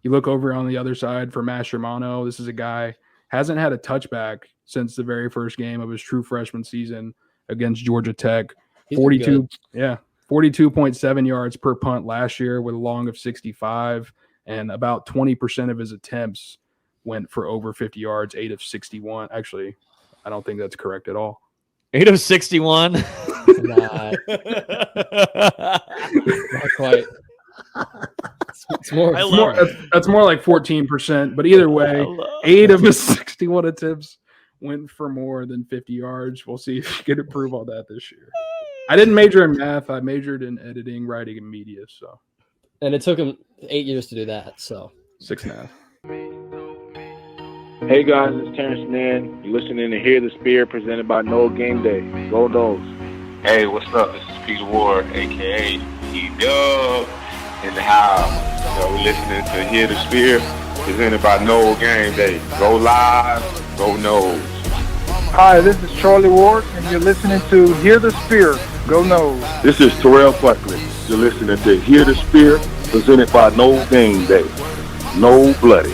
You look over on the other side for Maschermano. This is a guy hasn't had a touchback since the very first game of his true freshman season against Georgia Tech. 42.7 yards per punt last year with a long of 65, and about 20% of his attempts went for over 50 yards, 8 of 61. Actually, I don't think that's correct at all. 8 of 61. Not quite. It's more. That's more like 14%. But either way, 8 of his 61 attempts went for more than 50 yards. We'll see if he can improve on that this year. I didn't major in math. I majored in editing, writing, and media. So, and it took him 8 years to do that. So 6.5. Hey guys, it's Terrence Mann. You're listening to Hear the Spear, presented by No Game Day. Go Noles. Hey, what's up? This is Peter Ward, aka E-Dub, in the house. We're listening to Hear the Spear, presented by No Game Day. Go Live, go Noles. Hi, this is Charlie Ward, and you're listening to Hear the Spear, Go Noles. This is Terrell Buckley. You're listening to Hear the Spear, presented by No Game Day. No Bloody.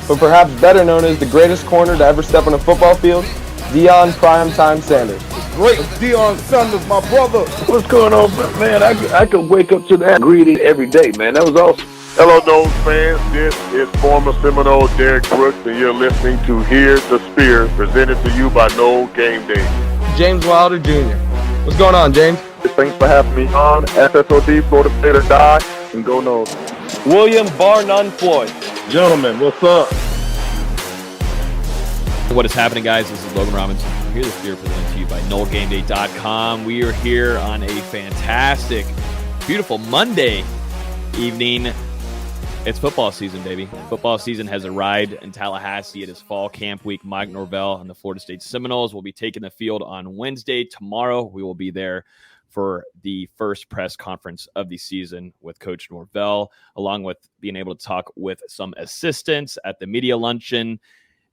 But perhaps better known as the greatest corner to ever step on a football field, Deion Primetime Sanders. Great Deion Sanders, my brother. What's going on, man? I could wake up to that greeting every day, man. That was awesome. Hello, Noles fans. This is former Seminole Derek Brooks, and you're listening to Hear the Spear, presented to you by No Game Day. James Wilder Jr. What's going on, James? Thanks for having me on. SSOD, Florida State or Die, and go Noles. William Bar None Floyd. Gentlemen, what's up? What is happening, guys? This is Logan Robinson. Hear the Spear, presented to you by NoleGameDay.com. We are here on a fantastic, beautiful Monday evening. It's football season, baby. Football season has arrived in Tallahassee. It is fall camp week. Mike Norvell and the Florida State Seminoles will be taking the field on Wednesday. Tomorrow, we will be there for the first press conference of the season with Coach Norvell, along with being able to talk with some assistants at the media luncheon.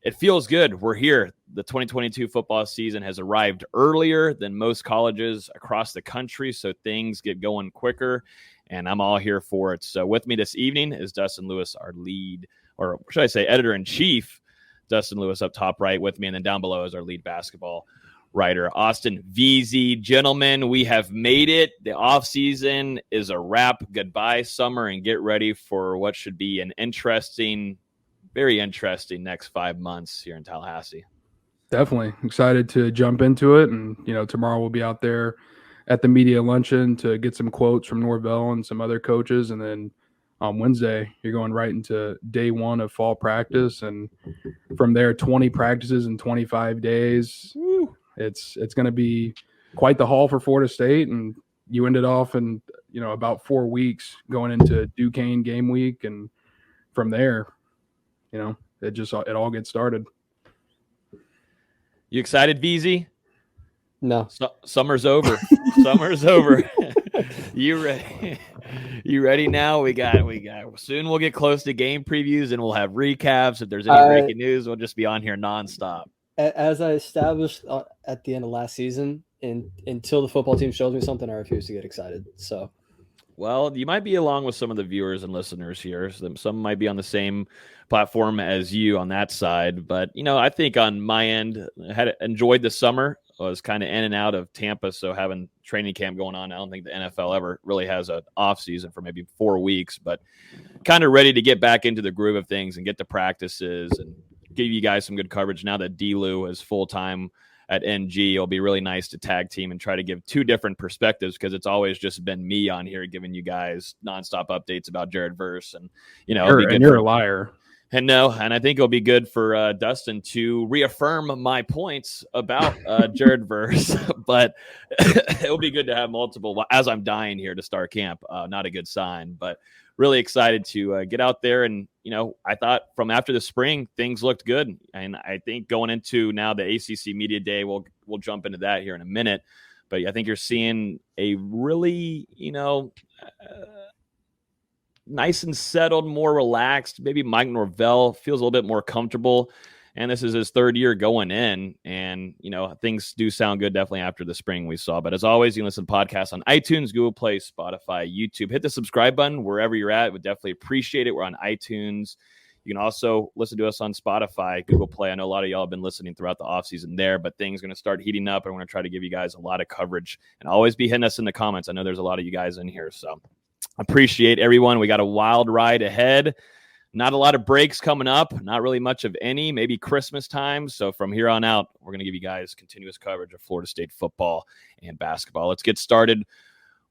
It feels good. We're here. The 2022 football season has arrived earlier than most colleges across the country, so things get going quicker, and I'm all here for it. So with me this evening is Dustin Lewis, our lead, or should I say editor-in-chief. Dustin Lewis up top right with me, and then down below is our lead basketball writer, Austin VZ. Gentlemen, we have made it. The offseason is a wrap. Goodbye, summer, and get ready for what should be an interesting, very interesting next 5 months here in Tallahassee. Definitely excited to jump into it. And, tomorrow we'll be out there at the media luncheon to get some quotes from Norvell and some other coaches. And then on Wednesday, you're going right into day one of fall practice. And from there, 20 practices in 25 days. Woo. It's going to be quite the haul for Florida State, and you ended off in about 4 weeks going into Duquesne game week, and from there, it all gets started. You excited, VZ? No. Summer's over. Summer's over. You ready? You ready now? We got. Soon we'll get close to game previews, and we'll have recaps. If there's any breaking news, we'll just be on here nonstop. As I established at the end of last season, until the football team shows me something, I refuse to get excited. So, well, you might be along with some of the viewers and listeners here. Some might be on the same platform as you on that side. But, I think on my end, I had enjoyed the summer. I was kind of in and out of Tampa, so having training camp going on, I don't think the NFL ever really has an off season for maybe 4 weeks, but kind of ready to get back into the groove of things and get to practices and give you guys some good coverage. Now that D-Lou is full-time at NG, it'll be really nice to tag team and try to give two different perspectives, because it's always just been me on here giving you guys nonstop updates about Jared Verse. And, you're a liar. And I think it'll be good for Dustin to reaffirm my points about Jared Verse, but it'll be good to have multiple as I'm dying here to start camp. Not a good sign, but really excited to get out there. And, I thought from after the spring, things looked good. And I think going into now the ACC Media Day, we'll jump into that here in a minute. But I think you're seeing a really, nice and settled, more relaxed. Maybe Mike Norvell feels a little bit more comfortable and this is his third year going in. And, things do sound good definitely after the spring we saw. But as always, you can listen to podcasts on iTunes, Google Play, Spotify, YouTube. Hit the subscribe button wherever you're at. Would definitely appreciate it. We're on iTunes. You can also listen to us on Spotify, Google Play. I know a lot of y'all have been listening throughout the offseason there, but things are going to start heating up, and we're going to try to give you guys a lot of coverage. And always be hitting us in the comments. I know there's a lot of you guys in here, so appreciate everyone. We got a wild ride ahead. Not a lot of breaks coming up, not really much of any, maybe Christmas time. So from here on out, we're going to give you guys continuous coverage of Florida State football and basketball. Let's get started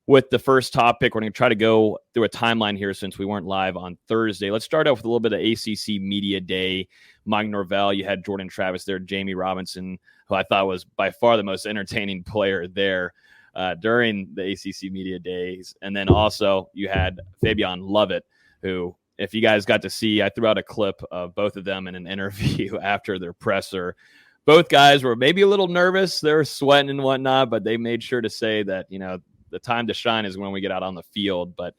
with the first topic. We're going to try to go through a timeline here since we weren't live on Thursday. Let's start out with a little bit of ACC Media Day. Mike Norvell, you had Jordan Travis there, Jamie Robinson, who I thought was by far the most entertaining player there during the ACC Media Days. And then also you had Fabian Lovett, who, if you guys got to see, I threw out a clip of both of them in an interview after their presser. Both guys were maybe a little nervous. They were sweating and whatnot, but they made sure to say that, the time to shine is when we get out on the field. But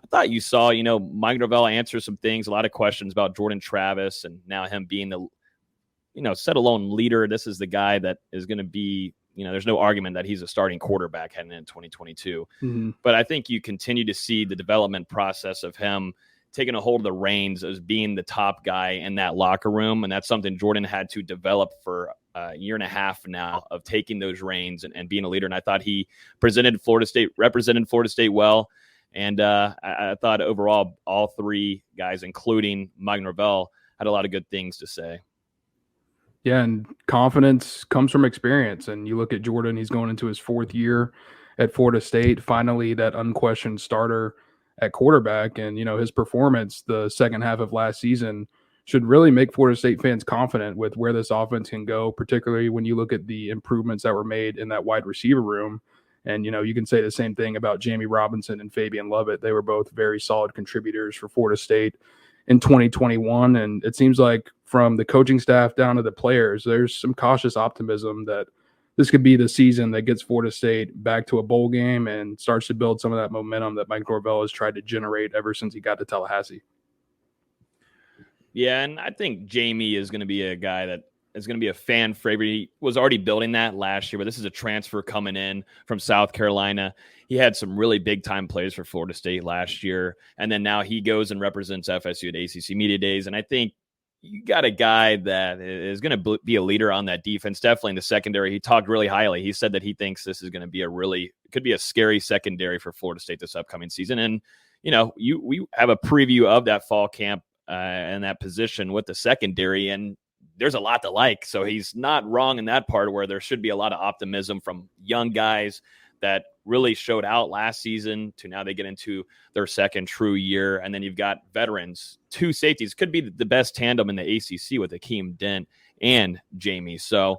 I thought you saw, Mike Norvell answer some things, a lot of questions about Jordan Travis, and now him being the, set alone leader. This is the guy that is going to be, there's no argument that he's a starting quarterback heading into 2022. Mm-hmm. But I think you continue to see the development process of him taking a hold of the reins as being the top guy in that locker room. And that's something Jordan had to develop for a year and a half now, of taking those reins and being a leader. And I thought he represented Florida State well. And I thought overall, all three guys, including Mike Norvell, had a lot of good things to say. Yeah, and confidence comes from experience. And you look at Jordan, he's going into his fourth year at Florida State, finally that unquestioned starter at quarterback. And, his performance the second half of last season should really make Florida State fans confident with where this offense can go, particularly when you look at the improvements that were made in that wide receiver room. And, you can say the same thing about Jamie Robinson and Fabian Lovett. They were both very solid contributors for Florida State in 2021. And it seems like from the coaching staff down to the players, there's some cautious optimism that this could be the season that gets Florida State back to a bowl game and starts to build some of that momentum that Mike Norvell has tried to generate ever since he got to Tallahassee. Yeah, and I think Jamie is going to be a guy that is going to be a fan favorite. He was already building that last year, but this is a transfer coming in from South Carolina. He had some really big-time plays for Florida State last year, and then now he goes and represents FSU at ACC Media Days, and I think you got a guy that is going to be a leader on that defense, definitely in the secondary. He talked really highly. He said that he thinks this is going to be could be a scary secondary for Florida State this upcoming season. And, we have a preview of that fall camp and that position with the secondary, and there's a lot to like. So he's not wrong in that part, where there should be a lot of optimism from young guys that really showed out last season to now they get into their second true year. And then you've got veterans, two safeties, could be the best tandem in the ACC with Akeem Dent and Jamie. So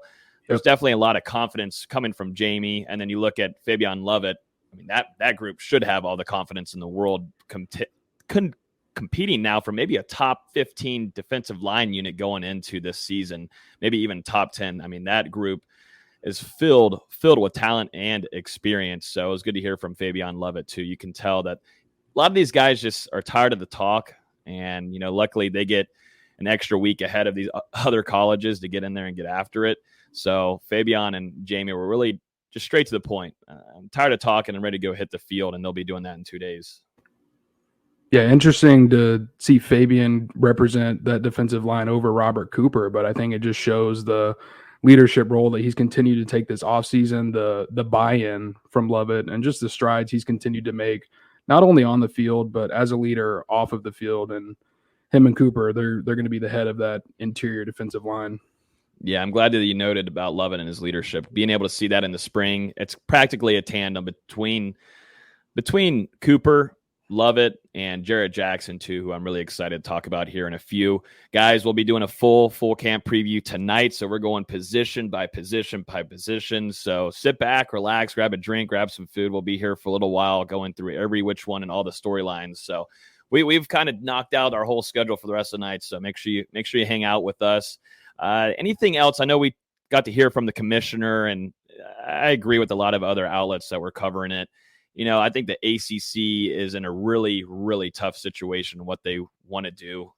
there's definitely a lot of confidence coming from Jamie. And then you look at Fabian Lovett. I mean, that group should have all the confidence in the world competing now for maybe a top 15 defensive line unit going into this season, maybe even top 10. I mean, that group is filled with talent and experience. So it was good to hear from Fabian Lovett too. You can tell that a lot of these guys just are tired of the talk, and luckily they get an extra week ahead of these other colleges to get in there and get after it. So Fabian and Jamie were really just straight to the point. I'm tired of talking and ready to go hit the field, and they'll be doing that in 2 days. Yeah, interesting to see Fabian represent that defensive line over Robert Cooper, but I think it just shows the leadership role that he's continued to take this offseason, the buy-in from Lovett, and just the strides he's continued to make, not only on the field, but as a leader off of the field. And him and Cooper, they're going to be the head of that interior defensive line. Yeah, I'm glad that you noted about Lovett and his leadership. Being able to see that in the spring, it's practically a tandem between Cooper, Lovett, and Jarrett Jackson, too, who I'm really excited to talk about here in a few. Guys, we'll be doing a full camp preview tonight, so we're going position by position by position. So sit back, relax, grab a drink, grab some food. We'll be here for a little while going through every which one and all the storylines. So we've kind of knocked out our whole schedule for the rest of the night, so make sure you hang out with us. Anything else? I know we got to hear from the commissioner, and I agree with a lot of other outlets that were covering it. I think the ACC is in a really, really tough situation, what they want to do.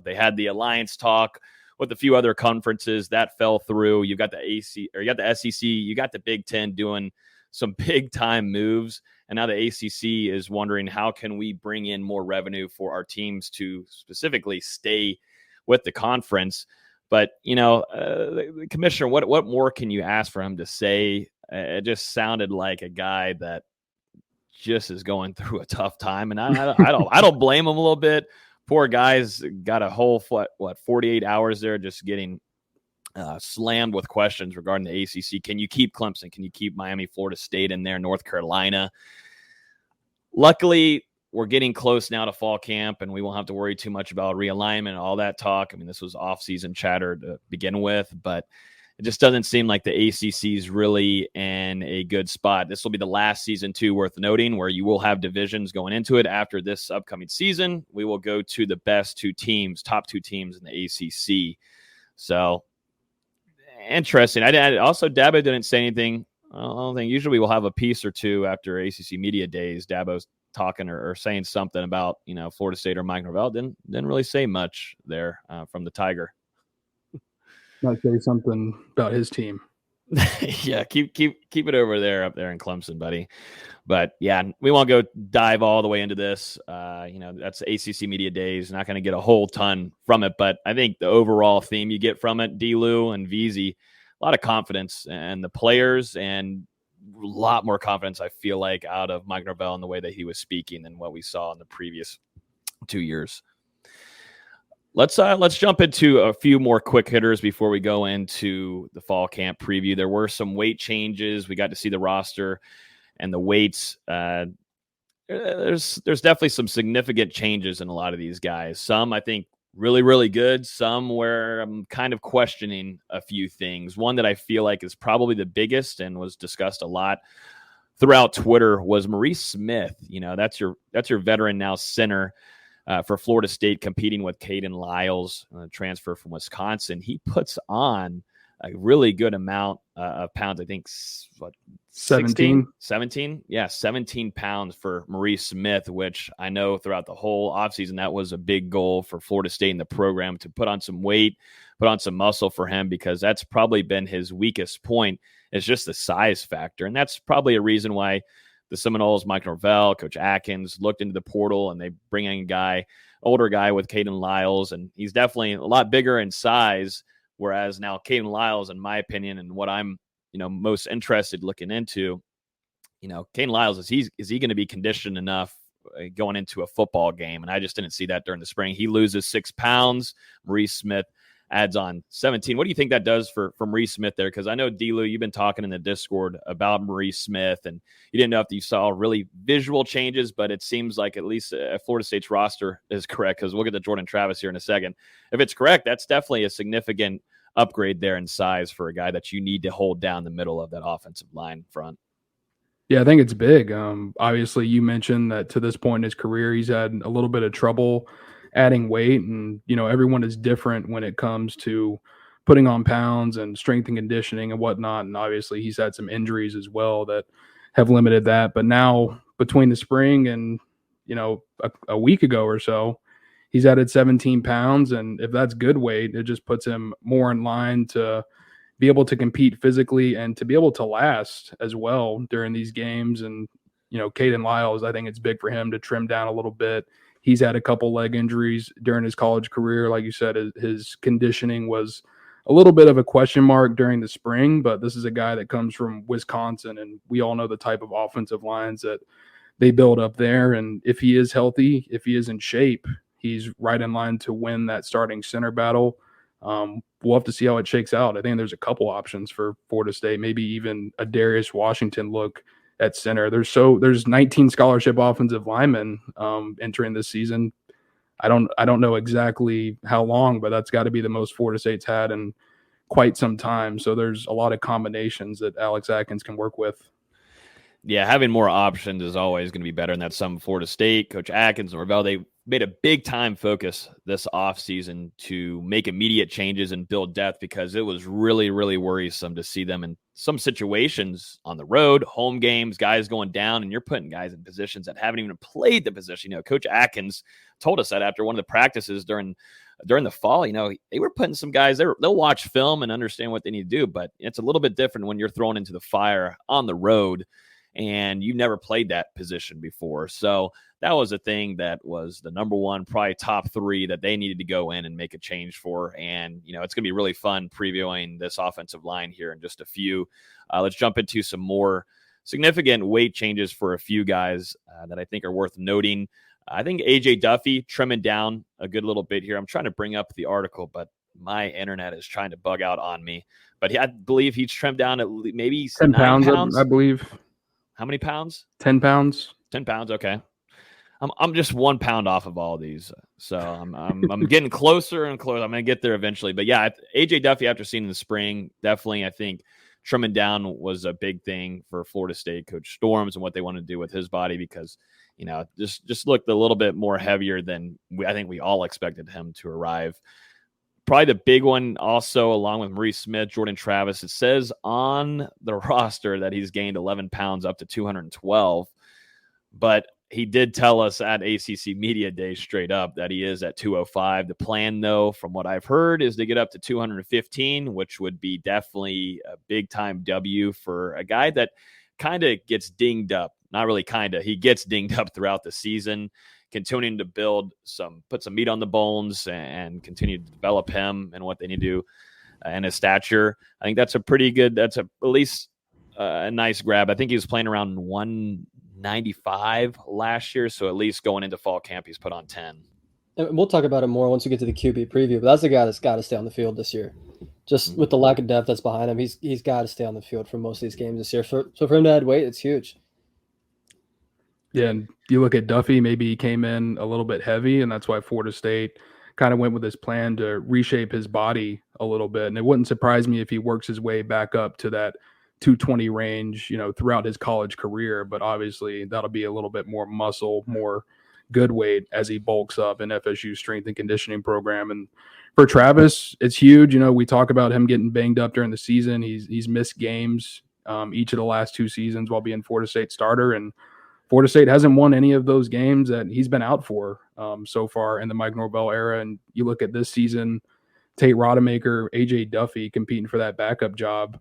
They had the alliance talk with a few other conferences that fell through. You got the SEC, you got the Big Ten doing some big time moves. And now the ACC is wondering, how can we bring in more revenue for our teams to specifically stay with the conference? But, the commissioner, what more can you ask for him to say? It just sounded like a guy that just is going through a tough time. And I don't blame him a little bit. Poor guy's got a whole 48 hours there just getting slammed with questions regarding the ACC. Can you keep Clemson? Can you keep Miami, Florida State in there, North Carolina? Luckily, we're getting close now to fall camp, and we won't have to worry too much about realignment and all that talk. I mean, this was off-season chatter to begin with, but it just doesn't seem like the ACC is really in a good spot. This will be the last season, too, worth noting, where you will have divisions going into it. After this upcoming season, we will go to the best top two teams in the ACC. So, interesting. Also, Dabo didn't say anything. I don't think usually we'll have a piece or two after ACC Media Days. Dabo's talking or saying something about, Florida State or Mike Norvell. Didn't really say much there from the Tiger. Might say something about his team. Yeah, keep it over there up there in Clemson, buddy. But yeah, we won't go dive all the way into this. That's ACC Media Days. Not going to get a whole ton from it, but I think the overall theme you get from it, D-Lou and VZ, a lot of confidence and the players, and a lot more confidence, I feel like, out of Mike Norvell in the way that he was speaking than what we saw in the previous 2 years. Let's jump into a few more quick hitters before we go into the fall camp preview. There were some weight changes. We got to see the roster and the weights. There's definitely some significant changes in a lot of these guys. Some, I think, really, really good. Some where I'm kind of questioning a few things. One that I feel like is probably the biggest and was discussed a lot throughout Twitter was Maurice Smith. That's your veteran now center for Florida State, competing with Caden Lyles, transfer from Wisconsin. He puts on a really good amount of pounds. I think 17. 17? Yeah, 17 pounds for Maurice Smith, which I know throughout the whole offseason, that was a big goal for Florida State in the program, to put on some weight, put on some muscle for him, because that's probably been his weakest point, is just the size factor. And that's probably a reason why the Seminoles, Mike Norvell, Coach Atkins, looked into the portal, and they bring in older guy with Caden Lyles, and he's definitely a lot bigger in size. Whereas now Caden Lyles, in my opinion, and what I'm, most interested looking into, Caden Lyles, is he going to be conditioned enough going into a football game? And I just didn't see that during the spring. He loses 6 pounds. Maurice Smith adds on 17. What do you think that does for Maurice Smith there? Because I know, D-Lou, you've been talking in the Discord about Maurice Smith, and you didn't know if you saw really visual changes, but it seems like at least Florida State's roster is correct, because we'll get to Jordan Travis here in a second. If it's correct, that's definitely a significant upgrade there in size for a guy that you need to hold down the middle of that offensive line front. Yeah, I think it's big. Obviously, you mentioned that to this point in his career, he's had a little bit of trouble adding weight, and everyone is different when it comes to putting on pounds and strength and conditioning and whatnot. And obviously, he's had some injuries as well that have limited that. But now, between the spring and a week ago or so, he's added 17 pounds, and if that's good weight, it just puts him more in line to be able to compete physically and to be able to last as well during these games. And Caden Lyles, I think it's big for him to trim down a little bit. He's had a couple leg injuries during his college career. Like you said, his conditioning was a little bit of a question mark during the spring, but this is a guy that comes from Wisconsin, and we all know the type of offensive lines that they build up there. And if he is healthy, if he is in shape, he's right in line to win that starting center battle. We'll have to see how it shakes out. I think there's a couple options for Florida State, maybe even a Darius Washington look at center. There's 19 scholarship offensive linemen entering this season. I don't know exactly how long, but that's got to be the most Florida State's had in quite some time. So there's a lot of combinations that Alex Atkins can work with. Yeah, having more options is always going to be better, and that's some Florida State. Coach Atkins and Norvell, they made a big time focus this offseason to make immediate changes and build depth, because it was really, really worrisome to see them in some situations on the road, home games, guys going down, and you're putting guys in positions that haven't even played the position. Coach Atkins told us that after one of the practices during the fall, they were putting some guys there. They'll watch film and understand what they need to do, but it's a little bit different when you're thrown into the fire on the road and you've never played that position before. So that was a thing that was the number one, probably top 3 that they needed to go in and make a change for. And, it's going to be really fun previewing this offensive line here in just a few. Let's jump into some more significant weight changes for a few guys that I think are worth noting. I think A.J. Duffy trimming down a good little bit here. I'm trying to bring up the article, but my internet is trying to bug out on me. But I believe he's trimmed down at maybe 10 9 pounds, I believe. How many pounds? 10 pounds. 10 pounds. Okay. I'm just 1 pound off of all these. So I'm getting closer and closer. I'm going to get there eventually. But yeah, AJ Duffy, after seeing in the spring, definitely, I think trimming down was a big thing for Florida State coach Storms and what they want to do with his body, because, just looked a little bit more heavier than I think we all expected him to arrive. Probably the big one also, along with Maurice Smith, Jordan Travis, it says on the roster that he's gained 11 pounds up to 212. But he did tell us at ACC Media Day straight up that he is at 205. The plan, though, from what I've heard, is to get up to 215, which would be definitely a big-time W for a guy that kind of gets dinged up. Not really kind of. He gets dinged up throughout the season, continuing to put some meat on the bones and continue to develop him and what they need to do and his stature. I think that's at least a nice grab. I think he was playing around 195 last year, so at least going into fall camp, he's put on 10. And we'll talk about it more once we get to the QB preview, but that's a guy that's got to stay on the field this year. Just with the lack of depth that's behind him, he's got to stay on the field for most of these games this year. So for him to add weight, it's huge. Yeah, and you look at Duffy, maybe he came in a little bit heavy, and that's why Florida State kind of went with his plan to reshape his body a little bit. And it wouldn't surprise me if he works his way back up to that 220 range, throughout his college career. But obviously that'll be a little bit more muscle, more good weight as he bulks up in FSU's strength and conditioning program. And for Travis, it's huge. We talk about him getting banged up during the season. He's missed games each of the last 2 seasons while being Florida State starter, and Florida State hasn't won any of those games that he's been out for so far in the Mike Norvell era. And you look at this season, Tate Rodemaker, A.J. Duffy competing for that backup job.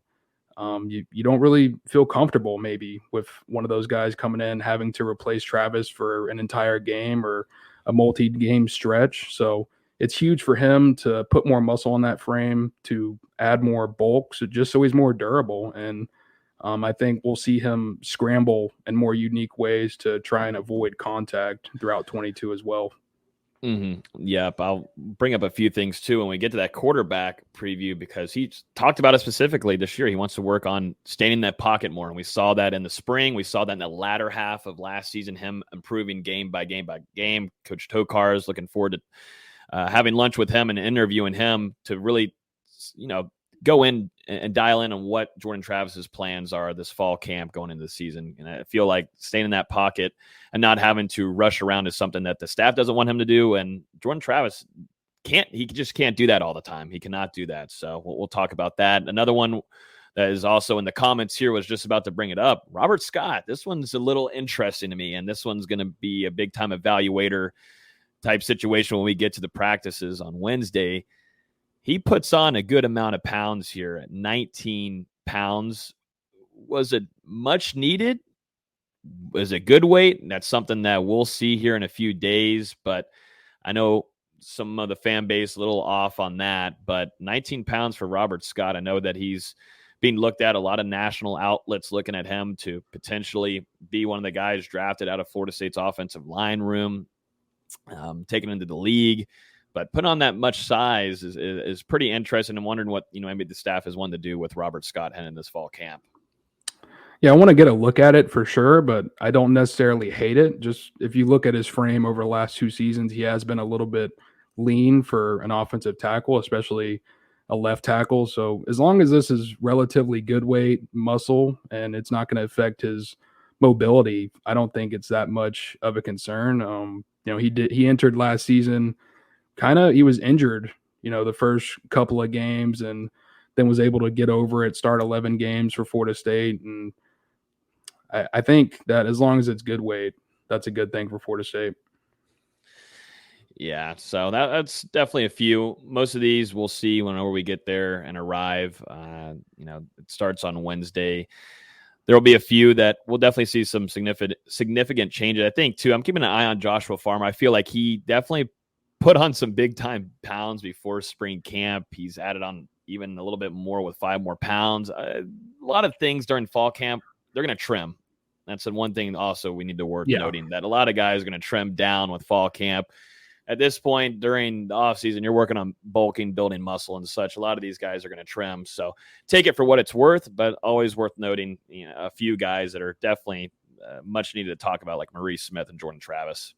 You don't really feel comfortable maybe with one of those guys coming in, having to replace Travis for an entire game or a multi-game stretch. So it's huge for him to put more muscle on that frame, to add more bulk, just so he's more durable. And I think we'll see him scramble in more unique ways to try and avoid contact throughout 22 as well. Mm-hmm. Yep. I'll bring up a few things too when we get to that quarterback preview, because he talked about it specifically this year. He wants to work on staying in that pocket more. And we saw that in the spring. We saw that in the latter half of last season, him improving game by game by game. Coach Tokar is looking forward to having lunch with him and interviewing him to really, go in and dial in on what Jordan Travis's plans are this fall camp going into the season. And I feel like staying in that pocket and not having to rush around is something that the staff doesn't want him to do. And Jordan Travis just can't do that all the time. He cannot do that. So we'll talk about that. Another one that is also in the comments here was just about to bring it up. Robert Scott. This one's a little interesting to me. And this one's going to be a big time evaluator type situation when we get to the practices on Wednesday. He puts on a good amount of pounds here at 19 pounds. Was it much needed? Was it good weight? And that's something that we'll see here in a few days. But I know some of the fan base a little off on that. But 19 pounds for Robert Scott. I know that he's being looked at. A lot of national outlets looking at him to potentially be one of the guys drafted out of Florida State's offensive line room, taken into the league. But putting on that much size is pretty interesting, and wondering what maybe the staff has wanted to do with Robert Scott heading this fall camp. Yeah, I want to get a look at it for sure, but I don't necessarily hate it. Just if you look at his frame over the last 2 seasons, he has been a little bit lean for an offensive tackle, especially a left tackle. So as long as this is relatively good weight, muscle, and it's not going to affect his mobility, I don't think it's that much of a concern. He entered last season he was injured, the first couple of games, and then was able to get over it, start 11 games for Florida State. And I think that as long as it's good weight, that's a good thing for Florida State. Yeah, so that's definitely a few. Most of these we'll see whenever we get there and arrive. It starts on Wednesday. There will be a few that we'll definitely see some significant changes. I think, too, I'm keeping an eye on Joshua Farmer. I feel like he definitely put on some big-time pounds before spring camp. He's added on even a little bit more with 5 more pounds. A lot of things during fall camp, they're going to trim. That's the one thing also we need to work noting, that a lot of guys are going to trim down with fall camp. At this point during the offseason, you're working on bulking, building muscle and such. A lot of these guys are going to trim. So take it for what it's worth, but always worth noting a few guys that are definitely much needed to talk about, like Maurice Smith and Jordan Travis.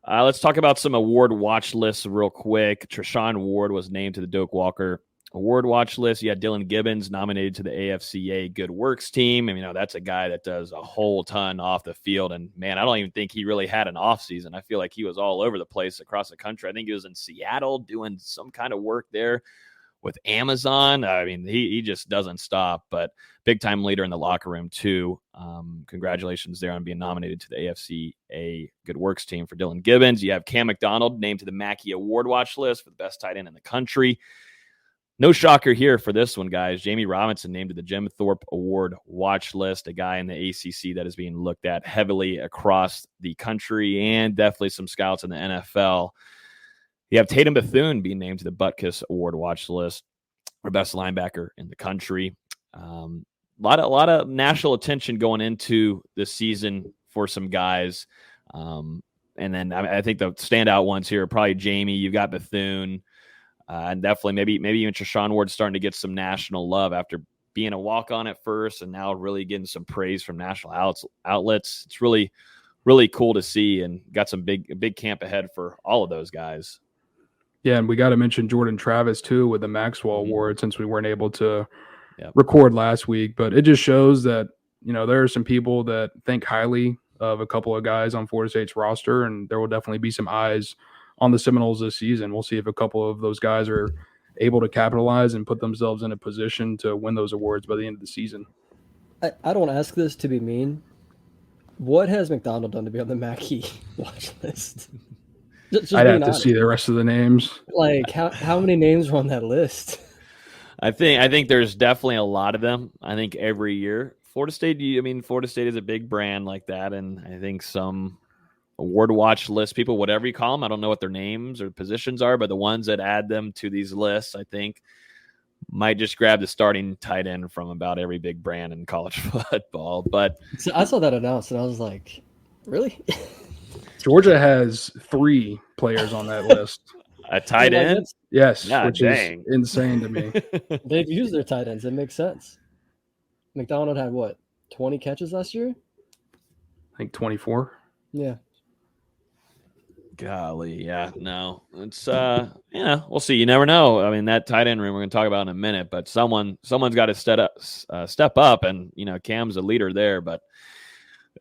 Let's talk about some award watch lists real quick. Treshaun Ward was named to the Doak Walker Award watch list. You had Dylan Gibbons nominated to the AFCA Good Works team. That's a guy that does a whole ton off the field. And, man, I don't even think he really had an off season. I feel like he was all over the place across the country. I think he was in Seattle doing some kind of work there with Amazon. He just doesn't stop, but big-time leader in the locker room, too. Congratulations there on being nominated to the AFCA Good Works team for Dylan Gibbons. You have Cam McDonald named to the Mackey Award watch list for the best tight end in the country. No shocker here for this one, guys. Jamie Robinson named to the Jim Thorpe Award watch list, a guy in the ACC that is being looked at heavily across the country, and definitely some scouts in the NFL. You have Tatum Bethune being named to the Butkus Award watch list for best linebacker in the country. A lot of national attention going into this season for some guys. And then I think the standout ones here are probably Jamie. You've got Bethune. And definitely maybe even Treshaun Ward starting to get some national love after being a walk-on at first and now really getting some praise from national outlets. It's really, really cool to see, and got some big camp ahead for all of those guys. Yeah, and we got to mention Jordan Travis, too, with the Maxwell Award, since we weren't able to record last week. But it just shows that, there are some people that think highly of a couple of guys on Florida State's roster, and there will definitely be some eyes on the Seminoles this season. We'll see if a couple of those guys are able to capitalize and put themselves in a position to win those awards by the end of the season. I don't ask this to be mean. What has McDonald done to be on the Mackey watch list? Just I'd have to see the rest of the names. Like, how many names are on that list? I think there's definitely a lot of them. I think every year. Florida State is a big brand like that, and I think some award watch list people, whatever you call them, I don't know what their names or positions are, but the ones that add them to these lists, I think, might just grab the starting tight end from about every big brand in college football. But so I saw that announced, and I was like, really? Georgia has 3 players on that list. A tight end? Yes, yeah, which dang. is insane to me. They've used their tight ends. It makes sense. McDonald had, 20 catches last year? I think 24. Yeah. Golly, yeah, no. It's we'll see. You never know. That tight end room we're going to talk about in a minute, but someone's got to step up, and Cam's a leader there. But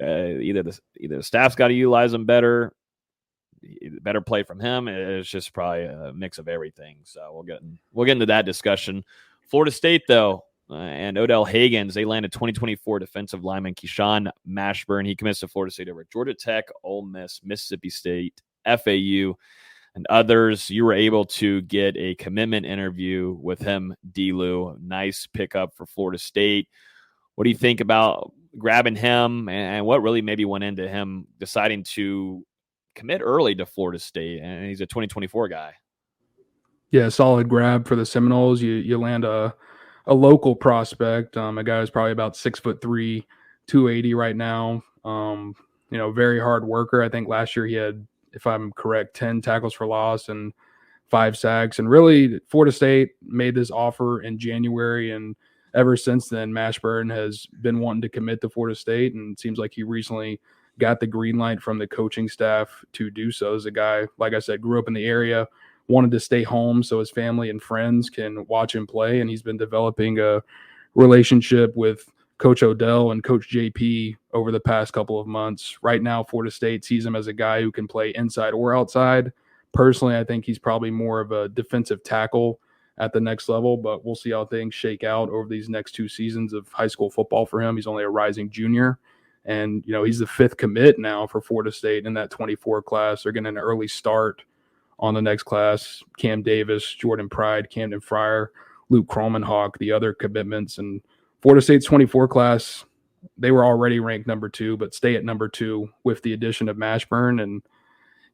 either the staff's got to utilize him better play from him. It's just probably a mix of everything. So we'll get into that discussion. Florida State though, and Odell Higgins, they landed 2024 defensive lineman Keyshawn Mashburn. He commits to Florida State over Georgia Tech, Ole Miss, Mississippi State, FAU, and others. You were able to get a commitment interview with him, D-Lou. Nice pickup for Florida State. What do you think about grabbing him, and what really maybe went into him deciding to commit early to Florida State? And he's a 2024 guy. Yeah, solid grab for the Seminoles. You land a local prospect, a guy who's probably about 6'3", 280 right now. Very hard worker. I think last year he had, if I'm correct, 10 tackles for loss and 5 sacks. And really, Florida State made this offer in January, and ever since then, Mashburn has been wanting to commit to Florida State, and it seems like he recently got the green light from the coaching staff to do so. As a guy, like I said, grew up in the area, wanted to stay home so his family and friends can watch him play, and he's been developing a relationship with Coach Odell and Coach JP over the past couple of months. Right now, Florida State sees him as a guy who can play inside or outside. Personally, I think he's probably more of a defensive tackle at the next level, but we'll see how things shake out over these next 2 seasons of high school football for him. He's only a rising junior, and he's the 5th commit now for Florida State in that 24 class. They're getting an early start on the next class. Cam Davis, Jordan Pride, Camden Fryer, Luke Kromenhawk, the other commitments. And Florida State's 24 class, they were already ranked number 2, but stay at number 2 with the addition of Mashburn. And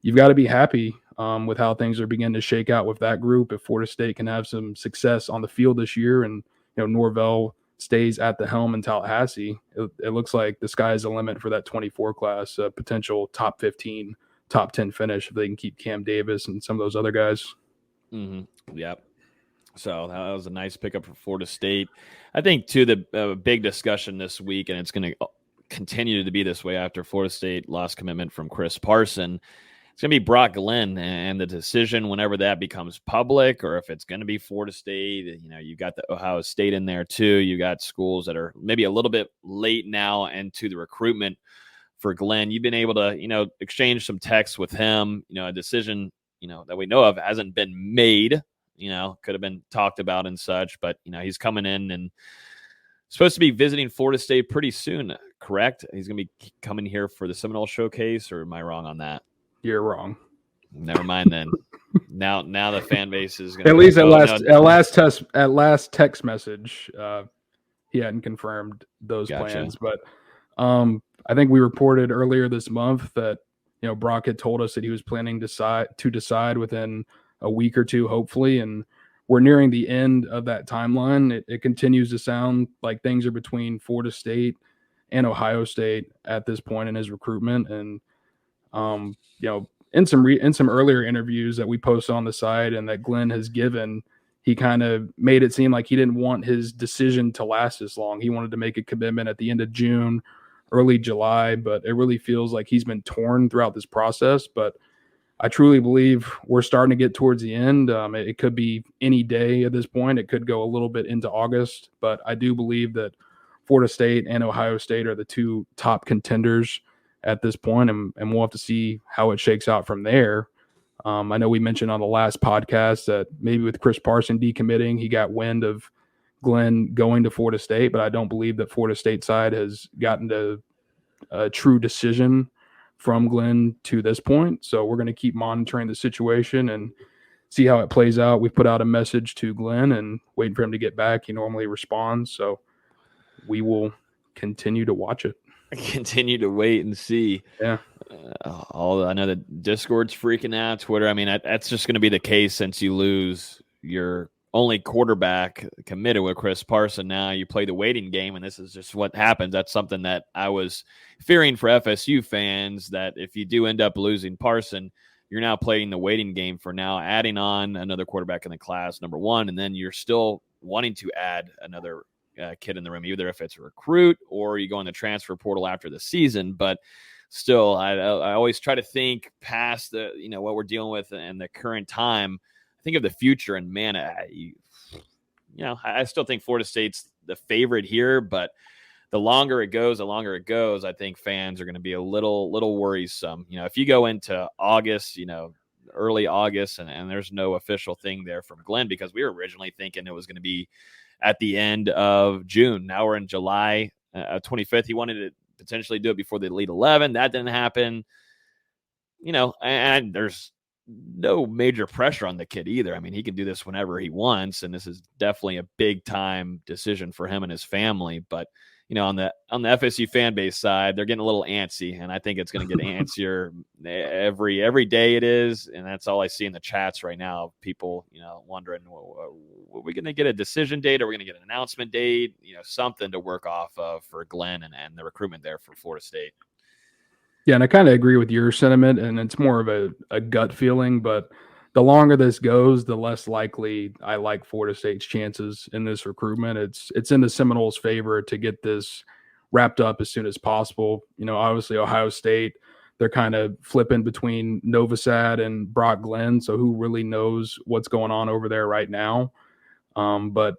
you've got to be happy with how things are beginning to shake out with that group. If Florida State can have some success on the field this year, and Norvell stays at the helm in Tallahassee, it looks like the sky is the limit for that 24 class, potential top 15, top 10 finish if they can keep Cam Davis and some of those other guys. Mm-hmm. Yep. So that was a nice pickup for Florida State. I think, too, the big discussion this week, and it's going to continue to be this way after Florida State lost commitment from Chris Parson, it's going to be Brock Glenn and the decision whenever that becomes public, or if it's going to be Florida State. You've got the Ohio State in there, too. You got schools that are maybe a little bit late now into the recruitment for Glenn. You've been able to, exchange some texts with him. A decision, that we know of hasn't been made. Could have been talked about and such, but, he's coming in and supposed to be visiting Florida State pretty soon, correct? He's going to be coming here for the Seminole Showcase, or am I wrong on that? You're wrong. Never mind then. Now the fan base is going to at least at last text message, he hadn't confirmed those plans. But I think we reported earlier this month that Brock had told us that he was planning to decide within a week or two, hopefully, and we're nearing the end of that timeline. It continues to sound like things are between Florida State and Ohio State at this point in his recruitment. And in some earlier interviews that we posted on the site and that Glenn has given, he kind of made it seem like he didn't want his decision to last as long. He wanted to make a commitment at the end of June, early July, but it really feels like he's been torn throughout this process. But I truly believe we're starting to get towards the end. It could be any day at this point. It could go a little bit into August, but I do believe that Florida State and Ohio State are the 2 top contenders at this point, and we'll have to see how it shakes out from there. I know we mentioned on the last podcast that maybe with Chris Parson decommitting, he got wind of Glenn going to Florida State, but I don't believe that Florida State side has gotten to a true decision from Glenn to this point. So we're going to keep monitoring the situation and see how it plays out. We put out a message to Glenn and waiting for him to get back. He normally responds, so we will continue to watch it. Continue to wait and see. Yeah. I know that Discord's freaking out. Twitter. I mean, that's just going to be the case since you lose your only quarterback committed with Chris Parson. Now you play the waiting game, and this is just what happens. That's something that I was fearing for FSU fans, that if you do end up losing Parson, you're now playing the waiting game for now adding on another quarterback in the class, number 1, and then you're still wanting to add another kid in the room, either if it's a recruit or you go in the transfer portal after the season. But still, I always try to think past the what we're dealing with and the current time. Think of the future, and man, I still think Florida State's the favorite here, but the longer it goes, I think fans are going to be a little worrisome. If you go into August, early August, and there's no official thing there from Glenn, because we were originally thinking it was going to be at the end of June. Now we're in July 25th. He wanted to potentially do it before the Elite 11. That didn't happen. And there's no major pressure on the kid either. I mean, he can do this whenever he wants, and this is definitely a big time decision for him and his family. But on the FSU fan base side, they're getting a little antsy, and I think it's going to get antsier every day it is. And that's all I see in the chats right now. People, wondering, are we going to get a decision date? Are we going to get an announcement date? Something to work off of for Glenn and the recruitment there for Florida State. Yeah, and I kind of agree with your sentiment, and it's more of a gut feeling, but the longer this goes, the less likely I like Florida State's chances in this recruitment. It's in the Seminoles' favor to get this wrapped up as soon as possible. Obviously Ohio State, they're kind of flipping between Novosad and Brock Glenn, so who really knows what's going on over there right now? But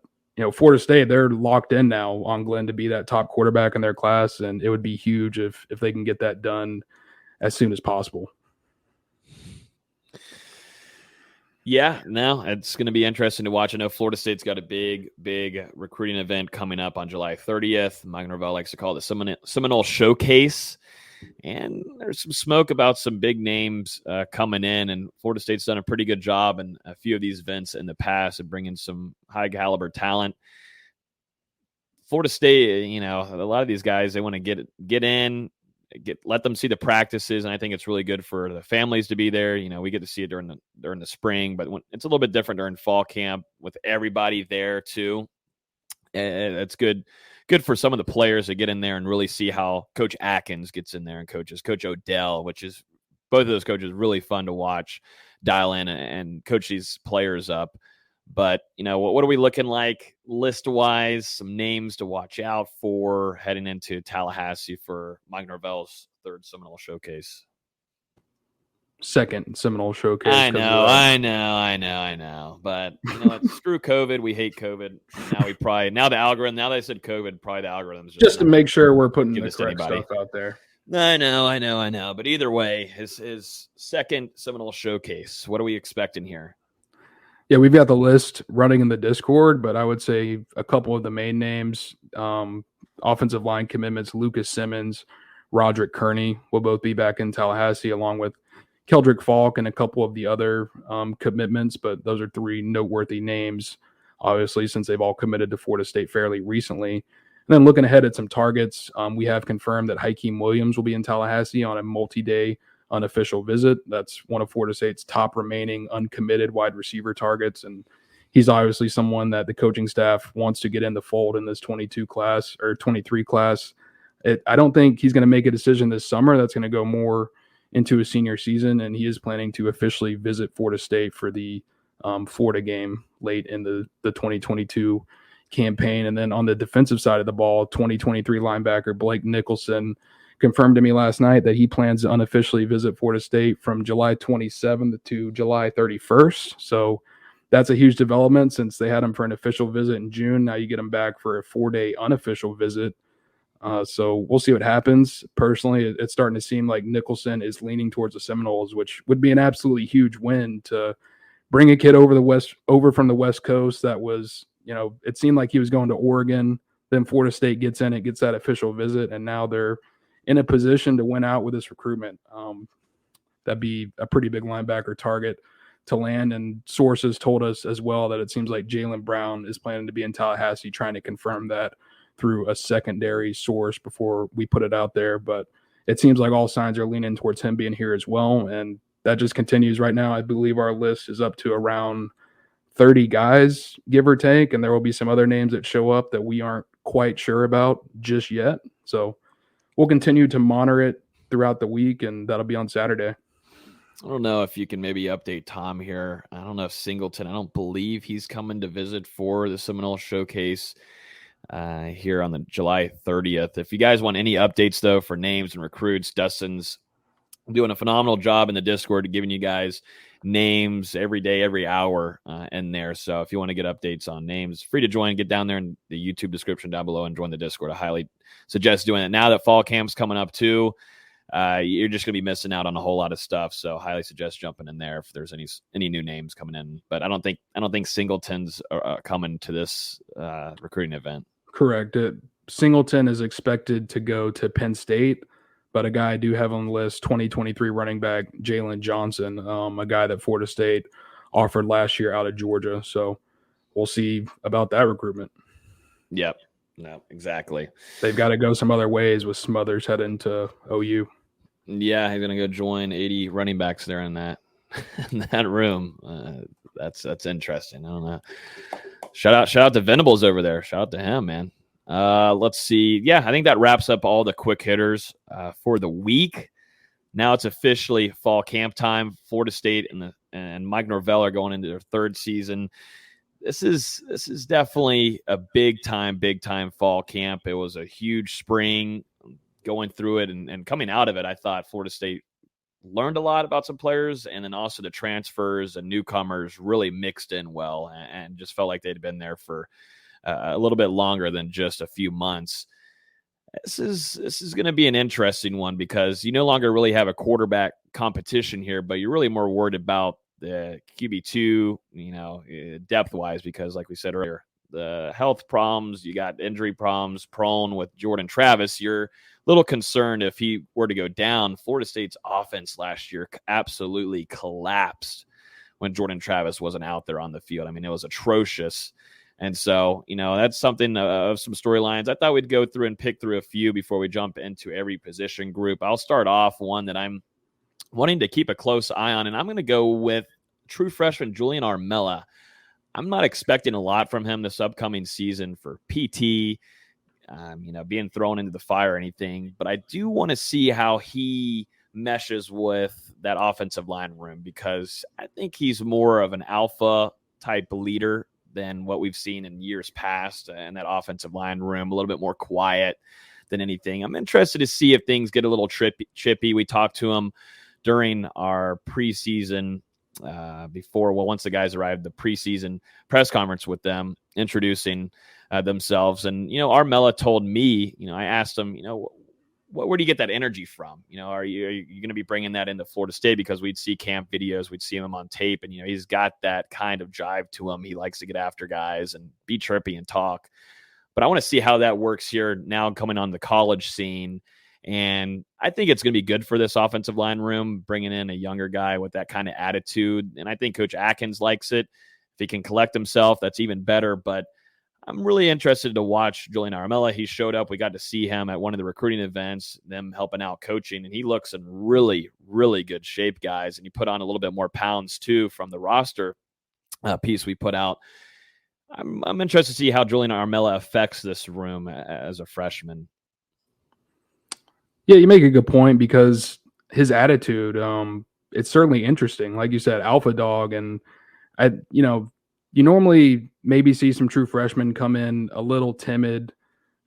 Florida State, they're locked in now on Glenn to be that top quarterback in their class, and it would be huge if they can get that done as soon as possible. Yeah, no, it's going to be interesting to watch. I know Florida State's got a big recruiting event coming up on July 30th. Mike Norvell likes to call it the Seminole Showcase. And there's some smoke about some big names coming in, and Florida State's done a pretty good job in a few of these events in the past of bringing some high-caliber talent. Florida State, a lot of these guys, they want to get in, let them see the practices, and I think it's really good for the families to be there. We get to see it during the spring, but it's a little bit different during fall camp with everybody there too. It's good for some of the players to get in there and really see how Coach Atkins gets in there and coaches Coach Odell, which is both of those coaches really fun to watch, dial in and coach these players up. But, what are we looking like list-wise? Some names to watch out for heading into Tallahassee for Mike Norvell's third Seminole Showcase. Second Seminole Showcase. I know. But, screw COVID. We hate COVID. Now the algorithm, now that I said COVID, probably the algorithm's just to make sure we're putting the correct stuff out there. I know. But either way, his second Seminole Showcase, what are we expecting here? Yeah, we've got the list running in the Discord, but I would say a couple of the main names, offensive line commitments, Lucas Simmons, Roderick Kearney will both be back in Tallahassee, along with Keldrick Falk and a couple of the other commitments, but those are three noteworthy names, obviously, since they've all committed to Florida State fairly recently. And then looking ahead at some targets, we have confirmed that Hakeem Williams will be in Tallahassee on a multi-day unofficial visit. That's one of Florida State's top remaining uncommitted wide receiver targets, and he's obviously someone that the coaching staff wants to get in the fold in this 22 class or 23 class. I don't think he's going to make a decision this summer. That's going to go more into his senior season, and he is planning to officially visit Florida State for the Florida game late in the 2022 campaign. And then on the defensive side of the ball, 2023 linebacker Blake Nicholson confirmed to me last night that he plans to unofficially visit Florida State from July 27th to July 31st. So that's a huge development since they had him for an official visit in June. Now you get him back for a 4-day unofficial visit. So we'll see what happens. Personally, it's starting to seem like Nicholson is leaning towards the Seminoles, which would be an absolutely huge win to bring a kid over from the West Coast that was, it seemed like he was going to Oregon. Then Florida State gets in it, gets that official visit, and now they're in a position to win out with this recruitment. That'd be a pretty big linebacker target to land. And sources told us as well that it seems like Jaylen Brown is planning to be in Tallahassee, trying to confirm that through a secondary source before we put it out there. But it seems like all signs are leaning towards him being here as well. And that just continues right now. I believe our list is up to around 30 guys, give or take. And there will be some other names that show up that we aren't quite sure about just yet. So we'll continue to monitor it throughout the week, and that'll be on Saturday. I don't know if you can maybe update Tom here. I don't know if Singleton, I don't believe he's coming to visit for the Seminole Showcase here on the July 30th. If you guys want any updates, though, for names and recruits, Dustin's doing a phenomenal job in the Discord, giving you guys names every day, every hour in there. So if you want to get updates on names, free to join. Get down there in the YouTube description down below and join the Discord. I highly suggest doing it. Now that fall camp's coming up too, you're just going to be missing out on a whole lot of stuff. So highly suggest jumping in there if there's any new names coming in. But I don't think Singleton's coming to this recruiting event. Correct. Singleton is expected to go to Penn State, but a guy I do have on the list, 2023 running back Jalen Johnson, a guy that Florida State offered last year out of Georgia. So we'll see about that recruitment. Yep. No, exactly. They've got to go some other ways with Smothers heading to OU. Yeah, he's going to go join 80 running backs there in that room. That's interesting. I don't know. Shout out to Venables over there. Shout out to him, man. Let's see. Yeah, I think that wraps up all the quick hitters for the week. Now it's officially fall camp time. Florida State and Mike Norvell are going into their third season. This is definitely a big time fall camp. It was a huge spring going through it and coming out of it. I thought Florida State learned a lot about some players, and then also the transfers and newcomers really mixed in well and just felt like they'd been there for a little bit longer than just a few months. This is going to be an interesting one because you no longer really have a quarterback competition here, but you're really more worried about the QB2, depth-wise, because like we said earlier, the health problems, you got injury problems prone with Jordan Travis. You're a little concerned if he were to go down. Florida State's offense last year absolutely collapsed when Jordan Travis wasn't out there on the field. I mean, it was atrocious. And so, that's something of some storylines. I thought we'd go through and pick through a few before we jump into every position group. I'll start off one that I'm wanting to keep a close eye on, and I'm going to go with true freshman Julian Armella. I'm not expecting a lot from him this upcoming season for PT, being thrown into the fire or anything, but I do want to see how he meshes with that offensive line room because I think he's more of an alpha type leader than what we've seen in years past in that offensive line room, a little bit more quiet than anything. I'm interested to see if things get a little chippy. We talked to him during our preseason once the guys arrived, the preseason press conference with them, introducing themselves. And, Armella told me, I asked him, where do you get that energy from? Are you going to be bringing that into Florida State? Because we'd see camp videos, we'd see him on tape, and, he's got that kind of jive to him. He likes to get after guys and be chirpy and talk. But I want to see how that works here now coming on the college scene. And I think it's going to be good for this offensive line room, bringing in a younger guy with that kind of attitude. And I think Coach Atkins likes it. If he can collect himself, that's even better. But I'm really interested to watch Julian Armella. He showed up. We got to see him at one of the recruiting events, them helping out coaching, and he looks in really, really good shape, guys. And he put on a little bit more pounds, too, from the roster piece we put out. I'm interested to see how Julian Armella affects this room as a freshman. Yeah, you make a good point because his attitude, it's certainly interesting. Like you said, alpha dog. And, you normally maybe see some true freshmen come in a little timid,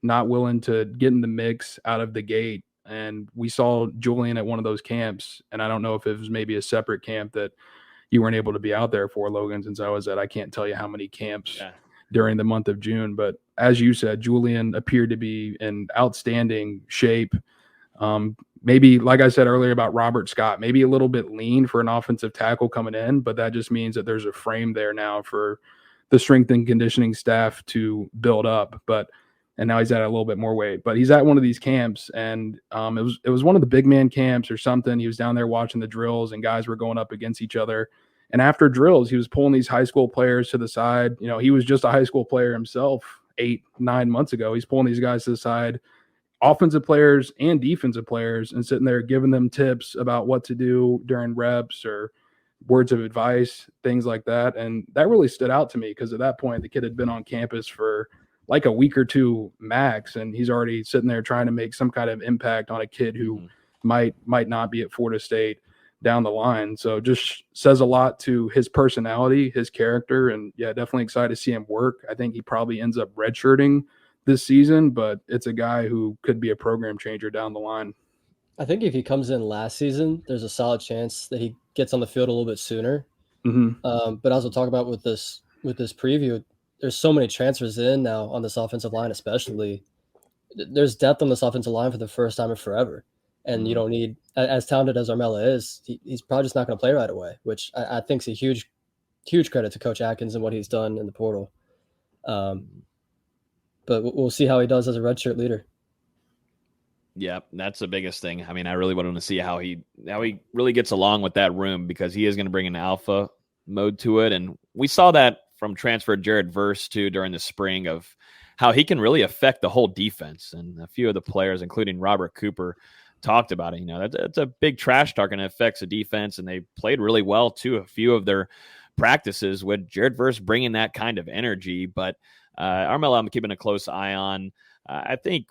not willing to get in the mix out of the gate. And we saw Julian at one of those camps. And I don't know if it was maybe a separate camp that you weren't able to be out there for, Logan, since I was at, I can't tell you how many camps during the month of June. But as you said, Julian appeared to be in outstanding shape. Maybe, like I said earlier about Robert Scott, maybe a little bit lean for an offensive tackle coming in, but that just means that there's a frame there now for the strength and conditioning staff to build up. And now he's at a little bit more weight, but he's at one of these camps, and it was one of the big man camps or something. He was down there watching the drills, and guys were going up against each other. And after drills, he was pulling these high school players to the side. He was just a high school player himself 8-9 months ago. He's pulling these guys to the side, offensive players and defensive players, and sitting there giving them tips about what to do during reps or words of advice, things like that. And that really stood out to me because at that point, the kid had been on campus for like a week or two max, and he's already sitting there trying to make some kind of impact on a kid who might not be at Florida State down the line. So just says a lot to his personality, his character, and definitely excited to see him work. I think he probably ends up redshirting this season, but it's a guy who could be a program changer down the line. I think if he comes in last season, there's a solid chance that he gets on the field a little bit sooner. But as we'll talk about with this preview, there's so many transfers in now on this offensive line, especially. There's depth on this offensive line for the first time in forever. And you don't need, as talented as Armella is, he's probably just not going to play right away, which I think is a huge, huge credit to Coach Atkins and what he's done in the portal. But we'll see how he does as a redshirt leader. Yeah, that's the biggest thing. I mean, I really want to see how he really gets along with that room because he is going to bring an alpha mode to it. And we saw that from transfer Jared Verse too during the spring of how he can really affect the whole defense. And a few of the players, including Robert Cooper, talked about it. That's a big trash talk and it affects the defense. And they played really well too. A few of their practices with Jared Verse bringing that kind of energy. But Armella, I'm keeping a close eye on. I think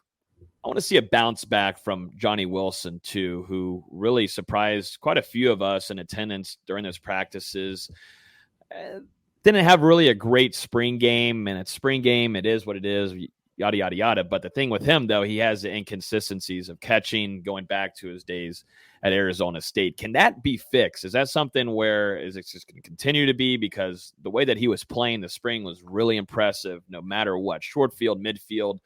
I want to see a bounce back from Johnny Wilson, too, who really surprised quite a few of us in attendance during those practices. Didn't have really a great spring game, and at spring game, it is what it is. You yada, yada, yada. But the thing with him, though, he has the inconsistencies of catching, going back to his days at Arizona State. Can that be fixed? Is that something where is it just going to continue to be? Because the way that he was playing the spring was really impressive, no matter what. Short field, midfield,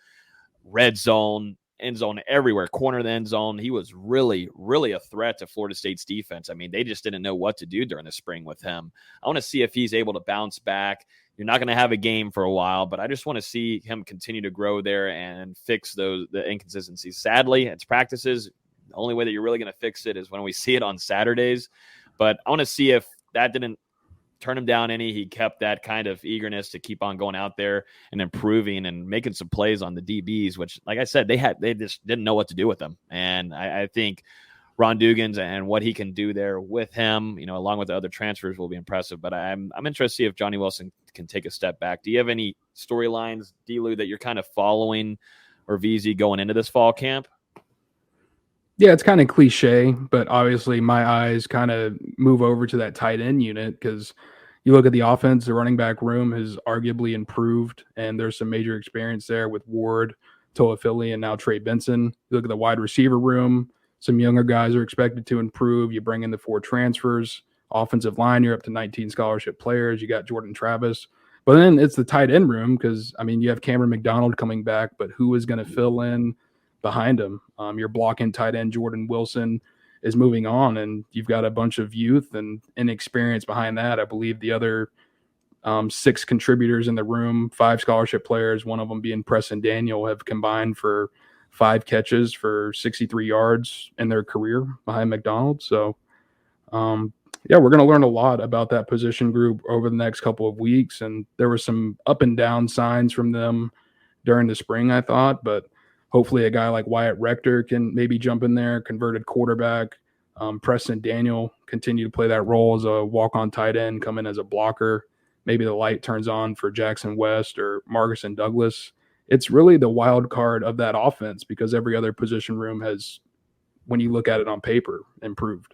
red zone, end zone, everywhere, corner of the end zone. He was really, really a threat to Florida State's defense. I mean, they just didn't know what to do during the spring with him. I want to see if he's able to bounce back. You're not going to have a game for a while, but I just want to see him continue to grow there and fix the inconsistencies. Sadly, it's practices. The only way that you're really going to fix it is when we see it on Saturdays. But I want to see if that didn't turn him down any. He kept that kind of eagerness to keep on going out there and improving and making some plays on the DBs, which, like I said, they just didn't know what to do with them. And I think Ron Dugans and what he can do there with him, along with the other transfers, will be impressive. But I'm interested to see if Johnny Wilson can take a step back. Do you have any storylines, D-Lou, that you're kind of following, or VZ, going into this fall camp? Yeah, it's kind of cliche, but obviously my eyes kind of move over to that tight end unit because you look at the offense, the running back room has arguably improved, and there's some major experience there with Ward, Toafili, and now Trey Benson. You look at the wide receiver room, some younger guys are expected to improve. You bring in the 4 transfers. Offensive line, you're up to 19 scholarship players. You got Jordan Travis. But then it's the tight end room because, you have Cameron McDonald coming back, but who is going to fill in behind him? Your blocking tight end Jordan Wilson is moving on, and you've got a bunch of youth and inexperience behind that. I believe the other 6 contributors in the room, 5 scholarship players, one of them being Preston Daniel, have combined for 5 catches for 63 yards in their career behind McDonald. So, we're going to learn a lot about that position group over the next couple of weeks, and there were some up and down signs from them during the spring, I thought, but hopefully a guy like Wyatt Rector can maybe jump in there, converted quarterback. Preston Daniel continue to play that role as a walk-on tight end, come in as a blocker. Maybe the light turns on for Jackson West or Marcus and Douglas. It's really the wild card of that offense because every other position room has, when you look at it on paper, improved.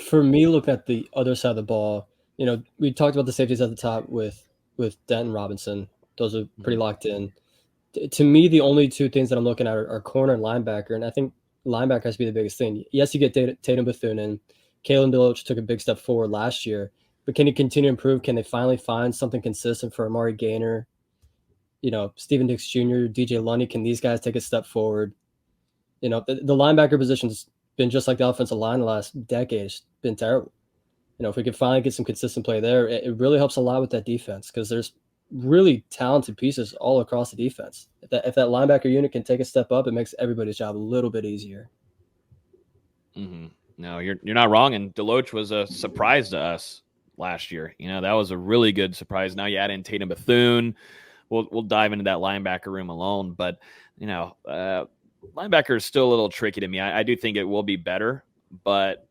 For me, look at the other side of the ball. We talked about the safeties at the top with Denton Robinson. Those are pretty locked in. To me, the only 2 things that I'm looking at are corner and linebacker, and I think linebacker has to be the biggest thing. Yes, you get Tatum Bethune, and Kalen DeLoach took a big step forward last year, but can he continue to improve? Can they finally find something consistent for Amari Gaynor? Steven Dix Jr., DJ Lundy, can these guys take a step forward? The linebacker position's been just like the offensive line the last decade. It's been terrible. If we could finally get some consistent play there, it really helps a lot with that defense because there's really talented pieces all across the defense. If that linebacker unit can take a step up, it makes everybody's job a little bit easier. Mm-hmm. No, you're not wrong. And DeLoach was a surprise to us last year. That was a really good surprise. Now you add in Tatum Bethune. We'll dive into that linebacker room alone, but linebacker is still a little tricky to me. I do think it will be better, but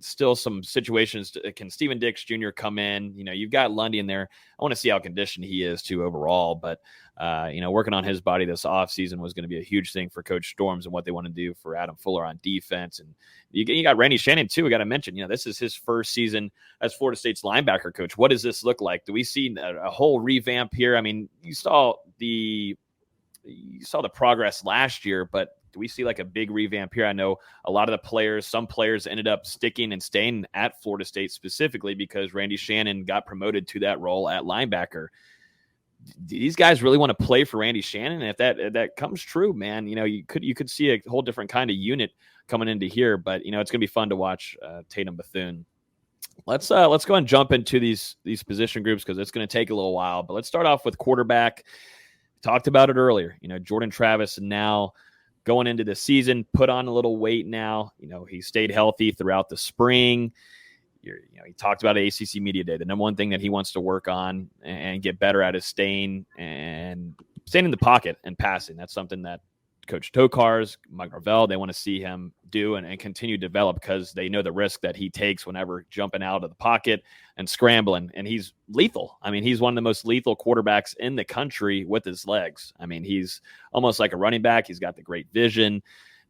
still some situations. Can Steven Dix Jr. come in? You've got Lundy in there. I want to see how conditioned he is too overall, but working on his body this offseason was going to be a huge thing for Coach Storms and what they want to do for Adam Fuller on defense. And you got Randy Shannon too. We got to mention, this is his first season as Florida State's linebacker coach. What does this look like? Do we see a whole revamp here? I mean, you saw the progress last year, but do we see like a big revamp here? I know a lot of the players, some players ended up sticking and staying at Florida State specifically because Randy Shannon got promoted to that role at linebacker. Do these guys really want to play for Randy Shannon? And if that comes true, man, you could see a whole different kind of unit coming into here, but it's going to be fun to watch Tatum Bethune. Let's go and jump into these position groups because it's going to take a little while, but let's start off with quarterback. Talked about it earlier, Jordan Travis now going into the season, put on a little weight now. He stayed healthy throughout the spring. He talked about ACC Media Day, the number one thing that he wants to work on and get better at is staying in the pocket and passing. That's something that Coach Tokars, Mike Gravel, they want to see him do and continue to develop because they know the risk that he takes whenever jumping out of the pocket and scrambling. And he's lethal. I mean, he's one of the most lethal quarterbacks in the country with his legs. I mean, he's almost like a running back. He's got the great vision.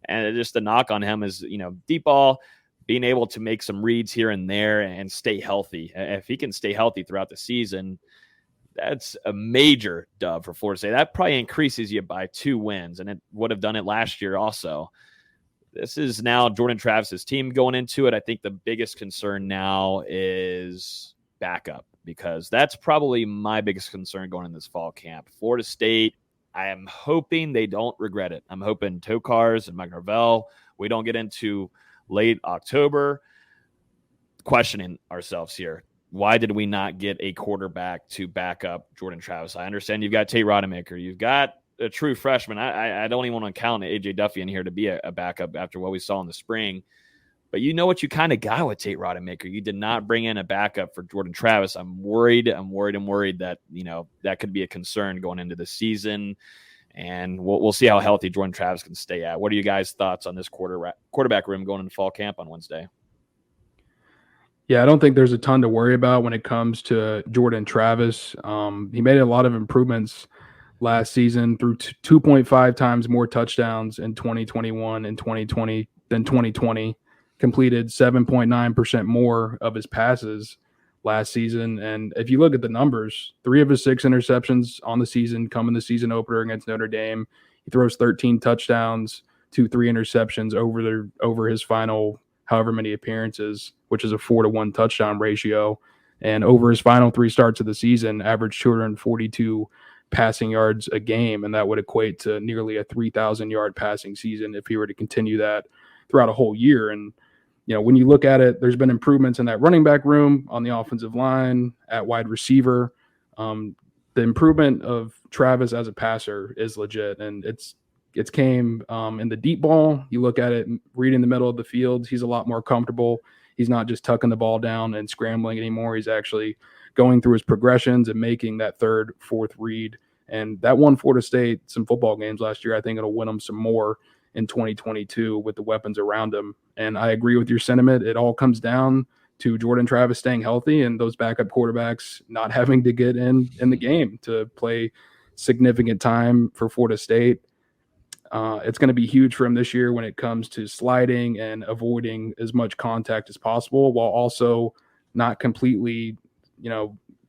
And just the knock on him is, deep ball, being able to make some reads here and there and stay healthy. If he can stay healthy throughout the season, That's a major dub for Florida State. That probably increases you by 2 wins, and it would have done it last year also. This is now Jordan Travis's team going into it. I think the biggest concern now is backup, because that's probably my biggest concern going in this fall camp. Florida State, I am hoping they don't regret it. I'm hoping Tokars and Mike Norvell, we don't get into late October questioning ourselves here. Why did we not get a quarterback to back up Jordan Travis? I understand you've got Tate Rodemaker. You've got a true freshman. I don't even want to count A.J. Duffy in here to be a backup after what we saw in the spring. But you know what you kind of got with Tate Rodemaker. You did not bring in a backup for Jordan Travis. I'm worried that, that could be a concern going into the season. And we'll see how healthy Jordan Travis can stay at. What are you guys' thoughts on this quarterback room going into fall camp on Wednesday? Yeah, I don't think there's a ton to worry about when it comes to Jordan Travis. He made a lot of improvements last season, threw 2.5 times more touchdowns in 2021 and 2020 than 2020, completed 7.9% more of his passes last season. And if you look at the numbers, 3 of his 6 interceptions on the season come in the season opener against Notre Dame. He throws 13 touchdowns to 3 interceptions over his final however many appearances, which is a 4-to-1 touchdown ratio. And over his final 3 starts of the season, averaged 242 passing yards a game, and that would equate to nearly a 3,000-yard passing season if he were to continue that throughout a whole year. And, when you look at it, there's been improvements in that running back room, on the offensive line, at wide receiver. The improvement of Travis as a passer is legit, and it's came in the deep ball. You look at it, reading the middle of the field, he's a lot more comfortable. He's not just tucking the ball down and scrambling anymore. He's actually going through his progressions and making that 3rd, 4th read. And that won Florida State some football games last year. I think it'll win them some more in 2022 with the weapons around him. And I agree with your sentiment. It all comes down to Jordan Travis staying healthy and those backup quarterbacks not having to get in the game to play significant time for Florida State. It's going to be huge for him this year when it comes to sliding and avoiding as much contact as possible, while also not completely,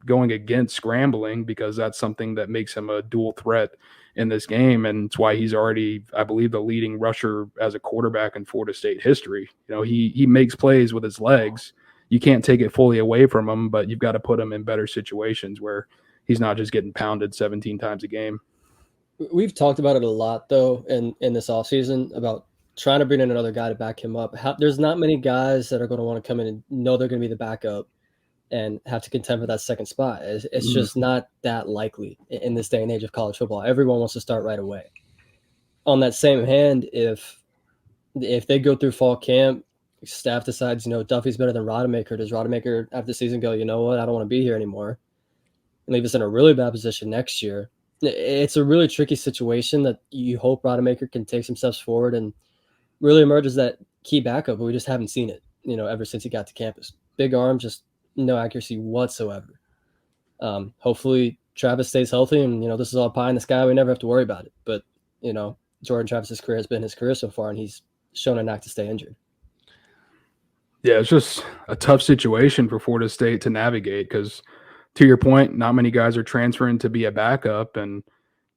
going against scrambling, because that's something that makes him a dual threat in this game. And it's why he's already, I believe, the leading rusher as a quarterback in Florida State history. He makes plays with his legs. You can't take it fully away from him, but you've got to put him in better situations where he's not just getting pounded 17 times a game. We've talked about it a lot, though, in this offseason, about trying to bring in another guy to back him up. There's not many guys that are going to want to come in and know they're going to be the backup and have to contend for that second spot. It's just not that likely in this day and age of college football. Everyone wants to start right away. On that same hand, if they go through fall camp, staff decides, Duffy's better than Rodemaker. Does Rodemaker after the season go, you know what, I don't want to be here anymore, and leave us in a really bad position next year? It's a really tricky situation that you hope Rodemaker can take some steps forward and really emerge as that key backup, but we just haven't seen it, ever since he got to campus. Big arm, just no accuracy whatsoever. Hopefully Travis stays healthy, and, this is all pie in the sky. We never have to worry about it. But, Jordan Travis's career has been his career so far, and he's shown a knack to stay injured. Yeah, it's just a tough situation for Florida State to navigate because, to your point, not many guys are transferring to be a backup. And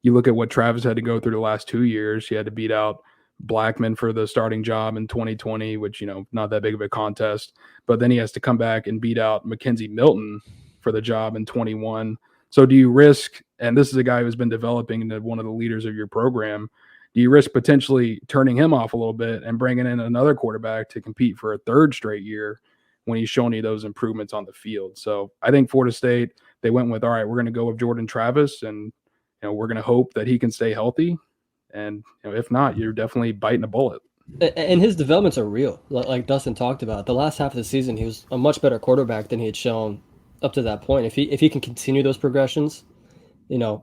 you look at what Travis had to go through the last 2 years. He had to beat out Blackman for the starting job in 2020, which, not that big of a contest. But then he has to come back and beat out Mackenzie Milton for the job in 21. So do you risk, and this is a guy who's been developing into one of the leaders of your program, do you risk potentially turning him off a little bit and bringing in another quarterback to compete for a 3rd straight year when he's shown you those improvements on the field? So I think Florida State, they went with, all right, we're going to go with Jordan Travis, and we're going to hope that he can stay healthy. And if not, you're definitely biting a bullet. And his developments are real. Like Dustin talked about, the last half of the season, he was a much better quarterback than he had shown up to that point. If he can continue those progressions,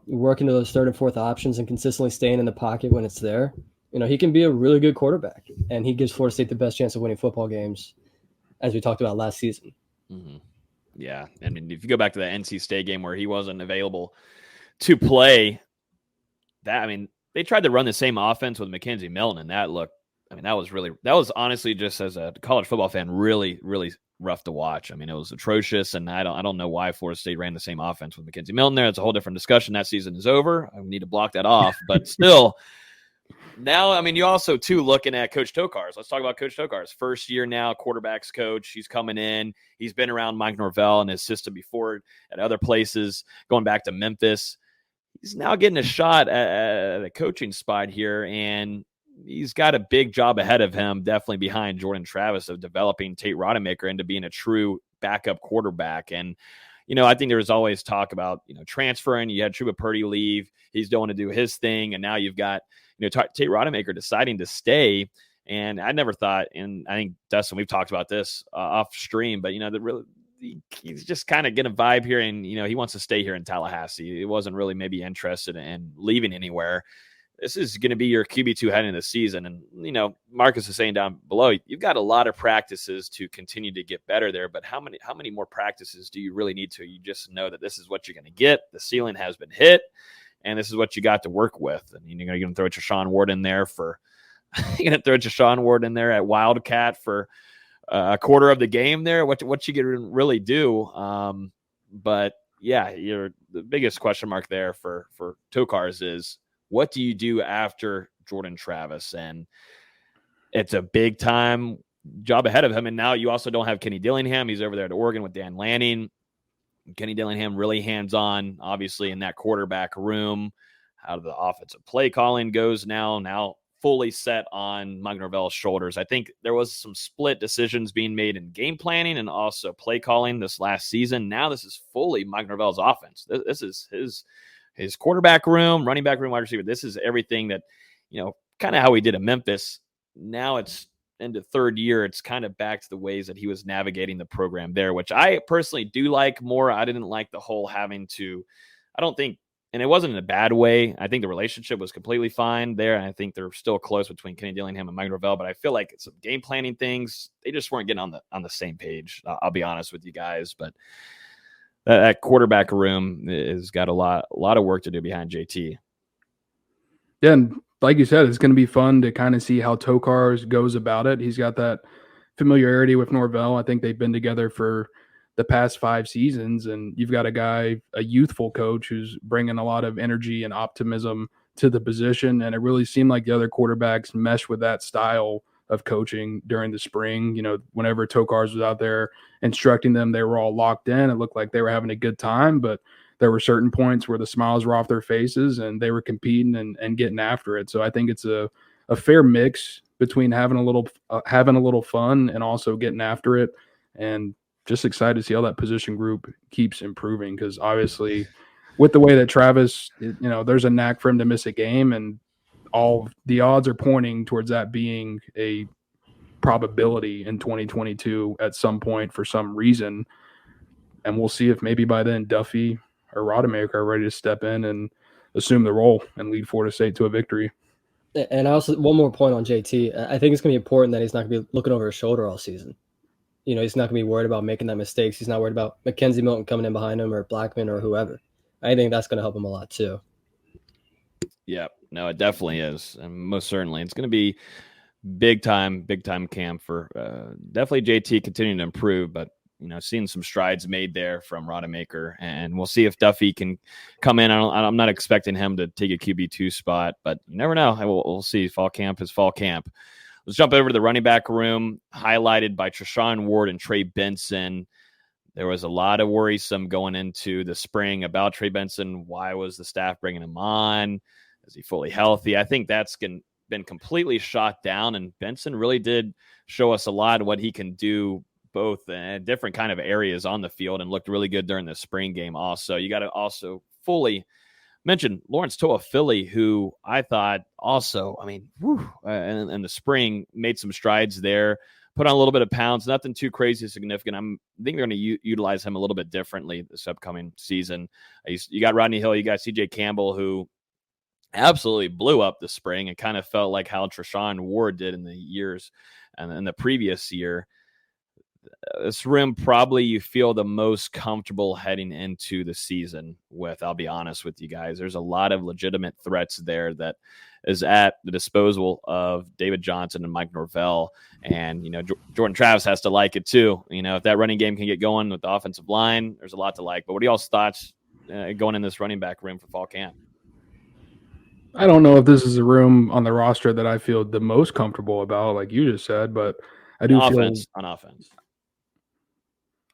working to those 3rd and 4th options and consistently staying in the pocket when it's there, he can be a really good quarterback. And he gives Florida State the best chance of winning football games, as we talked about last season. Mm-hmm. Yeah. I mean, if you go back to the NC State game where he wasn't available to play, they tried to run the same offense with Mackenzie Milton, and that looked I mean, that was honestly, just as a college football fan, really, really rough to watch. I mean, it was atrocious, and I don't know why Florida State ran the same offense with McKenzie Milton there. It's a whole different discussion. That season is over. I need to block that off, but still. Now, I mean, you also, too, looking at Coach Tokarz. Let's talk about Coach Tokarz. First year now, quarterbacks coach. He's coming in. He's been around Mike Norvell and his system before at other places, going back to Memphis. He's now getting a shot at a coaching spot here, and he's got a big job ahead of him, definitely behind Jordan Travis, of developing Tate Rodemaker into being a true backup quarterback. And, I think there was always talk about, transferring. You had Truba Purdy leave. He's going to do his thing, and now you've got Tate Rodemaker deciding to stay. And I never thought, and I think, Dustin, we've talked about this off stream, but, he's just kind of getting a vibe here, and, he wants to stay here in Tallahassee. He wasn't really maybe interested in leaving anywhere. This is going to be your QB2 heading into the season. And, Marcus is saying down below, you've got a lot of practices to continue to get better there, but how many more practices do you really need to? You just know that this is what you're going to get. The ceiling has been hit. And this is what you got to work with. And you're going to throw Treshaun Ward in there at Wildcat for a quarter of the game there. What you can really do. But yeah, the biggest question mark there for Tokarz is, what do you do after Jordan Travis? And it's a big time job ahead of him. And now you also don't have Kenny Dillingham. He's over there at Oregon with Dan Lanning. Kenny Dillingham really hands-on, obviously, in that quarterback room. How the offensive play calling goes now fully set on Mike Norvell's shoulders. I think there was some split decisions being made in game planning and also play calling this last season. Now this is fully Mike Norvell's offense. This is his quarterback room, running back room, wide receiver. This is everything that, kind of how he did at Memphis. Now it's into third year. It's kind of back to the ways that he was navigating the program there, which I personally do like more. I didn't like the whole having to, I don't think, and it wasn't in a bad way. I think the relationship was completely fine there. And I think they're still close between Kenny Dillingham and Mike Norvell, but I feel like some game planning things, they just weren't getting on the same page. I'll be honest with you guys, but that quarterback room has got a lot of work to do behind JT. Yeah, and like you said, it's going to be fun to kind of see how Tokarz goes about it. He's got that familiarity with Norvell. I think they've been together for the past 5 seasons, and you've got a youthful coach who's bringing a lot of energy and optimism to the position, and it really seemed like the other quarterbacks meshed with that style of coaching during the spring. Whenever Tokarz was out there instructing them, they were all locked in. It looked like they were having a good time, but there were certain points where the smiles were off their faces and they were competing and getting after it. So I think it's a fair mix between having a little fun and also getting after it, and just excited to see how that position group keeps improving, because obviously with the way that Travis, there's a knack for him to miss a game, and all the odds are pointing towards that being a probability in 2022 at some point for some reason. And we'll see if maybe by then Duffy or Rodemaker are ready to step in and assume the role and lead Florida State to a victory. And I also, one more point on JT, I think it's going to be important that he's not going to be looking over his shoulder all season. He's not going to be worried about making that mistakes. He's not worried about McKenzie Milton coming in behind him or Blackman or whoever. I think that's going to help him a lot too. Yeah, no, it definitely is. And most certainly it's going to be big time camp for definitely JT continuing to improve, but seeing some strides made there from Rodemaker, and we'll see if Duffy can come in. I'm not expecting him to take a QB2 spot, but you never know. We'll see. Fall camp is fall camp. Let's jump over to the running back room, highlighted by Treshaun Ward and Trey Benson. There was a lot of worrisome going into the spring about Trey Benson. Why was the staff bringing him on? Is he fully healthy? I think that's been completely shot down, and Benson really did show us a lot of what he can do, both in different kind of areas on the field, and looked really good during the spring game. Also, you got to also fully mention Lawrence Toa-Philly, who I thought also, in the spring made some strides there, put on a little bit of pounds, nothing too crazy significant. I think they're going to utilize him a little bit differently this upcoming season. You got Rodney Hill, you got CJ Campbell, who absolutely blew up the spring and kind of felt like how Treshaun Ward did in the years and in the previous year. this room probably you feel the most comfortable heading into the season with. I'll be honest with you guys. There's a lot of legitimate threats there that is at the disposal of David Johnson and Mike Norvell. And, Jordan Travis has to like it too. If that running game can get going with the offensive line, there's a lot to like. But what are y'all's thoughts going in this running back room for fall camp? I don't know if this is a room on the roster that I feel the most comfortable about, like you just said, but I do on feel offense.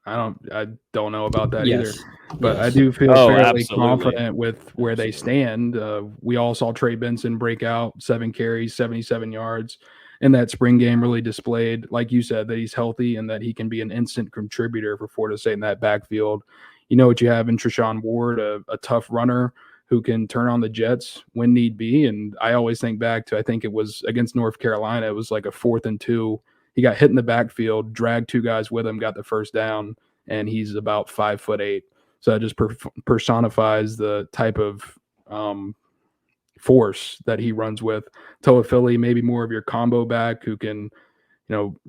I don't know about that either, but I Yes. do feel fairly absolutely. confident with where they stand. We all saw Trey Benson break out 7 carries, 77 yards in that spring game, really displayed, like you said, that he's healthy and that he can be an instant contributor for Florida State in that backfield. You know what you have in Treshaun Ward, a tough runner who can turn on the jets when need be. And I always think back to, I think it was against North Carolina, it was like a 4th and 2. He got hit in the backfield, dragged 2 guys with him, got the first down, and he's about 5'8". So that just personifies the type of force that he runs with. Toa Philly, maybe more of your combo back who can,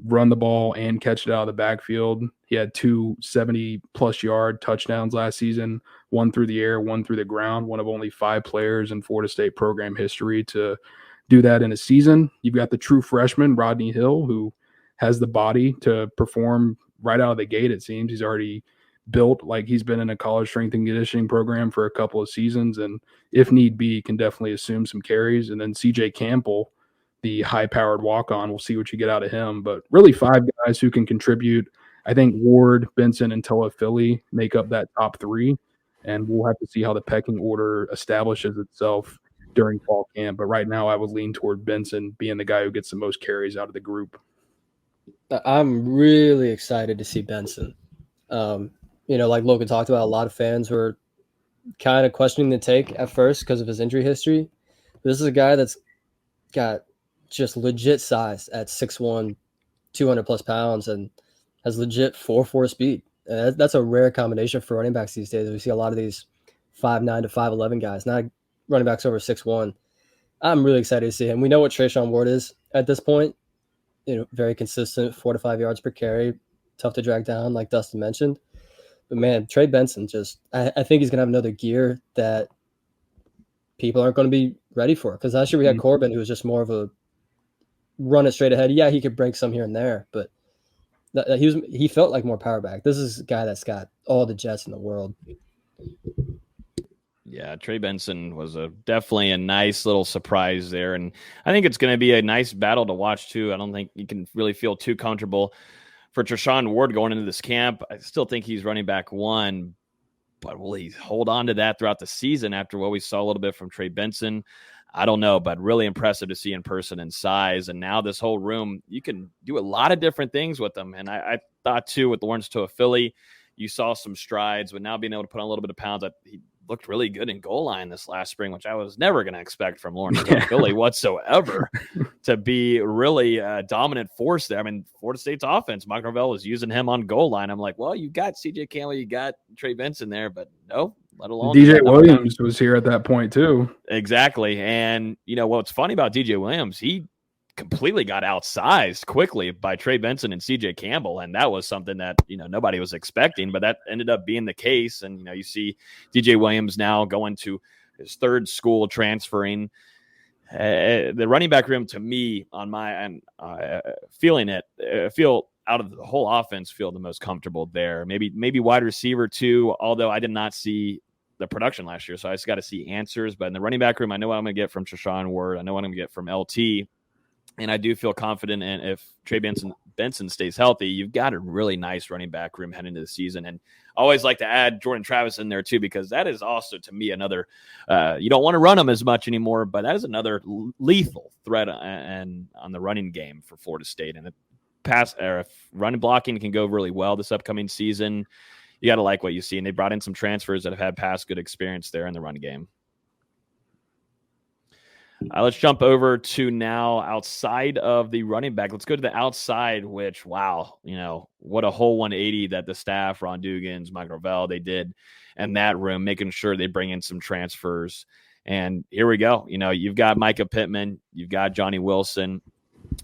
run the ball and catch it out of the backfield. He had 2 70-plus yard touchdowns last season, 1 through the air, 1 through the ground, one of only 5 players in Florida State program history to do that in a season. You've got the true freshman, Rodney Hill, who has the body to perform right out of the gate, it seems. He's already built like he's been in a college strength and conditioning program for a couple of seasons, and if need be, can definitely assume some carries. And then CJ Campbell, the high-powered walk-on, we'll see what you get out of him. But really 5 guys who can contribute. I think Ward, Benson, and Toa Philly make up that top 3, and we'll have to see how the pecking order establishes itself during fall camp. But right now I would lean toward Benson being the guy who gets the most carries out of the group. I'm really excited to see Benson. Like Logan talked about, a lot of fans were kind of questioning the take at first because of his injury history. This is a guy that's got just legit size at 6'1", 200-plus pounds, and has legit 4.4 speed. And that's a rare combination for running backs these days. We see a lot of these 5'9" to 5'11" guys, not running backs over 6'1". I'm really excited to see him. We know what Treshaun Ward is at this point. Very consistent, 4 to 5 yards per carry, tough to drag down, like Dustin mentioned. But man, Trey Benson, I think he's gonna have another gear that people aren't going to be ready for. Because last year we had Corbin, who was just more of a run it straight ahead. Yeah, he could break some here and there, but he felt like more power back. This is a guy that's got all the jets in the world. Yeah, Trey Benson was definitely a nice little surprise there. And I think it's going to be a nice battle to watch, too. I don't think you can really feel too comfortable for Treshaun Ward going into this camp. I still think he's running back 1, but will he hold on to that throughout the season after what we saw a little bit from Trey Benson? I don't know, but really impressive to see in person and size. And now this whole room, you can do a lot of different things with them. And I thought, too, with Lawrence Toa Philly, you saw some strides, but now being able to put on a little bit of pounds, he looked really good in goal line this last spring, which I was never going to expect from Lawrence Philly whatsoever to be really a dominant force there. I mean, Florida State's offense, Mike Norvell was using him on goal line. I'm like, well, you got CJ Campbell, you got Trey Benson there, but no, let alone DJ Williams was here at that point too. Exactly. And what's funny about DJ Williams, he completely got outsized quickly by Trey Benson and CJ Campbell. And that was something that, nobody was expecting, but that ended up being the case. And, you see DJ Williams now going to his 3rd school, transferring. The running back room, to me, on my end, feeling it, feel out of the whole offense, feel the most comfortable there. Maybe wide receiver too, although I did not see the production last year. So I just got to see answers. But in the running back room, I know what I'm going to get from Treshaun Ward. I know what I'm going to get from LT. And I do feel confident in if Trey Benson stays healthy, you've got a really nice running back room heading into the season. And I always like to add Jordan Travis in there too, because that is also, to me, another you don't want to run him as much anymore, but that is another lethal threat and on the running game for Florida State. And if running blocking can go really well this upcoming season, you got to like what you see. And they brought in some transfers that have had past good experience there in the run game. Let's jump over to now outside of the running back. Let's go to the outside, which, wow, what a whole 180 that the staff, Ron Dugans, Mike Norvell, they did in that room, making sure they bring in some transfers. And here we go. You've got Micah Pittman, you've got Johnny Wilson,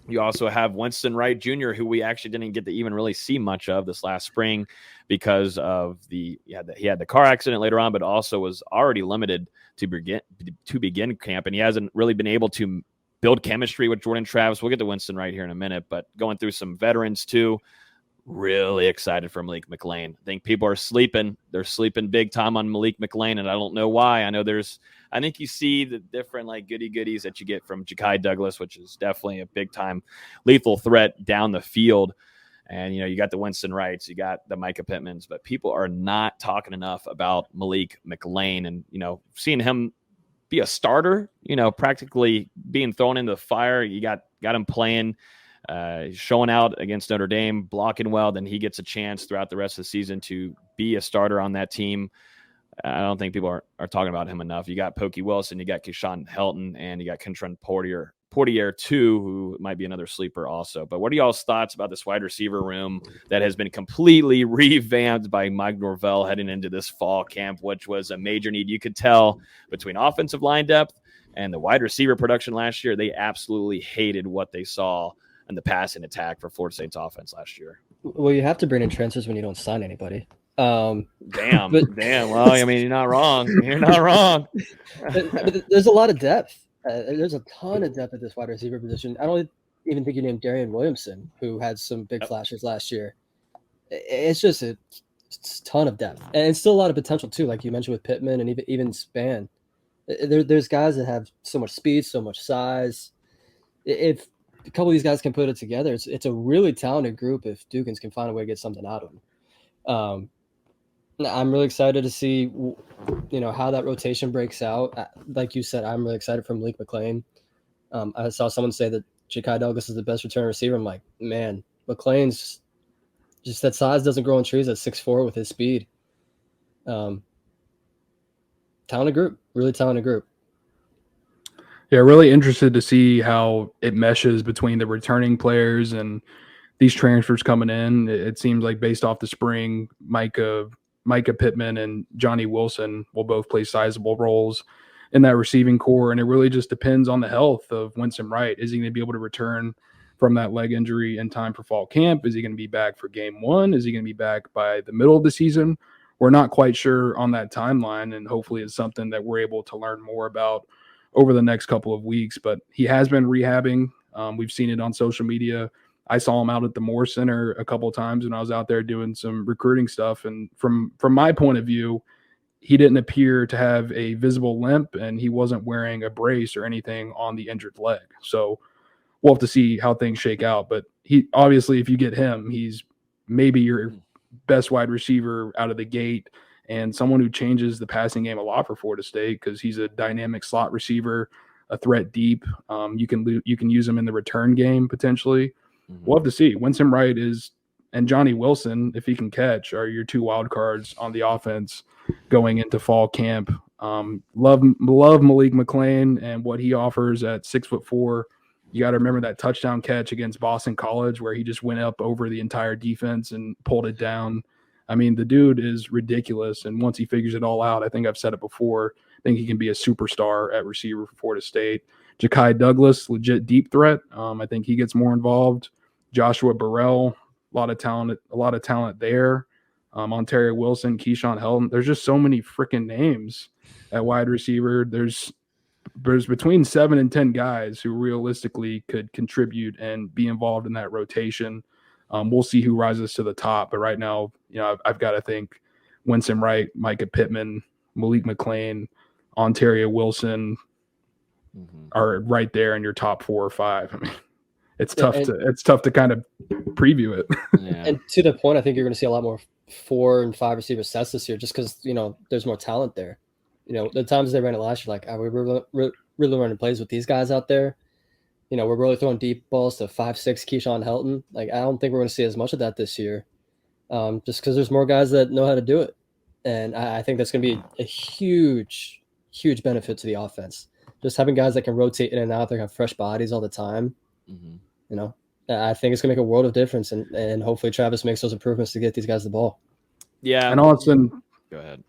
You also have Winston Wright Jr., who we actually didn't get to even really see much of this last spring because of he had the car accident later on, but also was already limited to begin camp, and he hasn't really been able to build chemistry with Jordan Travis. We'll get to Winston Wright here in a minute, but going through some veterans too. Really excited for Malik McLean. I think people are sleeping. They're sleeping big time on Malik McLean, and I don't know why. I think you see the different like goodies that you get from Ja'Kai Douglas, which is definitely a big time lethal threat down the field. And, you got the Winston Wrights, you got the Micah Pittmans, but people are not talking enough about Malik McLean and, seeing him be a starter, practically being thrown into the fire. You got him playing, showing out against Notre Dame, blocking well, then he gets a chance throughout the rest of the season to be a starter on that team. I don't think people are talking about him enough. You got Pokey Wilson, you got Keyshawn Helton, and you got Kentrell Portier too, who might be another sleeper also. But what are y'all's thoughts about this wide receiver room that has been completely revamped by Mike Norvell heading into this fall camp, which was a major need? You could tell between offensive line depth and the wide receiver production last year, they absolutely hated what they saw in the passing attack for Florida State's offense last year. Well, you have to bring in transfers when you don't sign anybody. Damn. Well, I mean, you're not wrong. But there's a lot of depth. There's a ton of depth at this wide receiver position. I don't even think you named Darian Williamson, who had some big flashes last year. It's just a ton of depth, and it's still a lot of potential too, like you mentioned with Pittman and even Span. There's guys that have so much speed, so much size. If a couple of these guys can put it together, it's a really talented group. If Dugans can find a way to get something out of them. I'm really excited to see, how that rotation breaks out. Like you said, I'm really excited for Malik McLean. I saw someone say that Ja'Kai Douglas is the best return receiver. I'm like, man, McLean's just that size doesn't grow on trees at 6'4" with his speed. Talented group, really talented group. Yeah, really interested to see how it meshes between the returning players and these transfers coming in. It seems like based off the spring, Micah Pittman and Johnny Wilson will both play sizable roles in that receiving core, and it really just depends on the health of Winston Wright. Is he going to be able to return from that leg injury in time for fall camp? Is he going to be back for game one? Is he going to be back by the middle of the season? We're not quite sure on that timeline, and hopefully it's something that we're able to learn more about over the next couple of weeks. But he has been rehabbing. We've seen it on social media. I saw him out at the Moore Center a couple of times when I was out there doing some recruiting stuff. And from my point of view, he didn't appear to have a visible limp, and he wasn't wearing a brace or anything on the injured leg. So we'll have to see how things shake out. But he obviously, if you get him, he's maybe your best wide receiver out of the gate and someone who changes the passing game a lot for Florida State because he's a dynamic slot receiver, a threat deep. You can use him in the return game potentially. We'll have to see. Winston Wright and Johnny Wilson, if he can catch, are your two wild cards on the offense going into fall camp. Love Malik McLean and what he offers at 6'4". You got to remember that touchdown catch against Boston College where he just went up over the entire defense and pulled it down. I mean, the dude is ridiculous. And once he figures it all out, I think I've said it before, I think he can be a superstar at receiver for Florida State. Ja'Kai Douglas, legit deep threat. I think he gets more involved. Joshua Burrell, a lot of talent there. Ontario Wilson, Keyshawn Helton. There's just so many freaking names at wide receiver. There's between 7 and 10 guys who realistically could contribute and be involved in that rotation. We'll see who rises to the top. But right now, I've got to think Winston Wright, Micah Pittman, Malik McLean, Ontario Wilson are right there in your top 4 or 5. I mean, it's tough to kind of preview it. Yeah. And to the point, I think you're going to see a lot more 4 and 5 receiver sets this year, just because there's more talent there. The times they ran it last year, like, are we really running plays with these guys out there? We're really throwing deep balls to 5'6" Keyshawn Helton. Like, I don't think we're going to see as much of that this year, just because there's more guys that know how to do it, and I think that's going to be a huge benefit to the offense. Just having guys that can rotate in and out, they have fresh bodies all the time. I think it's going to make a world of difference, and hopefully Travis makes those improvements to get these guys the ball. Yeah. And Austin, go ahead.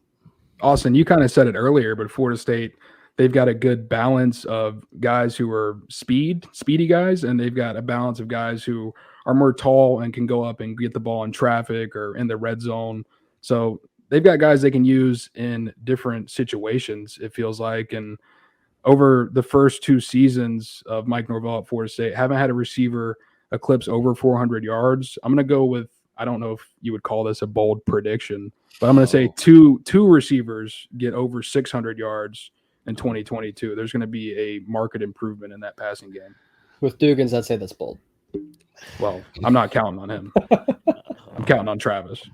Austin, you kind of said it earlier, but Florida State, they've got a good balance of guys who are speedy guys, and they've got a balance of guys who are more tall and can go up and get the ball in traffic or in the red zone. So they've got guys they can use in different situations, it feels like. And over the first 2 seasons of Mike Norvell at Florida State, haven't had a receiver eclipse over 400 yards. I'm going to go with, I don't know if you would call this a bold prediction, but I'm going to say two receivers get over 600 yards in 2022. There's going to be a marked improvement in that passing game. With Dugans, I'd say that's bold. Well, I'm not counting on him. I'm counting on Travis.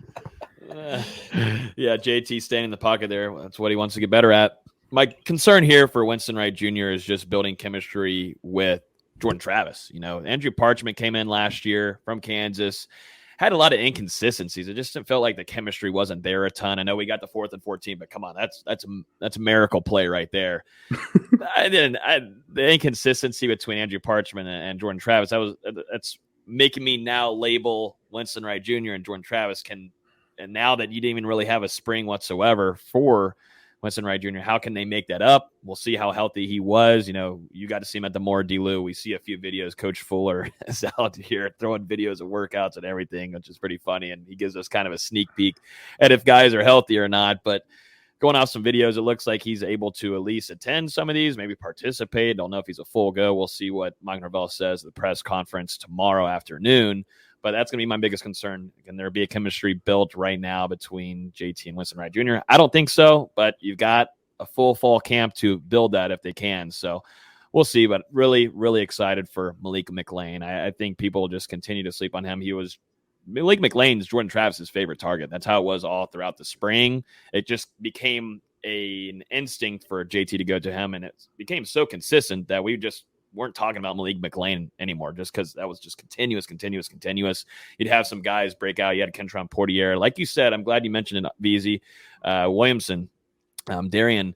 Yeah, JT staying in the pocket there. That's what he wants to get better at. My concern here for Winston Wright Jr. is just building chemistry with Jordan Travis. You know, Andrew Parchment came in last year from Kansas, had a lot of inconsistencies. It just felt like the chemistry wasn't there a ton. I know we got the 4th and 14, but come on, that's a miracle play right there. The inconsistency between Andrew Parchment and Jordan Travis, that's making me now label Winston Wright Jr. and Jordan Travis and now that you didn't even really have a spring whatsoever for Winston Wright Jr., how can they make that up? We'll see how healthy he was. You know, you got to see him at the Moore D-Lou. We see a few videos. Coach Fuller is out here throwing videos of workouts and everything, which is pretty funny. And he gives us kind of a sneak peek at if guys are healthy or not. But going off some videos, it looks like he's able to at least attend some of these, maybe participate. Don't know if he's a full go. We'll see what Mike Norvell says at the press conference tomorrow afternoon. But that's going to be my biggest concern. Can there be a chemistry built right now between JT and Winston Wright Jr.? I don't think so, but you've got a full fall camp to build that if they can. So we'll see, but really, really excited for Malik McLean. I think people just continue to sleep on him. Malik McLean's Jordan Travis's favorite target. That's how it was all throughout the spring. It just became an instinct for JT to go to him, and it became so consistent that we just weren't talking about Malik McLean anymore just because that was just continuous. You'd have some guys break out. You had Kentron Portier. Like you said, I'm glad you mentioned it, VZ. Williamson, Darian,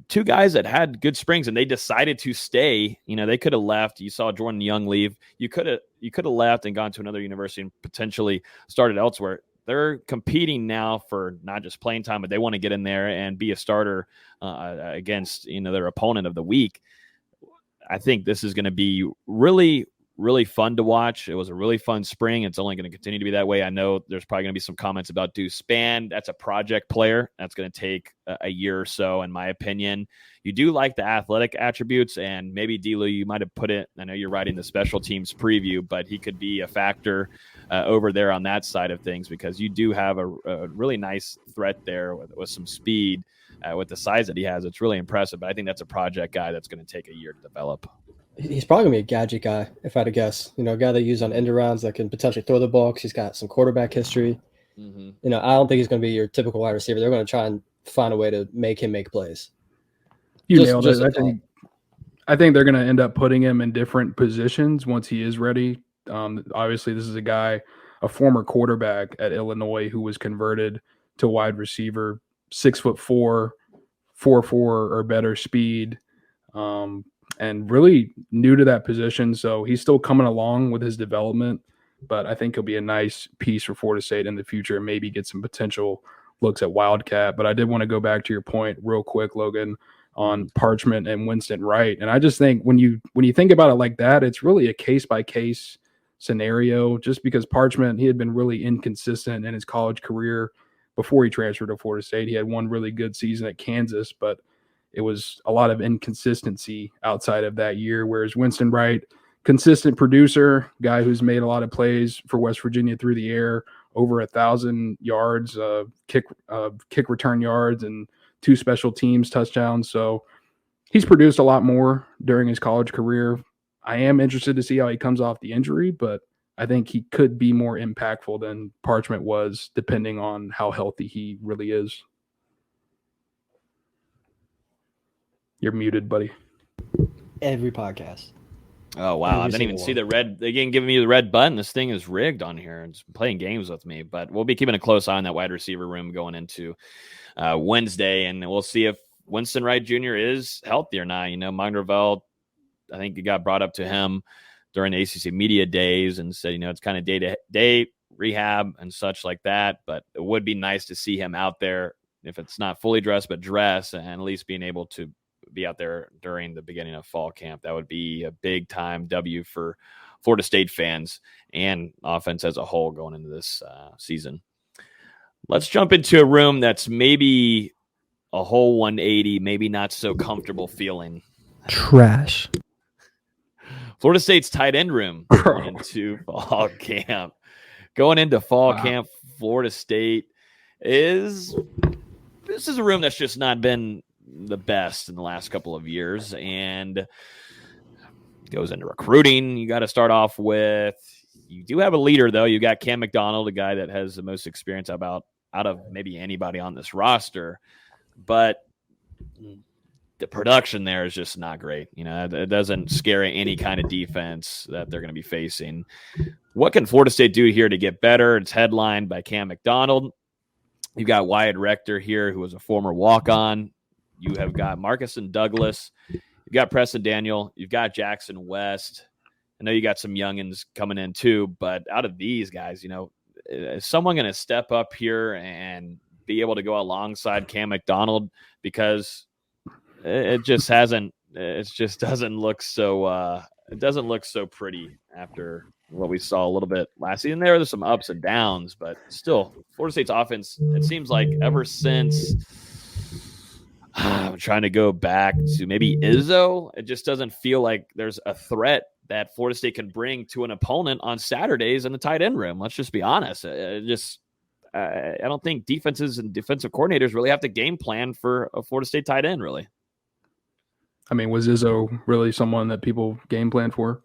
2 guys that had good springs, and they decided to stay. You know, they could have left. You saw Jordan Young leave. You could have left and gone to another university and potentially started elsewhere. They're competing now for not just playing time, but they want to get in there and be a starter against, you know, their opponent of the week. I think this is going to be really, really fun to watch. It was a really fun spring. It's only going to continue to be that way. I know there's probably going to be some comments about Deuce Spann. That's a project player. That's going to take a year or so, in my opinion. You do like the athletic attributes, and maybe D-Lou, you might have put it, I know you're writing the special teams preview, but he could be a factor over there on that side of things because you do have a really nice threat there with some speed. With the size that he has, it's really impressive. But I think that's a project guy that's going to take a year to develop. He's probably going to be a gadget guy, if I had to guess. You know, a guy they use on end arounds that can potentially throw the ball because he's got some quarterback history. Mm-hmm. You know, I don't think he's going to be your typical wide receiver. They're going to try and find a way to make him make plays. You nailed it. I think they're going to end up putting him in different positions once he is ready. Obviously, this is a former quarterback at Illinois who was converted to wide receiver. 6'4", 4.4 or better speed, and really new to that position. So he's still coming along with his development, but I think he'll be a nice piece for Florida State in the future and maybe get some potential looks at Wildcat. But I did want to go back to your point real quick, Logan, on Parchment and Winston Wright. And I just think when you think about it like that, it's really a case-by-case scenario just because Parchment, he had been really inconsistent in his college career. Before he transferred to Florida State, he had one really good season at Kansas, but it was a lot of inconsistency outside of that year. Whereas Winston Wright, consistent producer, guy who's made a lot of plays for West Virginia through the air, over 1,000 yards, kick return yards, and 2 special teams touchdowns. So he's produced a lot more during his college career. I am interested to see how he comes off the injury, but I think he could be more impactful than Parchment was, depending on how healthy he really is. You're muted, buddy. Every podcast. Oh, wow. I didn't even see the red. They didn't give me the red button. This thing is rigged on here. It's playing games with me. But we'll be keeping a close eye on that wide receiver room going into Wednesday. And we'll see if Winston Wright Jr. is healthy or not. You know, Mike Norvell, I think it got brought up to him during the ACC media days and said, you know, it's kind of day-to-day rehab and such like that. But it would be nice to see him out there, if it's not fully dressed, but dress, and at least being able to be out there during the beginning of fall camp. That would be a big time W for Florida State fans and offense as a whole going into this season. Let's jump into a room that's maybe a whole 180, maybe not so comfortable feeling. Trash. Florida State's tight end room going into fall camp. Going into fall camp, Florida State this is a room that's just not been the best in the last couple of years, and goes into recruiting. You got to start off with, you do have a leader though. You got Cam McDonald, a guy that has the most experience out of maybe anybody on this roster, but the production there is just not great. It doesn't scare any kind of defense that they're going to be facing. What can Florida State do here to get better? It's headlined by Cam McDonald. You've got Wyatt Rector here, who was a former walk-on. You have got Marcus Douglas. You've got Preston Daniel. You've got Jackson West. I know you got some youngins coming in too, but out of these guys, is someone going to step up here and be able to go alongside Cam McDonald? Because it just doesn't look so pretty after what we saw a little bit last season. There's some ups and downs, but still, Florida State's offense, it seems like ever since I'm trying to go back to maybe Izzo, it just doesn't feel like there's a threat that Florida State can bring to an opponent on Saturdays in the tight end room. Let's just be honest. I don't think defenses and defensive coordinators really have to game plan for a Florida State tight end, really. I mean, was Izzo really someone that people game plan for?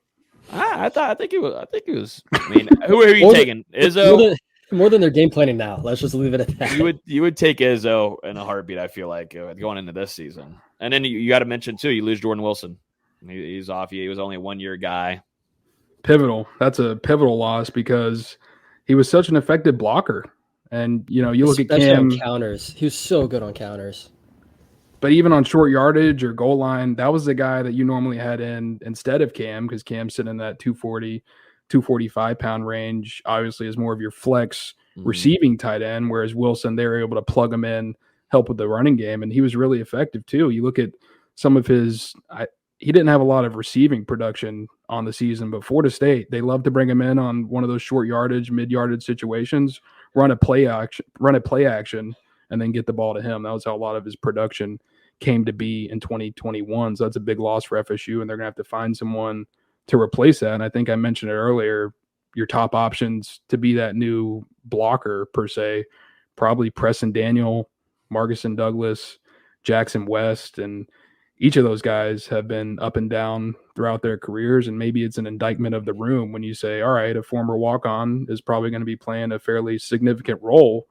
I think he was. I mean, who are you taking? Izzo? More than they're game planning now. Let's just leave it at that. You would take Izzo in a heartbeat, I feel like, going into this season. And then you got to mention, too, you lose Jordan Wilson. He's off. He was only a 1-year guy. Pivotal. That's a pivotal loss because he was such an effective blocker. And, you look at Cam. On counters. He was so good on counters. But even on short yardage or goal line, that was the guy that you normally had in instead of Cam, because Cam's sitting in that 240, 245-pound range. Obviously, is more of your flex receiving tight end, whereas Wilson, they were able to plug him in, help with the running game, and he was really effective too. You look at some of his he didn't have a lot of receiving production on the season, but Florida State, they love to bring him in on one of those short yardage, mid-yardage situations, run a play action, and then get the ball to him. That was how a lot of his production came to be in 2021. So that's a big loss for FSU, and they're going to have to find someone to replace that. And I think I mentioned it earlier, your top options to be that new blocker per se, probably Preston Daniel, Marcus Douglas, Jackson West, and each of those guys have been up and down throughout their careers. And maybe it's an indictment of the room when you say, all right, a former walk-on is probably going to be playing a fairly significant role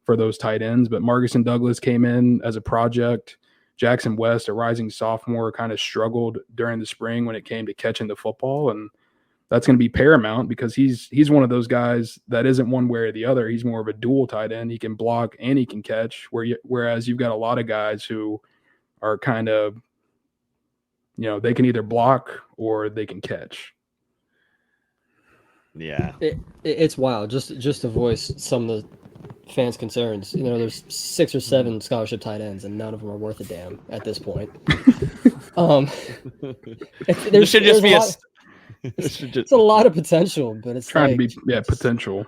for those tight ends. But Marcus Douglas came in as a project. Jackson West, a rising sophomore, kind of struggled during the spring when it came to catching the football. And that's going to be paramount because he's one of those guys that isn't one way or the other. He's more of a dual tight end. He can block and he can catch, whereas you've got a lot of guys who are kind of, they can either block or they can catch. Yeah. It's wild. Just to voice some of the fans' concerns. There's 6 or 7 scholarship tight ends, and none of them are worth a damn at this point. There should just be it's a lot of potential, but it's trying to be potential.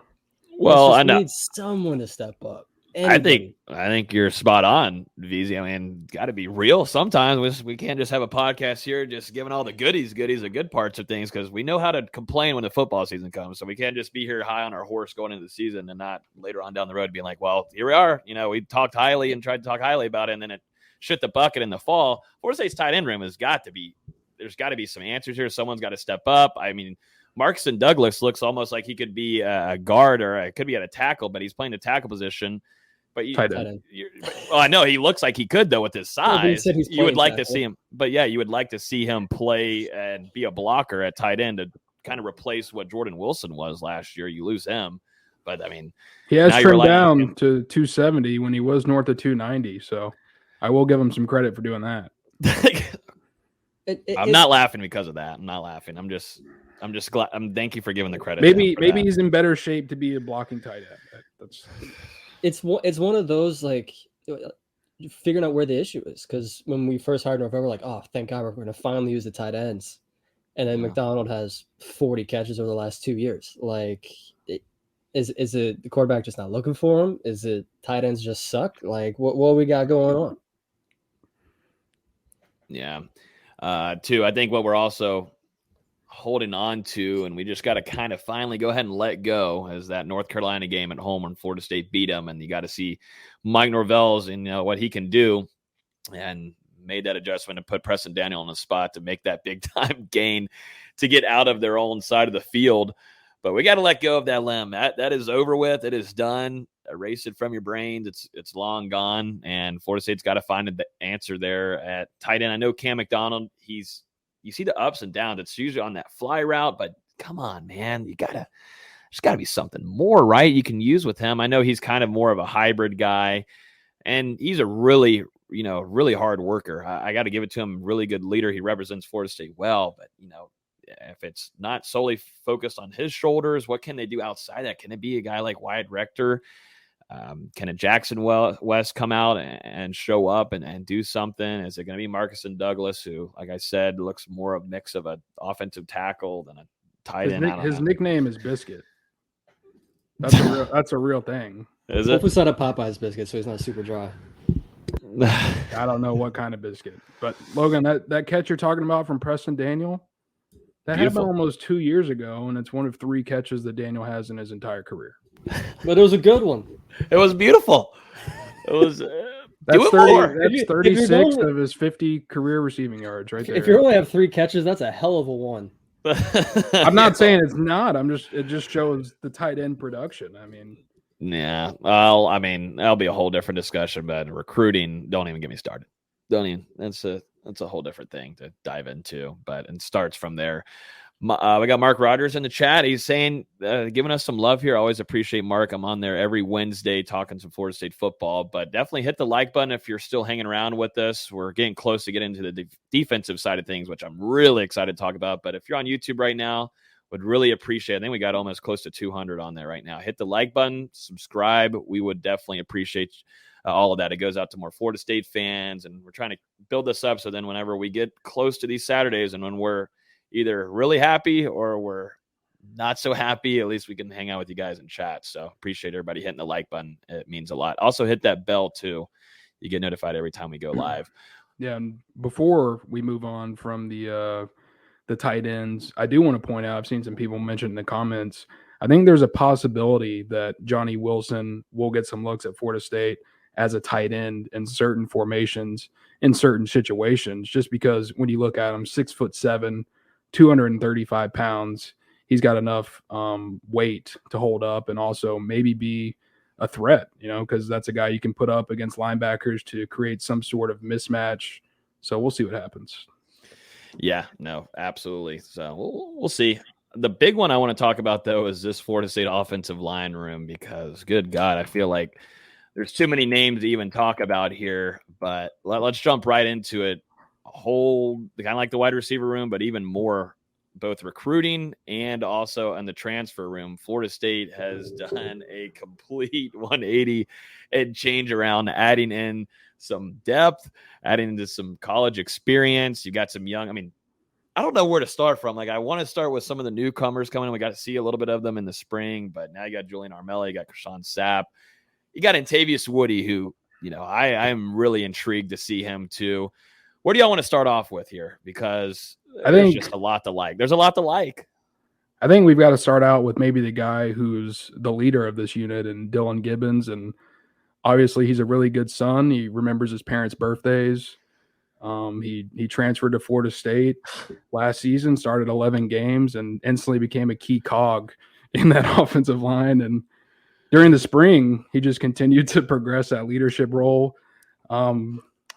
Well, I know need someone to step up. Anybody. I think you're spot on, VZ. I mean, got to be real. Sometimes we can't just have a podcast here just giving all the goodies, the good parts of things, because we know how to complain when the football season comes. So we can't just be here high on our horse going into the season and not later on down the road being like, well, here we are. We talked highly and tried to talk highly about it, and then it shit the bucket in the fall. Florida State's tight end room there's got to be some answers here. Someone's got to step up. I mean, Marcus Douglas looks almost like he could be a guard or it could be at a tackle, but he's playing the tackle position. But I know he looks like he could though with his size. You would like to see him, but you would like to see him play and be a blocker at tight end to kind of replace what Jordan Wilson was last year. You lose him, but I mean, he has trimmed down to 270 when he was north of 290. So I will give him some credit for doing that. I'm not laughing because of that. I'm not laughing. I'm just glad. Thank you for giving the credit. Maybe he's in better shape to be a blocking tight end. It's one of those, like, figuring out where the issue is. Because when we first hired November, like, oh, thank God we're going to finally use the tight ends. And then McDonald has 40 catches over the last 2 years. Like, is it the quarterback just not looking for him? Is it tight ends just suck? Like, what we got going on? Yeah. Too, I think what we're also holding on to, and we just got to kind of finally go ahead and let go, is that North Carolina game at home when Florida State beat them, and you got to see Mike Norvell's and what he can do, and made that adjustment and put Preston Daniel on the spot to make that big time gain to get out of their own side of the field. But we got to let go of that limb. That is over with. It is done. Erase it from your brains. It's long gone, and Florida State's got to find the answer there at tight end. I know Cam McDonald, you see the ups and downs. It's usually on that fly route, but come on, man. There's got to be something more, right, you can use with him. I know he's kind of more of a hybrid guy, and he's a really hard worker. I got to give it to him. Really good leader. He represents Florida State well, but, if it's not solely focused on his shoulders, what can they do outside that? Can it be a guy like Wyatt Rector? Can a Jackson West come out and show up and do something? Is it going to be Marcus and Douglas, who, like I said, looks more of a mix of an offensive tackle than a tight end? His nickname is Biscuit. That's a real thing. Is it? Hopefully it's not a Popeye's biscuit, so he's not super dry. I don't know what kind of biscuit. But, Logan, that catch you're talking about from Preston Daniel, that happened almost 2 years ago, and it's one of 3 catches that Daniel has in his entire career. But it was a good one. It was beautiful. It was that's 36 of his 50 career receiving yards right there. If you only have 3 catches, that's a hell of a one. I'm not saying it's not. It just shows the tight end production. I mean, yeah. Well, I mean, that'll be a whole different discussion, but recruiting, don't even get me started. That's a whole different thing to dive into, but it starts from there. We got Mark Rogers in the chat. He's saying, giving us some love here. I always appreciate Mark. I'm on there every Wednesday talking some Florida State football, but definitely hit the like button if you're still hanging around with us. We're getting close to getting into the defensive side of things, which I'm really excited to talk about. But if you're on YouTube right now, would really appreciate it. I think we got almost close to 200 on there right now. Hit the like button, subscribe. We would definitely appreciate all of that. It goes out to more Florida State fans, and we're trying to build this up so then whenever we get close to these Saturdays and when we're either really happy or we're not so happy, at least we can hang out with you guys in chat. So appreciate everybody hitting the like button. It means a lot. Also hit that bell too. You get notified every time we go live. Yeah. And before we move on from the tight ends, I do want to point out, I've seen some people mention in the comments, I think there's a possibility that Johnny Wilson will get some looks at Florida State as a tight end in certain formations, in certain situations, just because when you look at him, 6'7", 235 pounds, he's got enough weight to hold up and also maybe be a threat, because that's a guy you can put up against linebackers to create some sort of mismatch. So we'll see what happens. Yeah, no, absolutely. So we'll see. The big one I want to talk about, though, is this Florida State offensive line room, because, good God, I feel like there's too many names to even talk about here. But let's jump right into it. Kind of like the wide receiver room, but even more, both recruiting and also in the transfer room. Florida State has done a complete 180 and change around, adding in some depth, adding into some college experience. You got some young, I don't know where to start from. I want to start with some of the newcomers coming in. We got to see a little bit of them in the spring, but now you got Julian Armella, you got Krishan Sapp, you got Antavius Woody, who, I'm really intrigued to see him too. Where do y'all want to start off with here? Because there's just a lot to like. There's a lot to like. I think we've got to start out with maybe the guy who's the leader of this unit, and Dylan Gibbons. And obviously he's a really good son. He remembers his parents' birthdays. He transferred to Florida State last season, started 11 games, and instantly became a key cog in that offensive line. And during the spring, he just continued to progress that leadership role.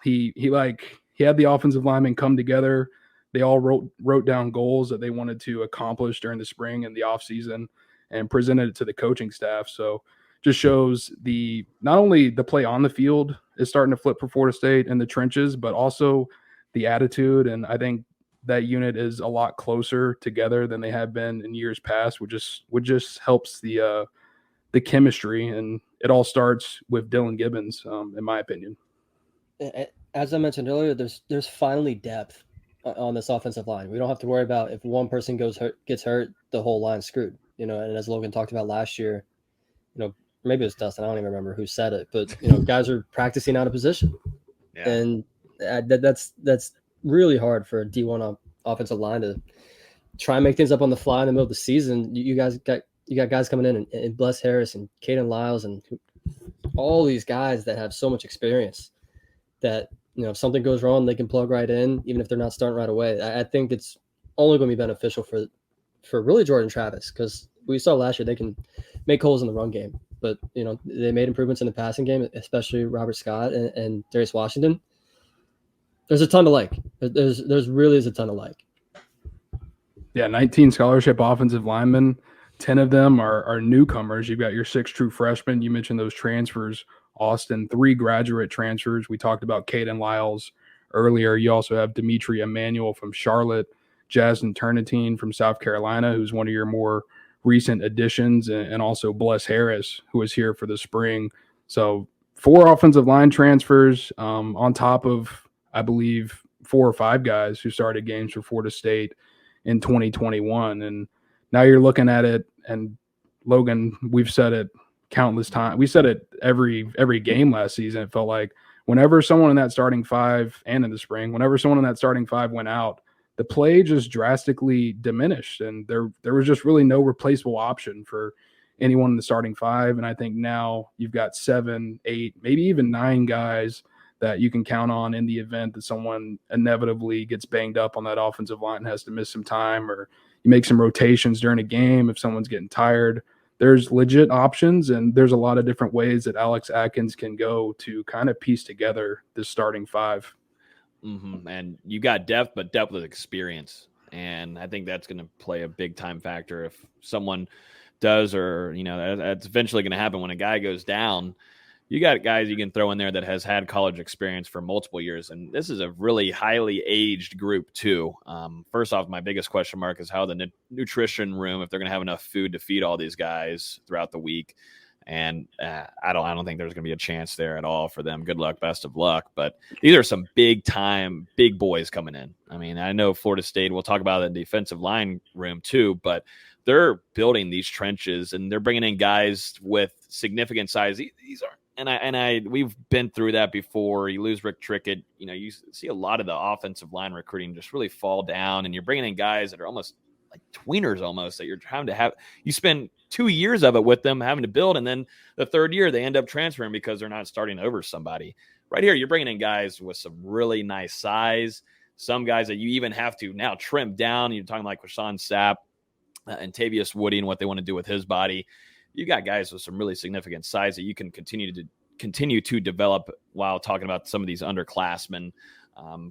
He had the offensive linemen come together. They all wrote down goals that they wanted to accomplish during the spring and the offseason and presented it to the coaching staff. So just shows not only the play on the field is starting to flip for Florida State in the trenches, but also the attitude. And I think that unit is a lot closer together than they have been in years past, which just helps the chemistry. And it all starts with Dylan Gibbons, in my opinion. as I mentioned earlier, there's finally depth on this offensive line. We don't have to worry about if one person gets hurt, the whole line's screwed. And as Logan talked about last year, maybe it was Dustin. I don't even remember who said it, but guys are practicing out of position, and that's really hard for a D1 offensive line to try and make things up on the fly in the middle of the season. You got guys coming in and Bless Harris and Caden Lyles and all these guys that have so much experience that if something goes wrong, they can plug right in, even if they're not starting right away. I think it's only going to be beneficial for really Jordan Travis, because we saw last year they can make holes in the run game, but they made improvements in the passing game, especially Robert Scott and Darius Washington. There's a ton to like. There's really is a ton to like. Yeah, 19 scholarship offensive linemen. 10 of them are newcomers. You've got your 6 true freshmen. You mentioned those transfers, Austin, 3 graduate transfers. We talked about Caden Lyles earlier. You also have Dimitri Emmanuel from Charlotte, Jasmine Turnitine from South Carolina, who's one of your more recent additions, and also Bless Harris, who is here for the spring. So 4 offensive line transfers on top of, I believe, 4 or 5 guys who started games for Florida State in 2021. And now you're looking at it, and Logan, we've said it countless times. We said it every game last season. It felt like whenever someone in that starting 5 and in the spring, whenever someone in that starting 5 went out, the play just drastically diminished, and there was just really no replaceable option for anyone in the starting 5. And I think now you've got 7, 8, maybe even 9 guys that you can count on in the event that someone inevitably gets banged up on that offensive line and has to miss some time, or you make some rotations during a game if someone's getting tired. There's legit options, and there's a lot of different ways that Alex Atkins can go to kind of piece together this starting 5. Mm-hmm. And you got depth, but depth with experience. And I think that's going to play a big time factor if someone does, or, that's eventually going to happen when a guy goes down. You got guys you can throw in there that has had college experience for multiple years. And this is a really highly aged group too. First off, my biggest question mark is how the nutrition room, if they're going to have enough food to feed all these guys throughout the week. And I don't think there's going to be a chance there at all for them. Good luck, best of luck. But these are some big boys coming in. I mean, I know Florida State, we'll talk about the defensive line room too, but they're building these trenches and they're bringing in guys with significant size. These are, we've been through that before. You lose Rick Trickett, you see a lot of the offensive line recruiting just really fall down, and you're bringing in guys that are almost like tweeners almost, that you're trying to have. You spend 2 years of it with them having to build, and then the third year they end up transferring because they're not starting over somebody. Right here, you're bringing in guys with some really nice size, some guys that you even have to now trim down. You're talking like Rashawn Sapp and Tavius Woody and what they want to do with his body. You got guys with some really significant size that you can continue to develop while talking about some of these underclassmen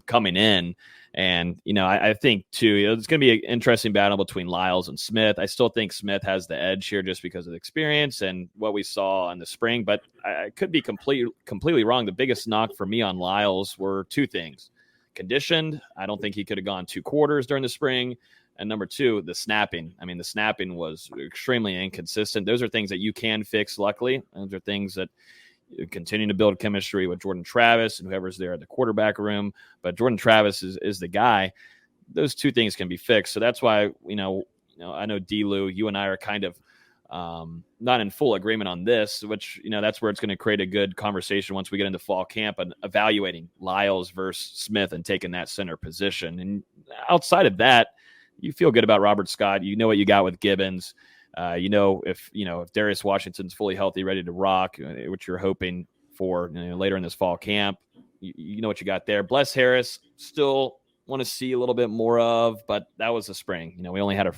coming in. And, I think too, it's going to be an interesting battle between Lyles and Smith. I still think Smith has the edge here just because of the experience and what we saw in the spring, but I could be completely wrong. The biggest knock for me on Lyles were 2 things. Conditioned. I don't think he could have gone 2 quarters during the spring. And number 2, the snapping. I mean, the snapping was extremely inconsistent. Those are things that you can fix, luckily. Those are things that continue to build chemistry with Jordan Travis and whoever's there at the quarterback room. But Jordan Travis is the guy. Those 2 things can be fixed. So that's why, I know D-Lou, you and I are kind of not in full agreement on this, which, that's where it's going to create a good conversation once we get into fall camp and evaluating Lyles versus Smith and taking that center position. And outside of that, you feel good about Robert Scott. You know what you got with Gibbons. If Darius Washington's fully healthy, ready to rock, which you're hoping for later in this fall camp, you know what you got there. Bless Harris, still want to see a little bit more of, but that was the spring. We only had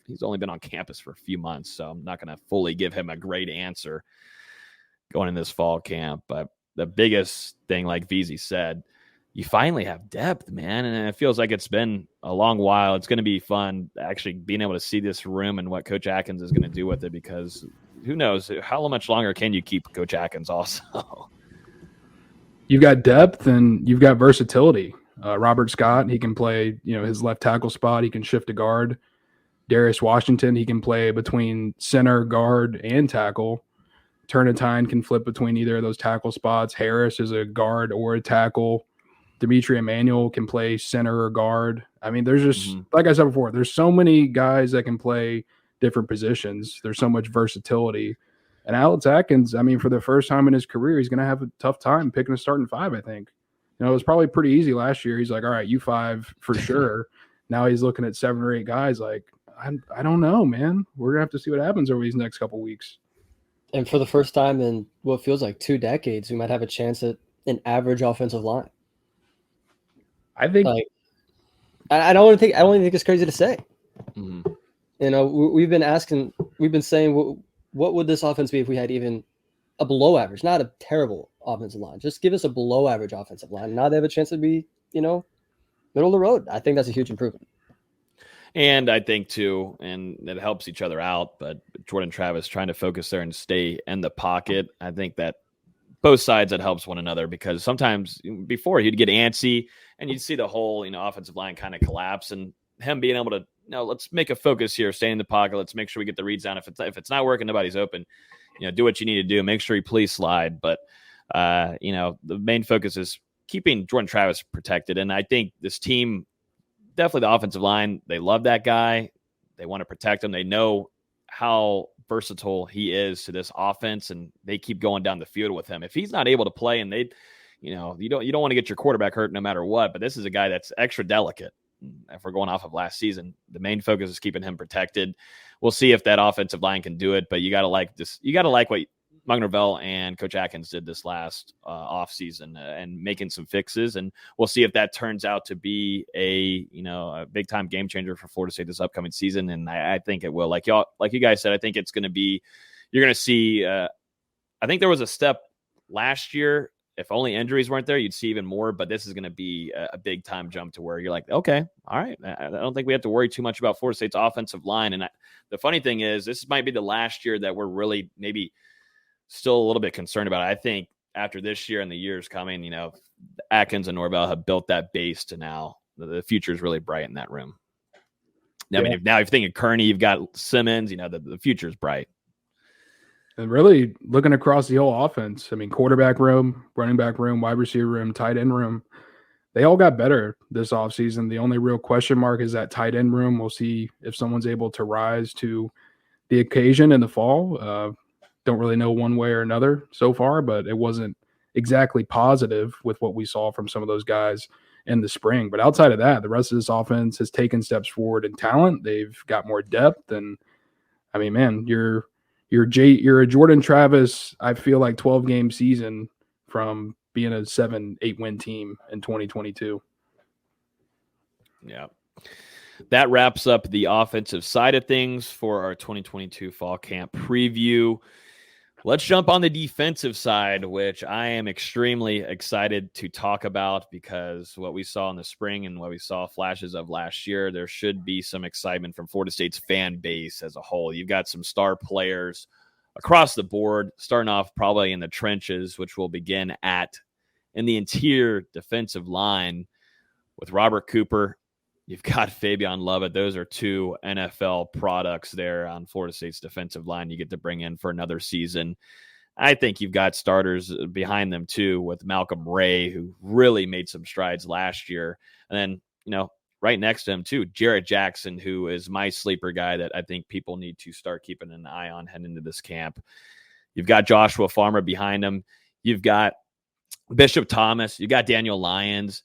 he's only been on campus for a few months, so I'm not going to fully give him a great answer going in this fall camp. But the biggest thing, like VZ said, you finally have depth, man. And it feels like it's been a long while. It's going to be fun actually being able to see this room and what Coach Atkins is going to do with it, because who knows how much longer can you keep Coach Atkins also? You've got depth and you've got versatility. Robert Scott, he can play, his left tackle spot. He can shift to guard. Darius Washington, he can play between center, guard, and tackle. Turnitine can flip between either of those tackle spots. Harris is a guard or a tackle. Dimitri Emmanuel can play center or guard. I mean, there's just, like I said before, there's so many guys that can play different positions. There's so much versatility. And Alex Atkins, I mean, for the first time in his career, he's going to have a tough time picking a starting five, I think. It was probably pretty easy last year. He's like, all right, you five for sure. Now he's looking at 7 or 8 guys like, I don't know, man. We're going to have to see what happens over these next couple weeks. And for the first time in what feels like 2 decades, we might have a chance at an average offensive line. I think I don't think it's crazy to say. We've been saying, what would this offense be if we had even a below average, not a terrible offensive line? Just give us a below average offensive line. Now they have a chance to be, middle of the road. I think that's a huge improvement. And I think too, and it helps each other out, but Jordan Travis trying to focus there and stay in the pocket. I think that both sides, that helps one another, because sometimes before he'd get antsy and you'd see the whole, offensive line kind of collapse, and him being able to, let's make a focus here, stay in the pocket. Let's make sure we get the reads down. If it's not working, nobody's open, do what you need to do. Make sure you please slide. But, the main focus is keeping Jordan Travis protected. And I think this team, definitely the offensive line, they love that guy. They want to protect him. They know how versatile he is to this offense, and they keep going down the field with him. If he's not able to play, and you don't want to get your quarterback hurt no matter what, but this is a guy that's extra delicate. If we're going off of last season, the main focus is keeping him protected. We'll see if that offensive line can do it, but you got to like this. You got to like what Mug Norvell and Coach Atkins did this last offseason, and making some fixes. And we'll see if that turns out to be a big time game changer for Florida State this upcoming season. And I think it will. Like you guys said, I think it's going to be, you're going to see, I think there was a step last year. If only injuries weren't there, you'd see even more. But this is going to be a big time jump to where you're like, okay, all right. I don't think we have to worry too much about Florida State's offensive line. And the funny thing is, this might be the last year that we're really maybe still a little bit concerned about it. I think after this year and the years coming, Atkins and Norvell have built that base to now the future is really bright in that room. I mean, if you're thinking Kearney, you've got Simmons, the future is bright. And really looking across the whole offense, I mean, quarterback room, running back room, wide receiver room, tight end room, they all got better this offseason. The only real question mark is that tight end room. We'll see if someone's able to rise to the occasion in the fall. Don't really know one way or another so far, but it wasn't exactly positive with what we saw from some of those guys in the spring. But outside of that, the rest of this offense has taken steps forward in talent. They've got more depth. And I mean, man, you're a Jordan Travis, I feel like 12-game season from being a 7-8 win team in 2022. Yeah. That wraps up the offensive side of things for our 2022 fall camp preview. Let's jump on the defensive side, which I am extremely excited to talk about, because what we saw in the spring and what we saw flashes of last year, there should be some excitement from Florida State's fan base as a whole. You've got some star players across the board, starting off probably in the trenches, which we'll begin in the interior defensive line with Robert Cooper. You've got Fabian Lovett. Those are 2 NFL products there on Florida State's defensive line you get to bring in for another season. I think you've got starters behind them too, with Malcolm Ray, who really made some strides last year. And then, right next to him too, Jarrett Jackson, who is my sleeper guy that I think people need to start keeping an eye on heading into this camp. You've got Joshua Farmer behind him. You've got Bishop Thomas. You've got Daniel Lyons.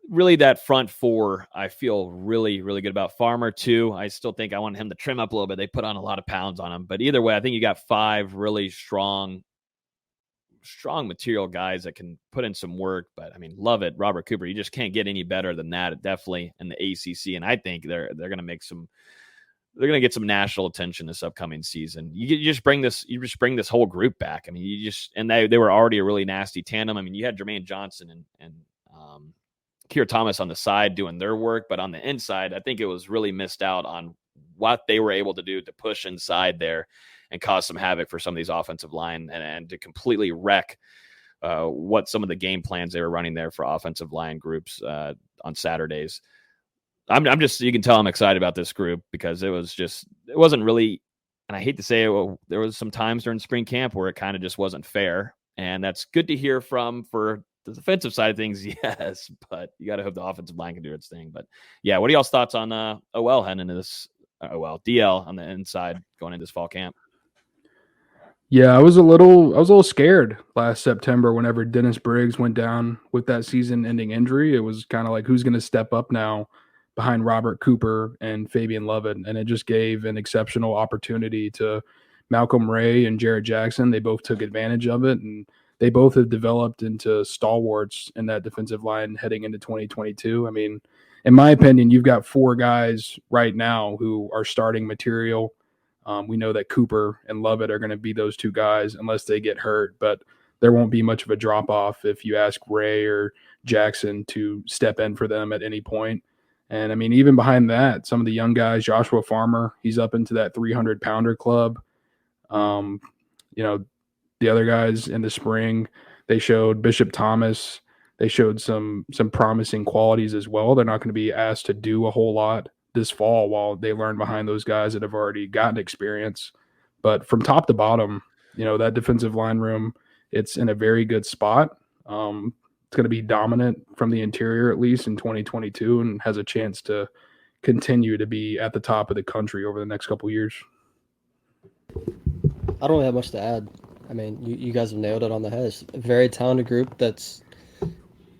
Really, that front 4, I feel really, really good about. Farmer, too. I still think I want him to trim up a little bit. They put on a lot of pounds on him. But either way, I think you got 5 really strong material guys that can put in some work. But, I mean, love it. Robert Cooper, you just can't get any better than that, definitely in the ACC. And I think they're going to make some – they're going to get some national attention this upcoming season. You just bring this whole group back. I mean, and they were already a really nasty tandem. I mean, you had Jermaine Johnson and Keir Thomas on the side doing their work, but on the inside, I think it was really missed out on what they were able to do to push inside there and cause some havoc for some of these offensive line and to completely wreck what some of the game plans they were running there for offensive line groups on Saturdays. I'm just, you can tell I'm excited about this group, because it wasn't really And I hate to say it, well, there was some times during spring camp where it kind of just wasn't fair. And that's good to hear from for the defensive side of things, yes. But you got to hope the offensive line can do its thing. But, yeah, what are y'all's thoughts on OL heading into this DL on the inside going into this fall camp? Yeah, I was a little scared last September whenever Dennis Briggs went down with that season-ending injury. It was kind of like, who's going to step up now behind Robert Cooper and Fabian Lovett? And it just gave an exceptional opportunity to Malcolm Ray and Jarrett Jackson. They both took advantage of it, and they both have developed into stalwarts in that defensive line heading into 2022. I mean, in my opinion, you've got 4 guys right now who are starting material. We know that Cooper and Lovett are going to be those 2 guys unless they get hurt, but there won't be much of a drop-off if you ask Ray or Jackson to step in for them at any point. And, I mean, even behind that, some of the young guys, Joshua Farmer, he's up into that 300-pounder club. The other guys in the spring, they showed Bishop Thomas. They showed some promising qualities as well. They're not going to be asked to do a whole lot this fall while they learn behind those guys that have already gotten experience. But from top to bottom, that defensive line room, it's in a very good spot. It's going to be dominant from the interior, at least in 2022, and has a chance to continue to be at the top of the country over the next couple of years. I don't really have much to add. I mean, you guys have nailed it on the head. It's a very talented group that's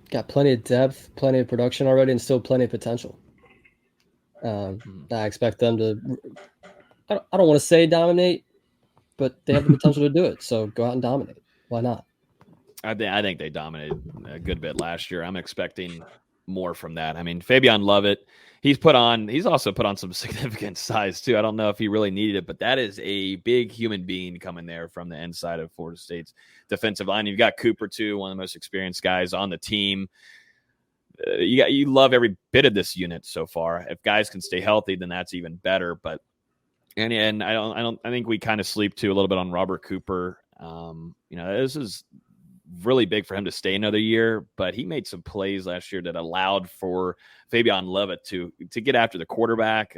got plenty of depth, plenty of production already, and still plenty of potential. I expect them to – I don't want to say dominate, but they have the potential to do it. So go out and dominate. Why not? I think they dominated a good bit last year. I'm expecting more from that. I mean, Fabian Lovett, he's also put on some significant size too. I don't know if he really needed it, but that is a big human being coming there from the inside of Florida State's defensive line. You've got Cooper too, one of the most experienced guys on the team. You love every bit of this unit so far. If guys can stay healthy, then that's even better. But and I think we kind of sleep too a little bit on Robert Cooper. This is really big for him to stay another year, but he made some plays last year that allowed for Fabian Lovett to get after the quarterback,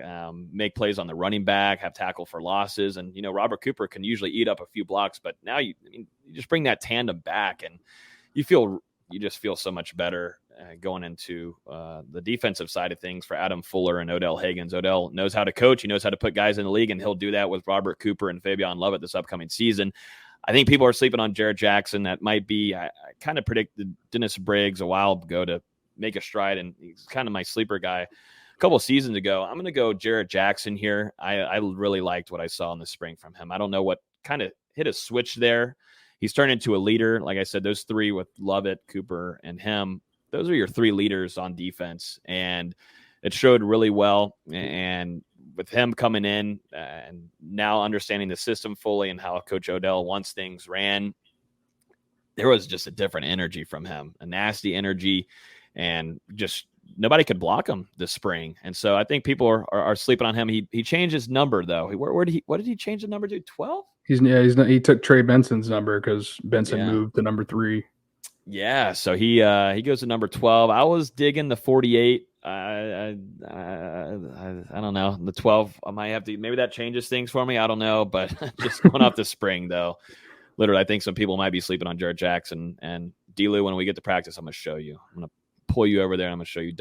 make plays on the running back, have tackle for losses. And, Robert Cooper can usually eat up a few blocks, but now you just bring that tandem back and you just feel so much better going into the defensive side of things for Adam Fuller and Odell Higgins. Odell knows how to coach. He knows how to put guys in the league, and he'll do that with Robert Cooper and Fabian Lovett this upcoming season. I think people are sleeping on Jarrett Jackson. That might be, I kind of predicted Dennis Briggs a while ago to make a stride, and he's kind of my sleeper guy a couple of seasons ago. I'm going to go Jarrett Jackson here. I really liked what I saw in the spring from him. I don't know what kind of hit a switch there. He's turned into a leader. Like I said, those 3 with Lovett, Cooper, and him, those are your 3 leaders on defense, and it showed really well. And with him coming in and now understanding the system fully and how Coach Odell wants things ran, there was just a different energy from him, a nasty energy, and just nobody could block him this spring. And so I think people are sleeping on him. He changed his number though. What did he change the number to? 12? He took Trey Benson's number because Benson moved to number 3. Yeah, so he goes to number 12. I was digging the 48. I don't know. The 12, I might have to, maybe that changes things for me. I don't know, but just going off the spring though, literally, I think some people might be sleeping on Jarrett Jackson. And D-Lou, when we get to practice, I'm going to show you. I'm going to pull you over there and I'm going to show you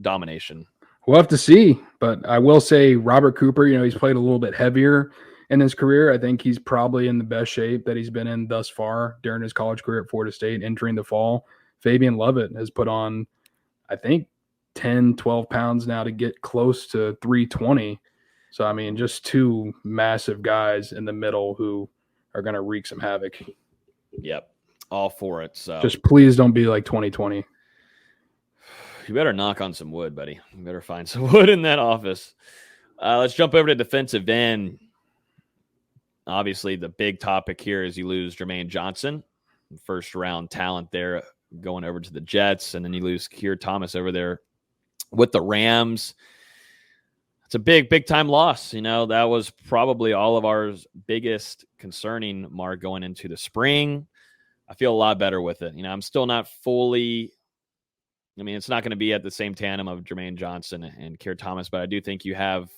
domination. We'll have to see, but I will say Robert Cooper, he's played a little bit heavier in his career. I think he's probably in the best shape that he's been in thus far during his college career at Florida State entering the fall. Fabian Lovett has put on, I think, 10, 12 pounds now to get close to 320. So, I mean, just 2 massive guys in the middle who are going to wreak some havoc. Yep. All for it. So just please don't be like 2020. You better knock on some wood, buddy. You better find some wood in that office. Let's jump over to defensive end. Obviously, the big topic here is you lose Jermaine Johnson, first-round talent there, going over to the Jets, and then you lose Keir Thomas over there with the Rams. It's a big-time loss. That was probably all of our biggest concerning mark going into the spring. I feel a lot better with it. I'm still not fully – it's not going to be at the same tandem of Jermaine Johnson and Keir Thomas, but I do think you have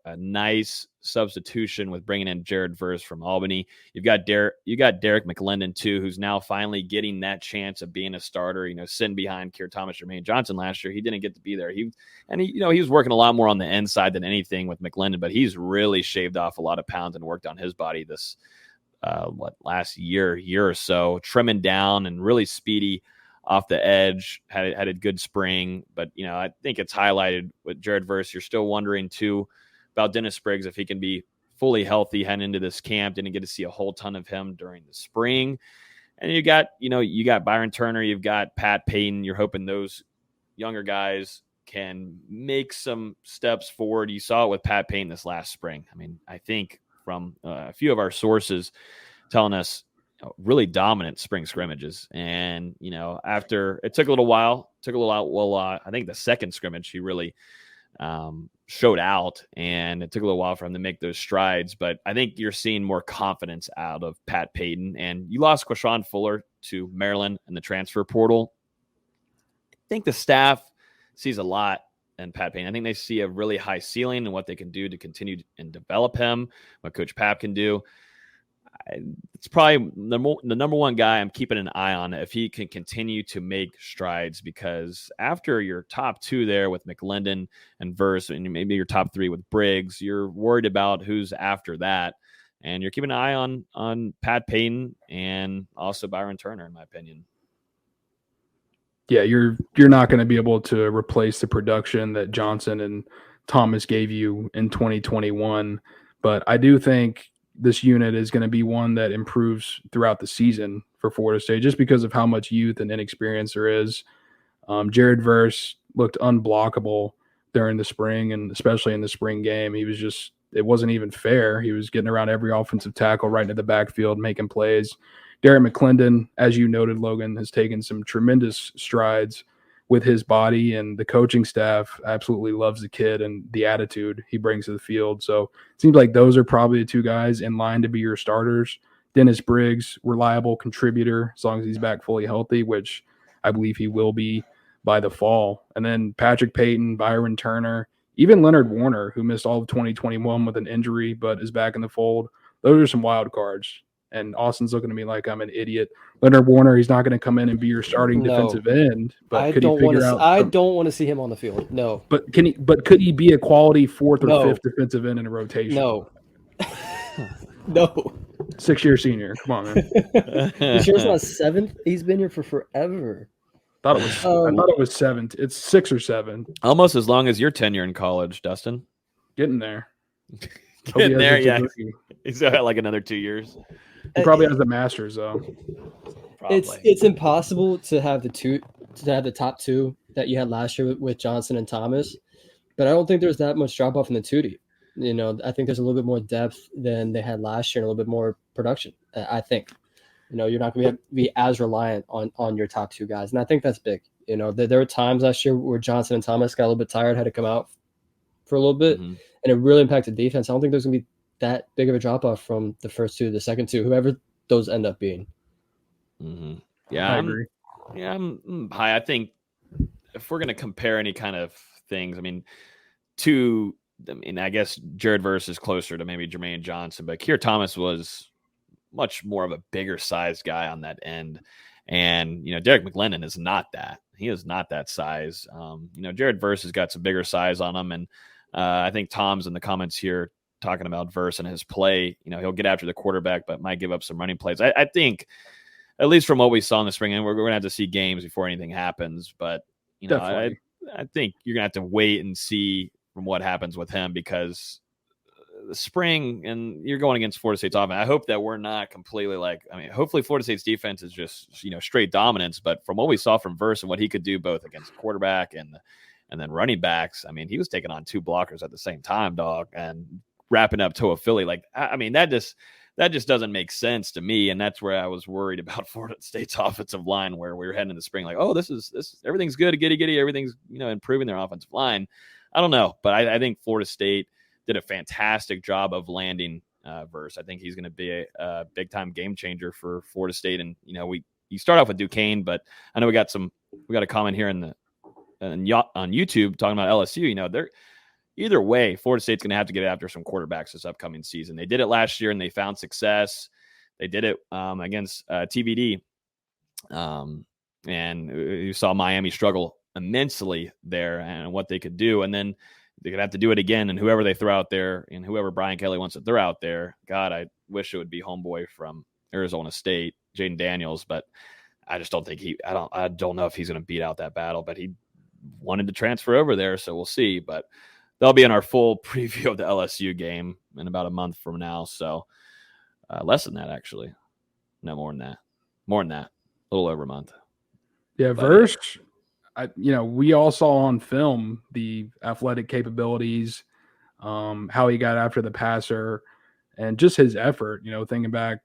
a nice substitution with bringing in Jared Verse from Albany. You got Derek McLendon too, who's now finally getting that chance of being a starter. Sitting behind Keir Thomas, Jermaine Johnson last year, he didn't get to be there. He was working a lot more on the inside than anything with McLendon, but he's really shaved off a lot of pounds and worked on his body this last year or so, trimming down and really speedy off the edge, had a good spring. But, I think it's highlighted with Jared Verse. You're still wondering, too, about Dennis Spriggs, if he can be fully healthy heading into this camp. Didn't get to see a whole ton of him during the spring. And you got Byron Turner, you've got Pat Payton. You're hoping those younger guys can make some steps forward. You saw it with Pat Payton this last spring. I mean, I think from a few of our sources telling us really dominant spring scrimmages. And, after it took a little while, I think the second scrimmage, he really showed out, and it took a little while for him to make those strides. But I think you're seeing more confidence out of Pat Payton. And you lost Quashawn Fuller to Maryland in the transfer portal. I think the staff sees a lot in Pat Payton. I think they see a really high ceiling and what they can do to continue and develop him, what Coach Pap can do. It's probably the number one guy I'm keeping an eye on if he can continue to make strides, because after your top two there with McLendon and Verse, and maybe your top three with Briggs, you're worried about who's after that. And you're keeping an eye on Pat Payton and also Byron Turner, in my opinion. Yeah, you're not going to be able to replace the production that Johnson and Thomas gave you in 2021. But I do think this unit is going to be one that improves throughout the season for Florida State, just because of how much youth and inexperience there is. Jared Verse looked unblockable during the spring, and especially in the spring game. It wasn't even fair. He was getting around every offensive tackle right into the backfield, making plays. Derek McLendon, as you noted, Logan, has taken some tremendous strides with his body, and the coaching staff absolutely loves the kid and the attitude he brings to the field. So it seems like those are probably the two guys in line to be your starters. Dennis Briggs, reliable contributor as long as he's back fully healthy, which I believe he will be by the fall. And then Patrick Payton, Byron Turner, even Leonard Warner, who missed all of 2021 with an injury but is back in the fold. Those are some wild cards. And Austin's looking at me like I'm an idiot. Leonard Warner, he's not going to come in and be your starting defensive end. But I don't want to see him on the field. No. But could he be a quality fourth or fifth defensive end in a rotation? No. No. 6-year senior. Come on, man. You sure it's not seventh? He's been here for forever. I thought it was 7. It's 6 or 7. Almost as long as your tenure in college, Dustin. Getting there. Getting there, yeah. He's got like another 2 years. He probably has the Masters, though. Probably. It's impossible to have the top two that you had last year with Johnson and Thomas, but I don't think there's that much drop off in the 2D. I think there's a little bit more depth than they had last year and a little bit more production. I think, you're not going to be as reliant on your top two guys, and I think that's big. There were times last year where Johnson and Thomas got a little bit tired, had to come out for a little bit, and it really impacted defense. I don't think there's going to be that big of a drop off from the first two to the second two, whoever those end up being. Mm-hmm. Yeah, I agree. I'm high. I think if we're going to compare any kind of things, I guess Jared Verse is closer to maybe Jermaine Johnson, but Keir Thomas was much more of a bigger sized guy on that end. And, Derek McLendon is not that. He is not that size. Jared Verse has got some bigger size on him. And I think Tom's in the comments here talking about Verse and his play. He'll get after the quarterback, but might give up some running plays. I think, at least from what we saw in the spring, and we're going to have to see games before anything happens. But, I think you're going to have to wait and see from what happens with him, because the spring and you're going against Florida State's offense. I hope that we're not completely hopefully Florida State's defense is just, straight dominance. But from what we saw from Verse and what he could do both against the quarterback and then running backs, he was taking on two blockers at the same time, dog, and wrapping up Toa Philly. That just doesn't make sense to me. And that's where I was worried about Florida State's offensive line, where we were heading in the spring, like, oh, this is everything's good, giddy, everything's, improving their offensive line. I don't know, but I think Florida State did a fantastic job of landing Verse. I think he's going to be a big time game changer for Florida State. And, you start off with Duquesne, but I know we got a comment here on YouTube talking about LSU. either way, Florida State's going to have to get after some quarterbacks this upcoming season. They did it last year and they found success. They did it against TBD. And you saw Miami struggle immensely there and what they could do. And then they're going to have to do it again. And whoever they throw out there and whoever Brian Kelly wants to throw out there, God, I wish it would be homeboy from Arizona State, Jaden Daniels, but I just don't think I don't know if he's going to beat out that battle, but he wanted to transfer over there. So we'll see, but they'll be in our full preview of the LSU game in about a month from now. So less than that, actually. No, more than that. A little over a month. Yeah, Verse, we all saw on film the athletic capabilities, how he got after the passer, and just his effort, thinking back,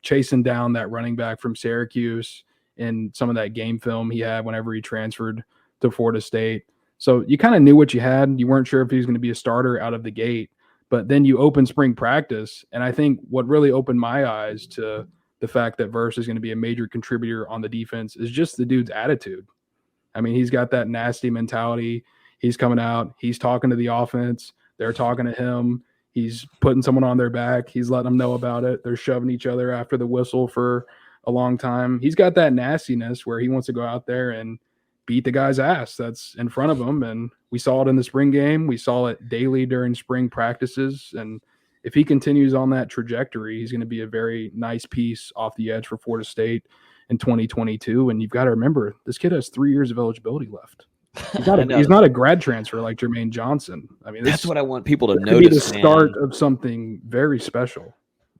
chasing down that running back from Syracuse in some of that game film he had whenever he transferred to Florida State. So you kind of knew what you had. You weren't sure if he was going to be a starter out of the gate, but then you open spring practice. And I think what really opened my eyes to the fact that Verse is going to be a major contributor on the defense is just the dude's attitude. I mean, he's got that nasty mentality. He's coming out. He's talking to the offense. They're talking to him. He's putting someone on their back. He's letting them know about it. They're shoving each other after the whistle for a long time. He's got that nastiness where he wants to go out there and beat the guy's ass that's in front of him. And we saw it in the spring game. We saw it daily during spring practices. And if he continues on that trajectory, he's going to be a very nice piece off the edge for Florida State in 2022. And you've got to remember, this kid has 3 years of eligibility left. He's not a grad transfer like Jermaine Johnson. I mean, that's what I want people to notice. Be the start of something very special.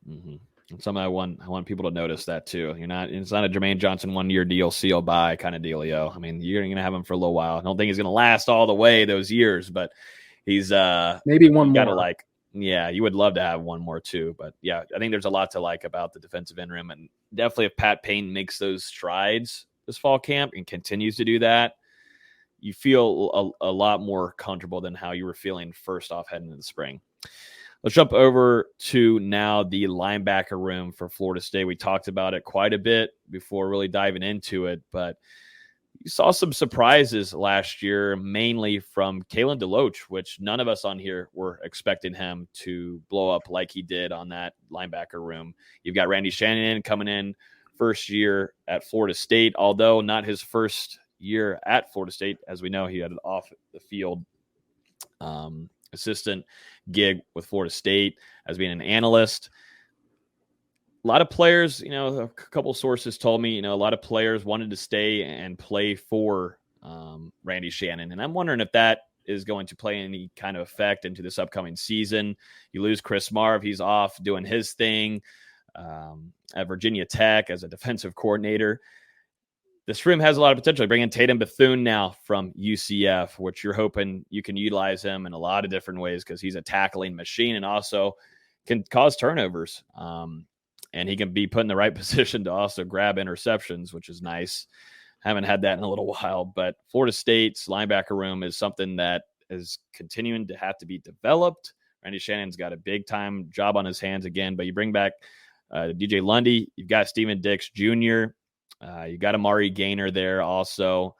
Mm-hmm. And something I want people to notice that too. It's not a Jermaine Johnson 1-year deal, seal by kind of dealio. I mean, you're going to have him for a little while. I don't think he's going to last all the way those years, but he's maybe one more. You would love to have one more too. But yeah, I think there's a lot to like about the defensive end room, and definitely if Pat Payne makes those strides this fall camp and continues to do that, you feel a lot more comfortable than how you were feeling first off heading into the spring. Let's jump over to now the linebacker room for Florida State. We talked about it quite a bit before really diving into it, but you saw some surprises last year, mainly from Kalen DeLoach, which none of us on here were expecting him to blow up like he did on that linebacker room. You've got Randy Shannon coming in first year at Florida State, although not his first year at Florida State. As we know, he had an off the field assistant gig with Florida State as being an analyst. A lot of players, a couple sources told me, a lot of players wanted to stay and play for Randy Shannon. And I'm wondering if that is going to play any kind of effect into this upcoming season. You lose Chris Marv. He's off doing his thing at Virginia Tech as a defensive coordinator. This room has a lot of potential. Bringing Tatum Bethune now from UCF, which you're hoping you can utilize him in a lot of different ways because he's a tackling machine and also can cause turnovers. And he can be put in the right position to also grab interceptions, which is nice. Haven't had that in a little while, but Florida State's linebacker room is something that is continuing to have to be developed. Randy Shannon's got a big-time job on his hands again, but you bring back DJ Lundy. You've got Steven Dix Jr., you got Amari Gaynor there also.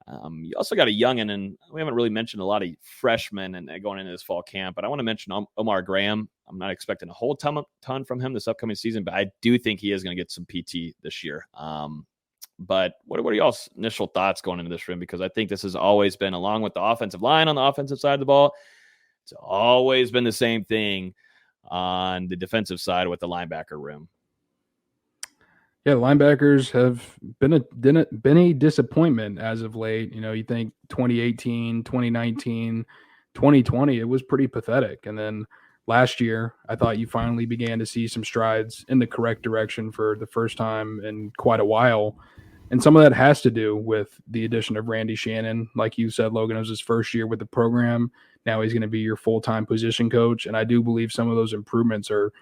You also got a youngin', and we haven't really mentioned a lot of freshmen and going into this fall camp, but I want to mention Omar Graham. I'm not expecting a whole ton from him this upcoming season, but I do think he is going to get some PT this year. But what are y'all's initial thoughts going into this room? Because I think this has always been, along with the offensive line on the offensive side of the ball, it's always been the same thing on the defensive side with the linebacker room. Yeah, the linebackers have been a disappointment as of late. You think 2018, 2019, 2020, it was pretty pathetic. And then last year, I thought you finally began to see some strides in the correct direction for the first time in quite a while. And some of that has to do with the addition of Randy Shannon. Like you said, Logan, it was his first year with the program. Now he's going to be your full-time position coach. And I do believe some of those improvements are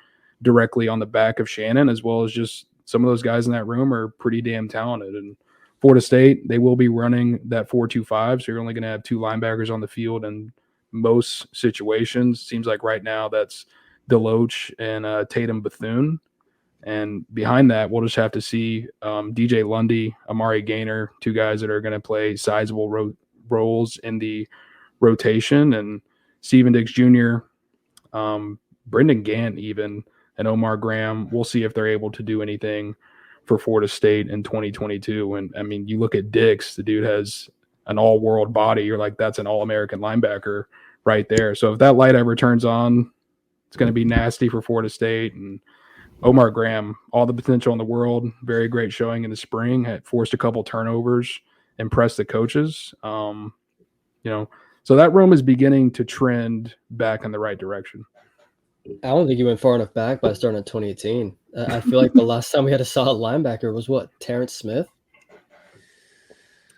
directly on the back of Shannon, as well as just some of those guys in that room are pretty damn talented. And Florida State, they will be running that 4-2-5, so you're only going to have two linebackers on the field in most situations. Seems like right now that's DeLoach and Tatum Bethune. And behind that, we'll just have to see DJ Lundy, Amari Gaynor, two guys that are going to play sizable roles in the rotation. And Steven Dix Jr., Brendan Gant even, and Omar Graham. We'll see if they're able to do anything for Florida State in 2022. And, I mean, you look at Dix, the dude has an all-world body. You're like, that's an all-American linebacker right there. So if that light ever turns on, it's going to be nasty for Florida State. And Omar Graham, all the potential in the world, very great showing in the spring, had forced a couple turnovers, impressed the coaches. So that room is beginning to trend back in the right direction. I don't think he went far enough back by starting in 2018. I feel like the last time we had a solid linebacker was Terrence Smith.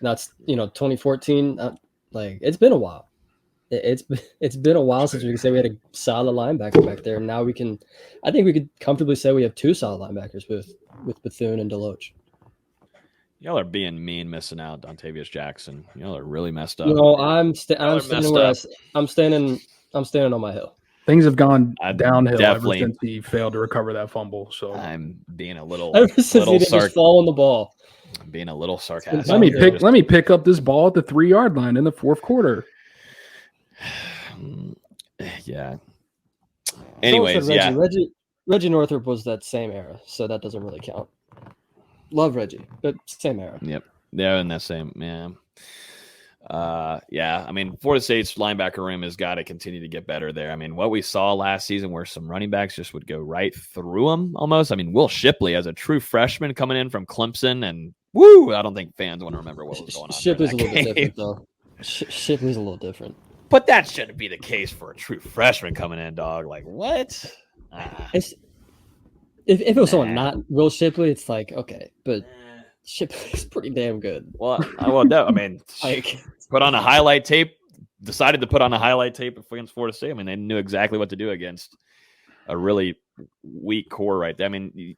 That's 2014. It's been a while. It's been a while since we can say we had a solid linebacker back there. And now I think we could comfortably say we have two solid linebackers with Bethune and Deloach. Y'all are being mean, missing out, Dontavius Jackson. Y'all are really messed up. No, I'm standing on my hill. Things have gone downhill ever since he failed to recover that fumble. So I'm being a little just fall on the ball. I'm being a little sarcastic. Let me pick up this ball at the 3-yard line in the fourth quarter. Yeah. Anyways, Reggie Northrup was that same era, so that doesn't really count. Love Reggie, but same era. Yep, they're in that same man. I mean, Florida State's linebacker room has got to continue to get better there. I mean, what we saw last season where some running backs just would go right through them almost. I mean, Will Shipley as a true freshman coming in from Clemson, and I don't think fans want to remember what was going on. Shipley's a little bit different, though. Shipley's a little different. But that shouldn't be the case for a true freshman coming in, dog. Like, what? If it was someone not Will Shipley, it's like, okay, but Shipley's pretty damn good. Well, no, I mean, put on a highlight tape, decided to put on a highlight tape against Florida State. I mean, they knew exactly what to do against a really weak core right there. I mean,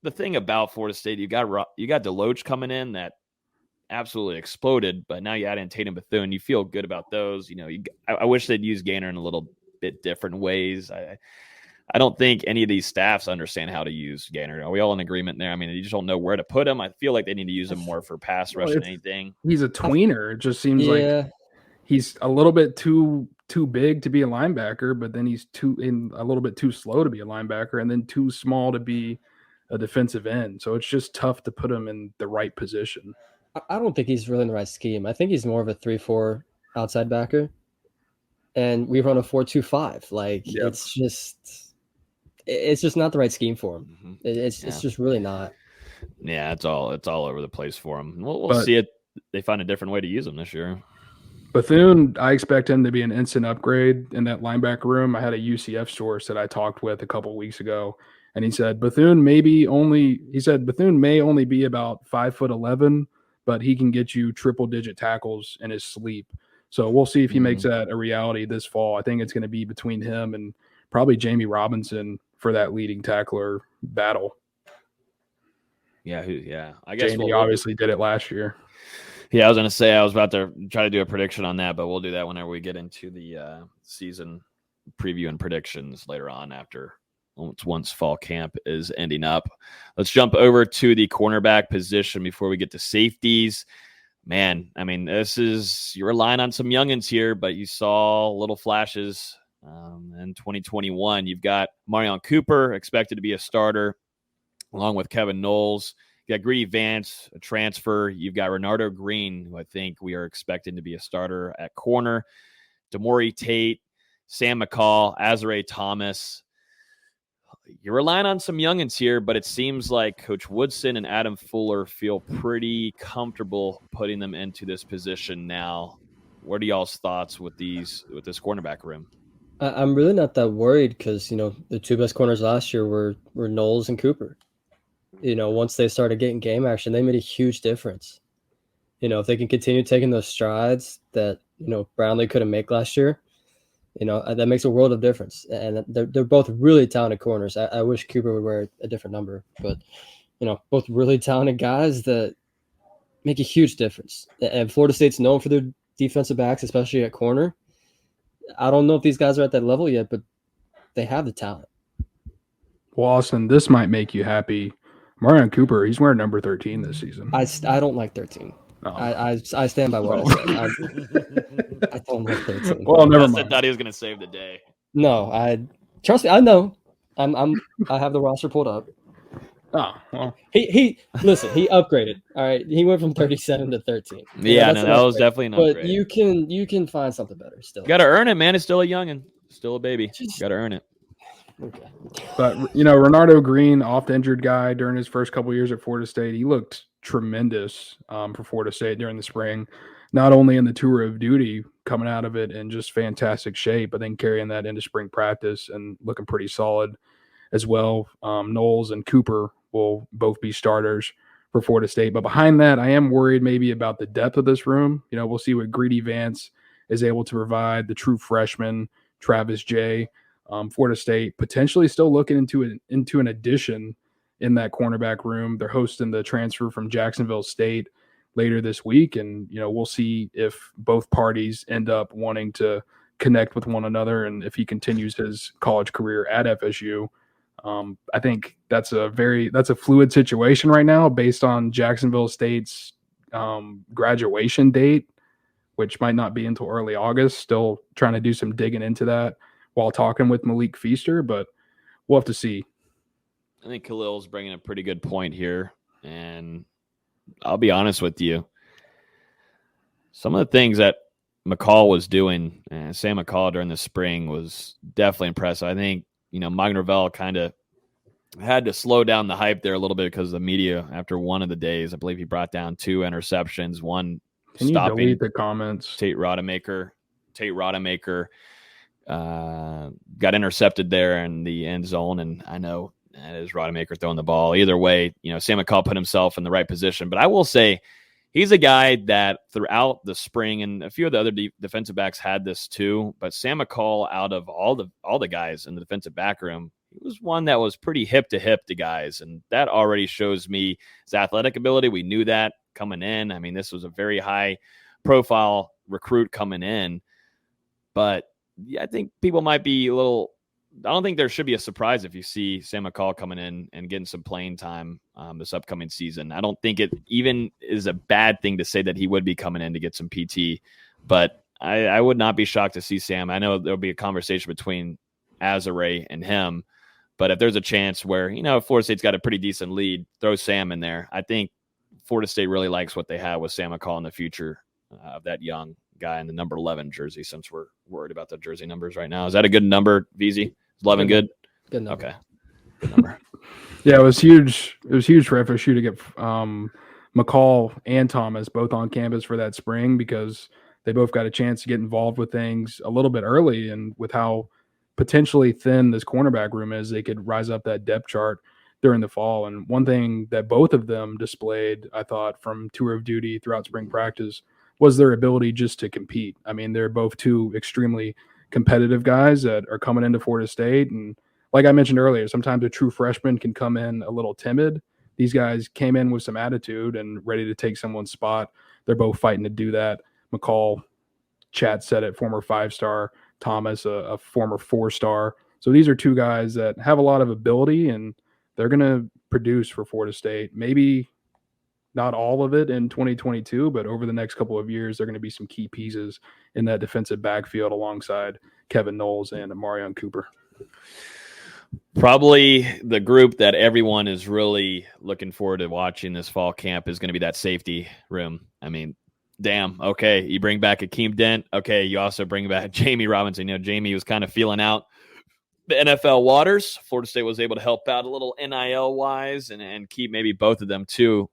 the thing about Florida State, you got Deloach coming in that absolutely exploded, but now you add in Tatum Bethune. You feel good about those. I wish they'd use Gaynor in a little bit different ways. I don't think any of these staffs understand how to use Gaynor. Are we all in agreement there? I mean, you just don't know where to put him. I feel like they need to use him more for pass rush than anything. He's a tweener. It just seems like he's a little bit too big to be a linebacker, but then he's a little bit too slow to be a linebacker, and then too small to be a defensive end. So it's just tough to put him in the right position. I don't think he's really in the right scheme. I think he's more of a 3-4 outside backer, and we run a 4-2-5. It's just not the right scheme for him. Mm-hmm. It's just really not. Yeah, it's all over the place for him. We'll see it. They find a different way to use him this year. Bethune, I expect him to be an instant upgrade in that linebacker room. I had a UCF source that I talked with a couple of weeks ago, and he said Bethune may only be about 5'11", but he can get you triple-digit tackles in his sleep. So we'll see if he makes that a reality this fall. I think it's going to be between him and probably Jamie Robinson for that leading tackler battle. Yeah. I guess Jamie obviously did it last year. Yeah, I was going to say I was about to try to do a prediction on that, but we'll do that whenever we get into the season preview and predictions later on once fall camp is ending up. Let's jump over to the cornerback position before we get to safeties. Man, I mean, you're relying on some youngins here, but you saw little flashes in 2021. You've got Marion Cooper expected to be a starter along with Kevin Knowles. You got Greedy Vance, a transfer. You've got Renardo Green, who I think we are expecting to be a starter at corner. Demore Tate, Sam McCall, Azare Thomas. You're relying on some youngins here, but it seems like Coach Woodson and Adam Fuller feel pretty comfortable putting them into this position now. What are y'all's thoughts with this cornerback room? I'm really not that worried because, the two best corners last year were Knowles and Cooper. Once they started getting game action, they made a huge difference. If they can continue taking those strides that, Brownlee couldn't make last year, that makes a world of difference. And they're both really talented corners. I wish Cooper would wear a different number, but, both really talented guys that make a huge difference. And Florida State's known for their defensive backs, especially at corner. I don't know if these guys are at that level yet, but they have the talent. Well, Austin, this might make you happy. Marion Cooper, he's wearing number 13 this season. I don't like 13. I stand by what I said. I don't like 13. Well, never mind. I thought he was going to save the day. No, trust me. I know. I have the roster pulled up. Oh, well. He listen. He upgraded. All right, he went from 37 to 13. Yeah, no, that was definitely an upgrade. But you can find something better still. Got to earn it, man. It's still a youngin', still a baby. Got to earn it. Okay. But Renardo Green, oft-injured guy during his first couple years at Florida State, he looked tremendous for Florida State during the spring. Not only in the tour of duty, coming out of it in just fantastic shape, but then carrying that into spring practice and looking pretty solid as well. Knowles and Cooper will both be starters for Florida State. But behind that, I am worried maybe about the depth of this room. We'll see what Greedy Vance is able to provide, the true freshman, Travis J. Florida State potentially still looking into an addition in that cornerback room. They're hosting the transfer from Jacksonville State later this week, and we'll see if both parties end up wanting to connect with one another and if he continues his college career at FSU. I think that's a fluid situation right now based on Jacksonville State's graduation date, which might not be until early August. Still trying to do some digging into that while talking with Malik Feaster, but we'll have to see. I think Khalil's bringing a pretty good point here, and I'll be honest with you. Some of the things that McCall was doing, Sam McCall during the spring, was definitely impressive. I think, Mike Norvell kind of had to slow down the hype there a little bit because of the media after one of the days. I believe he brought down 2 interceptions, one Can stopping you delete the comments? Tate Rodemaker got intercepted there in the end zone, and I know that is Rodemaker throwing the ball. Either way, Sam McCall put himself in the right position. But I will say he's a guy that throughout the spring, and a few of the other defensive backs had this too, but Sam McCall, out of all the guys in the defensive back room, he was one that was pretty hip to guys, and that already shows me his athletic ability. We knew that coming in. I mean, this was a very high-profile recruit coming in, but yeah, I think people might be a little – I don't think there should be a surprise if you see Sam McCall coming in and getting some playing time this upcoming season. I don't think it even is a bad thing to say that he would be coming in to get some PT, but I would not be shocked to see Sam. I know there'll be a conversation between Azare and him, but if there's a chance where, Florida State's got a pretty decent lead, throw Sam in there. I think Florida State really likes what they have with Sam McCall in the future of that young guy in the number 11 jersey, since we're worried about the jersey numbers right now. Is that a good number, VZ? 11 good? Good number. Okay. Good number. Yeah, it was huge. It was huge for FSU to get McCall and Thomas both on campus for that spring, because they both got a chance to get involved with things a little bit early, and with how potentially thin this cornerback room is, they could rise up that depth chart during the fall. And one thing that both of them displayed, I thought, from tour of duty throughout spring practice was their ability just to compete. I mean, they're both two extremely competitive guys that are coming into Florida State. And like I mentioned earlier, sometimes a true freshman can come in a little timid. These guys came in with some attitude and ready to take someone's spot. They're both fighting to do that. McCall, Chat said it, former 5-star. Thomas, a former 4-star. So these are two guys that have a lot of ability, and they're going to produce for Florida State. Maybe not all of it in 2022, but over the next couple of years, they're going to be some key pieces in that defensive backfield alongside Kevin Knowles and Amarion Cooper. Probably the group that everyone is really looking forward to watching this fall camp is going to be that safety room. I mean, damn, okay, you bring back Akeem Dent. Okay, you also bring back Jamie Robinson. Jamie was kind of feeling out the NFL waters. Florida State was able to help out a little NIL-wise and keep maybe both of them too.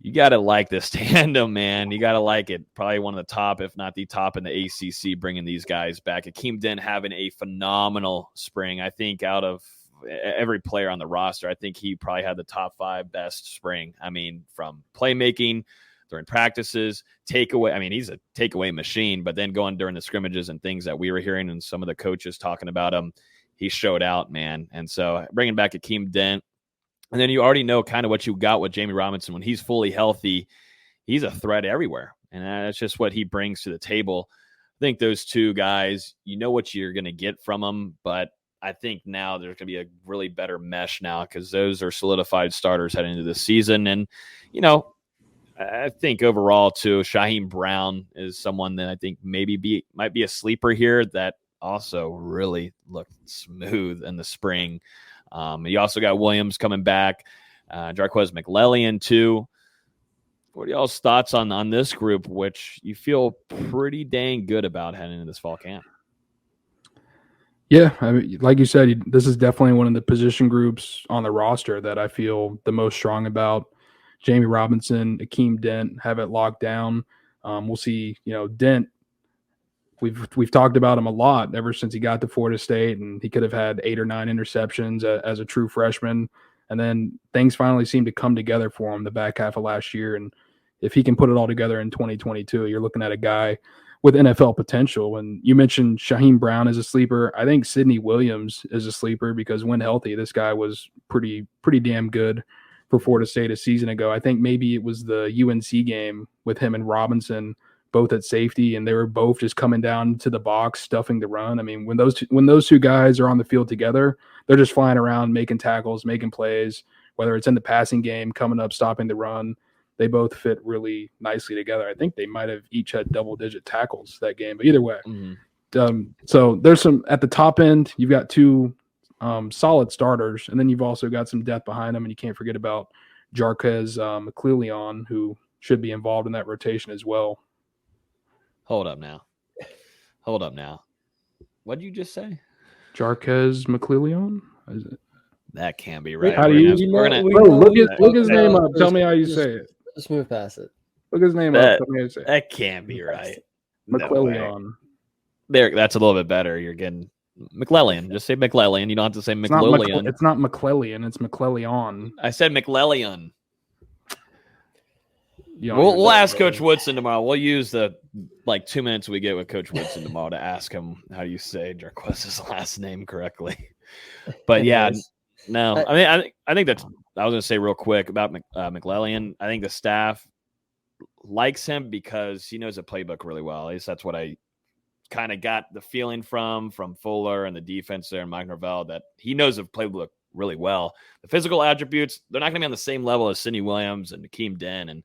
You got to like this tandem, man. You got to like it. Probably one of the top, if not the top in the ACC, bringing these guys back. Akeem Dent having a phenomenal spring. I think out of every player on the roster, I think he probably had the top 5 best spring. I mean, from playmaking during practices, takeaway. I mean, he's a takeaway machine, but then going during the scrimmages and things that we were hearing and some of the coaches talking about him, he showed out, man. And so bringing back Akeem Dent, and then you already know kind of what you got with Jamie Robinson. When he's fully healthy, he's a threat everywhere. And that's just what he brings to the table. I think those two guys, you know what you're going to get from them, but I think now there's going to be a really better mesh now because those are solidified starters heading into the season. And, I think overall, too, Shaheem Brown is someone that I think might be a sleeper here that also really looked smooth in the spring. You also got Williams coming back, Jarquez McClellion, too. What are y'all's thoughts on this group, which you feel pretty dang good about heading into this fall camp? Yeah, I mean, like you said, this is definitely one of the position groups on the roster that I feel the most strong about. Jamie Robinson, Akeem Dent have it locked down. We'll see, Dent. We've talked about him a lot ever since he got to Florida State, and he could have had 8 or 9 interceptions as a true freshman. And then things finally seemed to come together for him the back half of last year. And if he can put it all together in 2022, you're looking at a guy with NFL potential. And you mentioned Shaheem Brown as a sleeper. I think Sidney Williams is a sleeper because when healthy, this guy was pretty damn good for Florida State a season ago. I think maybe it was the UNC game with him and Robinson both at safety, and they were both just coming down to the box, stuffing the run. I mean, when those two guys are on the field together, they're just flying around, making tackles, making plays, whether it's in the passing game, coming up, stopping the run. They both fit really nicely together. I think they might have each had double-digit tackles that game, but either way. So there's some at the top end. You've got 2 solid starters, and then you've also got some depth behind them, and you can't forget about Jarquez McClellion, who should be involved in that rotation as well. Hold up now. What did you just say? Jarquez McClellion? That can't be right. How do you? Look his name up. Tell me how you say it. Just move past it. Look his name up. Tell me how you say it. That can't be right. McClellion. There, that's a little bit better. You're getting McClellion. Just say McClellion. You don't have to say McClellion. It's not McClellion. It's McClellion. I said McClellion. We'll ask Coach Woodson tomorrow. We'll use the 2 minutes we get with Coach Woodson tomorrow to ask him how you say Jarquez's last name correctly. But yeah, no, I think that's. I was going to say real quick about McClellion. I think the staff likes him because he knows the playbook really well. At least that's what I kind of got the feeling from Fuller and the defense there and Mike Norvell, that he knows the playbook really well. The physical attributes, they're not going to be on the same level as Sidney Williams and Akeem Dent and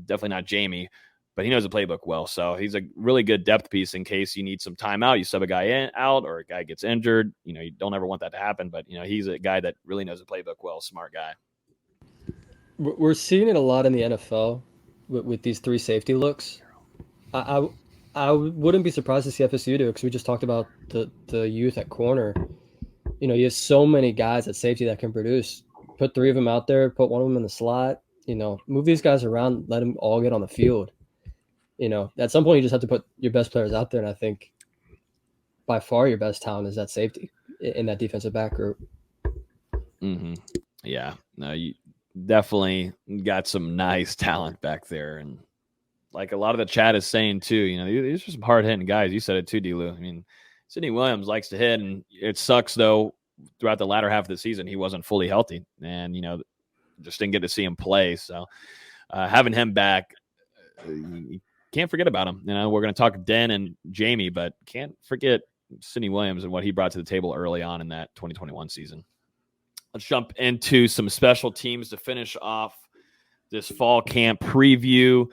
definitely not Jamie, but he knows the playbook well. So he's a really good depth piece in case you need some time out. You sub a guy out or a guy gets injured. You don't ever want that to happen, but he's a guy that really knows the playbook well, smart guy. We're seeing it a lot in the NFL with these 3 safety looks. I wouldn't be surprised to see FSU do it because we just talked about the youth at corner. You have so many guys at safety that can produce. Put 3 of them out there, put 1 of them in the slot. Move these guys around, let them all get on the field. At some point you just have to put your best players out there, and I think by far your best talent is that safety in that defensive back group. Mm-hmm. Yeah, no, you definitely got some nice talent back there, and like a lot of the chat is saying too, these are some hard-hitting guys. You said it too, D-Lou. I mean, Sidney Williams likes to hit, and it sucks though. Throughout the latter half of the season, he wasn't fully healthy, and just didn't get to see him play. So having him back, you can't forget about him. We're going to talk Den and Jamie, but can't forget Sidney Williams and what he brought to the table early on in that 2021 season. Let's jump into some special teams to finish off this fall camp preview.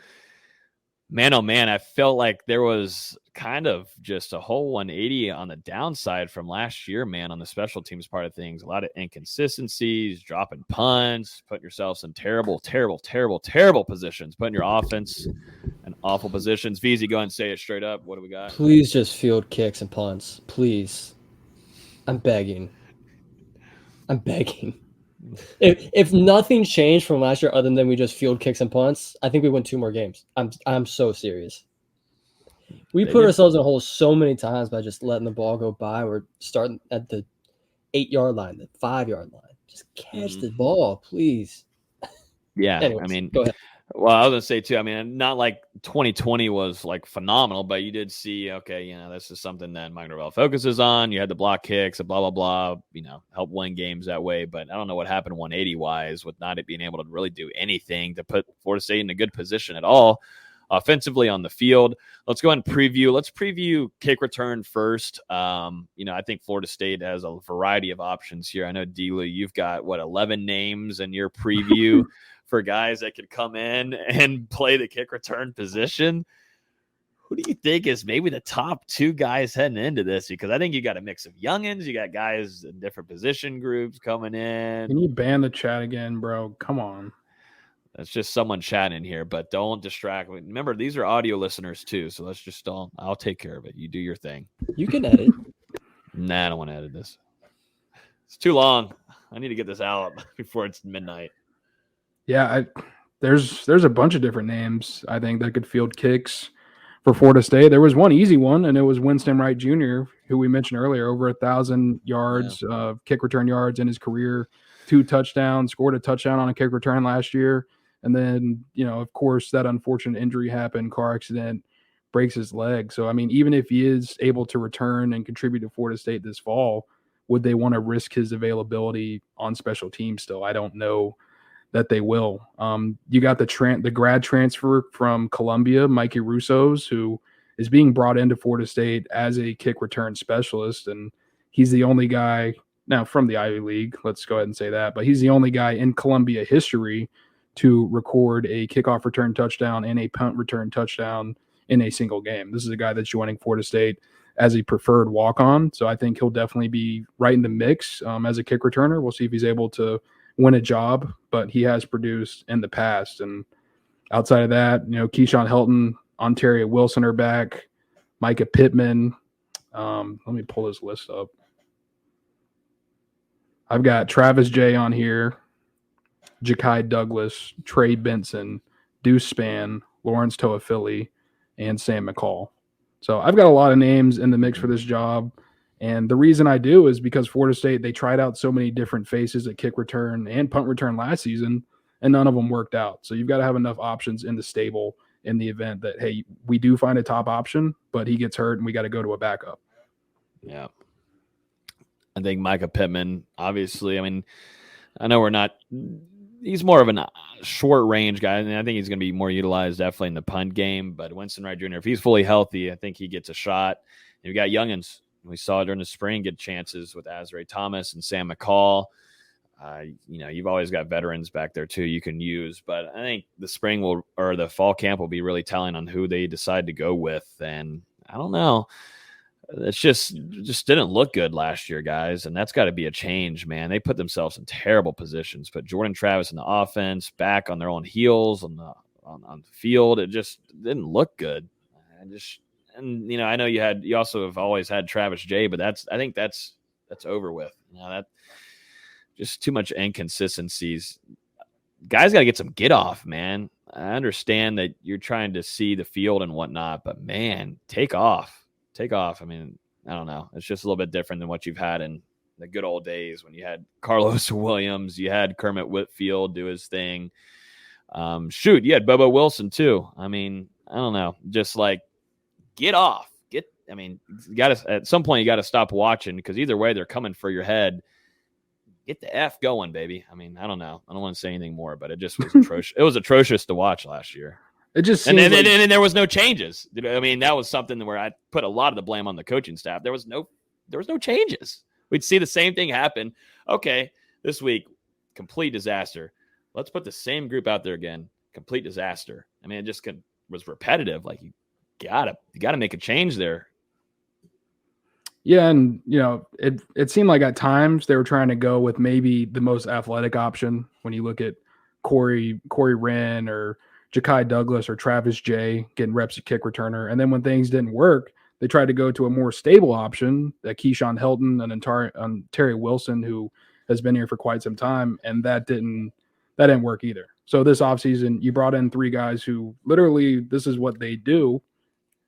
Man, oh man, I felt like there was kind of just a whole 180 on the downside from last year, man, on the special teams part of things. A lot of inconsistencies, dropping punts, putting yourselves in terrible positions, putting your offense in awful positions. VZ, go ahead and say it straight up. What do we got? Please just field kicks and punts. Please. I'm begging. If nothing changed from last year other than we just field kicks and punts, I think we win 2 more games. I'm so serious. We put ourselves in a hole so many times by just letting the ball go by. We're starting at the 8-yard line, the 5-yard line. Just catch the ball, please. Yeah, Anyways, go ahead. Well, I was going to say, too, not like 2020 was, phenomenal, but you did see, okay, this is something that Mike Norvell focuses on. You had the block kicks, blah, blah, blah, help win games that way. But I don't know what happened 180-wise with not being able to really do anything to put Florida State in a good position at all offensively on the field. Let's go ahead and preview. Let's preview kick return first. I think Florida State has a variety of options here. I know, D-Lou, you've got, 11 names in your preview for guys that could come in and play the kick return position. Who do you think is maybe the top 2 guys heading into this? Because I think you got a mix of youngins. You got guys in different position groups coming in. Can you ban the chat again, bro? Come on. That's just someone chatting here, but don't distract. Remember, these are audio listeners too, so let's just don't. I'll take care of it. You do your thing. You can edit. Nah, I don't want to edit this. It's too long. I need to get this out before it's midnight. Yeah, there's a bunch of different names I think that could field kicks for Florida State. There was one easy one, and it was Winston Wright Jr., who we mentioned earlier, over 1,000 yards, kick return yards in his career, 2 touchdowns, scored a touchdown on a kick return last year. And then, of course, that unfortunate injury happened, car accident, breaks his leg. So, I mean, even if he is able to return and contribute to Florida State this fall, would they want to risk his availability on special teams still? I don't know that they will. You got the grad transfer from Columbia, Mikey Russos, who is being brought into Florida State as a kick return specialist. And he's the only guy now from the Ivy League. Let's go ahead and say that. But he's the only guy in Columbia history to record a kickoff return touchdown and a punt return touchdown in a single game. This is a guy that's joining Florida State as a preferred walk-on. So I think he'll definitely be right in the mix as a kick returner. We'll see if he's able to win a job, but he has produced in the past. And outside of that, Keyshawn Helton, Ontario Wilson are back, Micah Pittman. Let me pull this list up. I've got Travis J on here, Ja'Kai Douglas, Trey Benson, Deuce Spann, Lawrence Toafili, and Sam McCall. So I've got a lot of names in the mix for this job. And the reason I do is because Florida State, they tried out so many different faces at kick return and punt return last season, and none of them worked out. So you've got to have enough options in the stable in the event that, hey, we do find a top option, but he gets hurt and we got to go to a backup. Yeah. I think Micah Pittman, obviously, I mean, I know he's more of a short range guy, and I think he's going to be more utilized definitely in the punt game. But Winston Wright Jr., if he's fully healthy, I think he gets a shot. And we got youngins. We saw during the spring get chances with Azrae Thomas and Sam McCall. You've always got veterans back there too you can use. But I think the the fall camp will be really telling on who they decide to go with. And I don't know. It's just didn't look good last year, guys, and that's got to be a change, man. They put themselves in terrible positions. Put Jordan Travis in the offense, back on their own heels on the field. It just didn't look good. I know you also have always had Travis J, but I think that's over with. That just too much inconsistencies. Guys got to get some get off, man. I understand that you're trying to see the field and whatnot, but man, take off. I mean, I don't know. It's just a little bit different than what you've had in the good old days when you had Carlos Williams, you had Kermit Whitfield do his thing. You had Bobo Wilson too. I mean, I don't know. Just like get off. At some point you got to stop watching because either way they're coming for your head. Get the F going, baby. I mean, I don't know. I don't want to say anything more, but it just was atrocious. It was atrocious to watch last year. It just and there was no changes. I mean, that was something where I put a lot of the blame on the coaching staff. There was no changes. We'd see the same thing happen. Okay, this week, complete disaster. Let's put the same group out there again. Complete disaster. I mean, it just was repetitive. Like you gotta make a change there. Yeah, and it seemed like at times they were trying to go with maybe the most athletic option when you look at Corey Wren or Ja'Kai Douglas or Travis J getting reps at kick returner. And then when things didn't work, they tried to go to a more stable option, that Keyshawn Helton and Terry Wilson, who has been here for quite some time, and that didn't work either. So this offseason, you brought in 3 guys who literally this is what they do,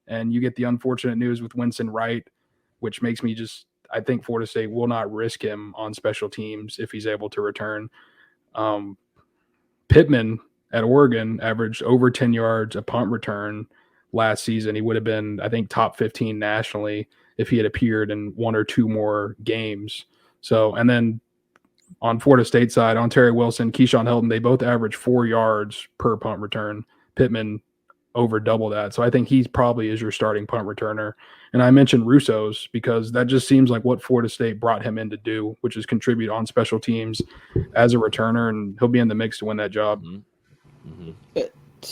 and you get the unfortunate news with Winston Wright, which makes me I think Florida State will not risk him on special teams if he's able to return. Pittman at Oregon averaged over 10 yards a punt return last season. He would have been, I think, top 15 nationally if he had appeared in 1 or 2 more games. So, and then on Florida State side, Ontario Wilson, Keyshawn Helton, they both averaged 4 yards per punt return. Pittman over double that. So I think he probably is your starting punt returner. And I mentioned Russo's because that just seems like what Florida State brought him in to do, which is contribute on special teams as a returner, and he'll be in the mix to win that job. Mm-hmm.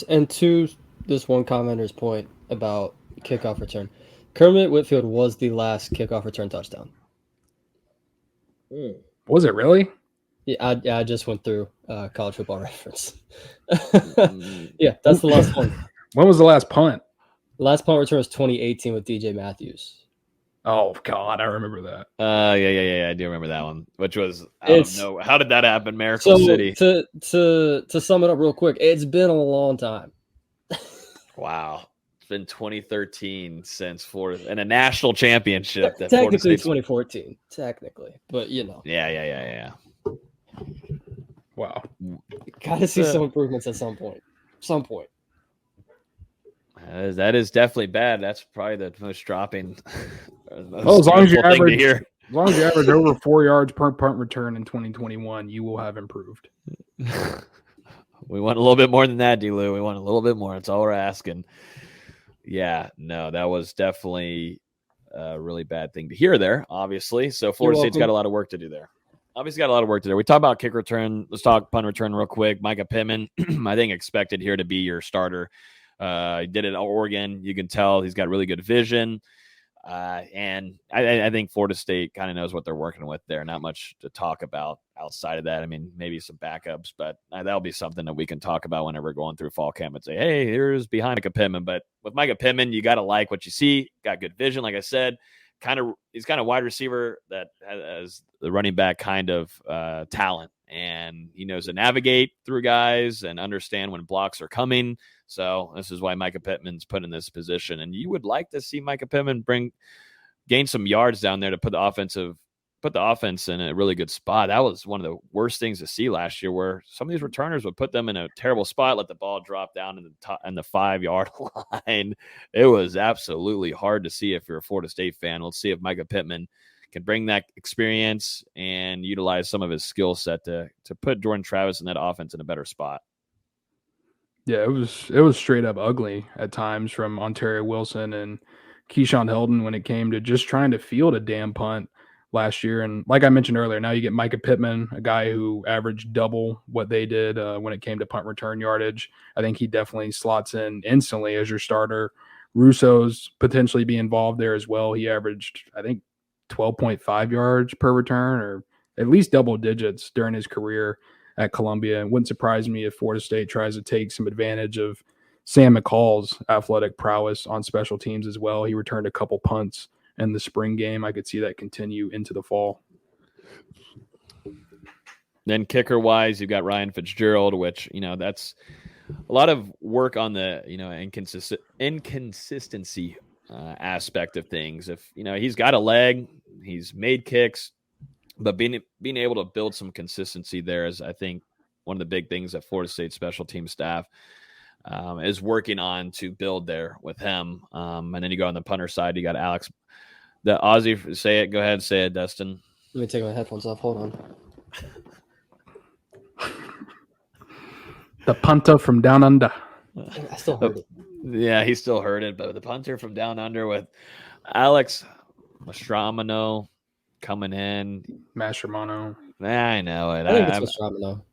And to this one commenter's point about kickoff return, Kermit Whitfield was the last kickoff return touchdown. Was it really? Yeah, I just went through College Football Reference. Yeah, that's the last one. When was the last punt? The last punt return was 2018 with DJ Matthews. Oh God, I remember that. Yeah, I do remember that one. Which was how did that happen? Miracle City. To sum it up real quick, it's been a long time. Wow, it's been 2013 since Florida and a national championship. That technically 2014, technically, but you know. Yeah. Wow, got to see some improvements at some point. That is definitely bad. That's probably the most dropping. As long as you average over 4 yards per punt return in 2021, you will have improved. We want a little bit more than that, D-Lou. We want a little bit more. That's all we're asking. Yeah, no, that was definitely a really bad thing to hear there, obviously. So Florida State's got a lot of work to do there. Obviously got a lot of work to do. We talked about kick return. Let's talk punt return real quick. Micah Pittman, I think expected here to be your starter. He did it at Oregon. You can tell he's got really good vision. And I think Florida State kind of knows what they're working with there. Not much to talk about outside of that. I mean, maybe some backups, but that'll be something that we can talk about whenever we're going through fall camp and say, hey, here's behind Micah Pittman. But with Micah Pittman, you got to like what you see. Got good vision, like I said. He's kind of wide receiver that has the running back kind of talent, and he knows to navigate through guys and understand when blocks are coming. So this is why Micah Pittman's put in this position, and you would like to see Micah Pittman gain some yards down there to put the offense in a really good spot. That was one of the worst things to see last year, where some of these returners would put them in a terrible spot, let the ball drop down in the 5-yard line. It was absolutely hard to see if you're a Florida State fan. Let's see if Micah Pittman can bring that experience and utilize some of his skill set to put Jordan Travis in that offense in a better spot. Yeah, it was straight up ugly at times from Ontario Wilson and Keyshawn Heldon when it came to just trying to field a damn punt last year. And like I mentioned earlier, now you get Micah Pittman, a guy who averaged double what they did when it came to punt return yardage. I think he definitely slots in instantly as your starter. Russo's potentially be involved there as well. He averaged, I think, 12.5 yards per return, or at least double digits during his career at Columbia. It wouldn't surprise me if Florida State tries to take some advantage of Sam McCall's athletic prowess on special teams as well. He returned a couple punts in the spring game. I could see that continue into the fall. Then kicker-wise, you've got Ryan Fitzgerald, which, that's a lot of work on the, inconsistency aspect of things. If, he's got a leg, he's made kicks, but being able to build some consistency there is, I think, one of the big things that Florida State special team staff is working on to build there with him. And then you go on the punter side, you got Alex, the Aussie. Say it. Go ahead. Say it, Dustin. Let me take my headphones off. Hold on. The punter from down under. I still heard it. Yeah, he still heard it. But the punter from down under with Alex Mastromano coming in. Mastromano. I know it. I think it's Mastromano.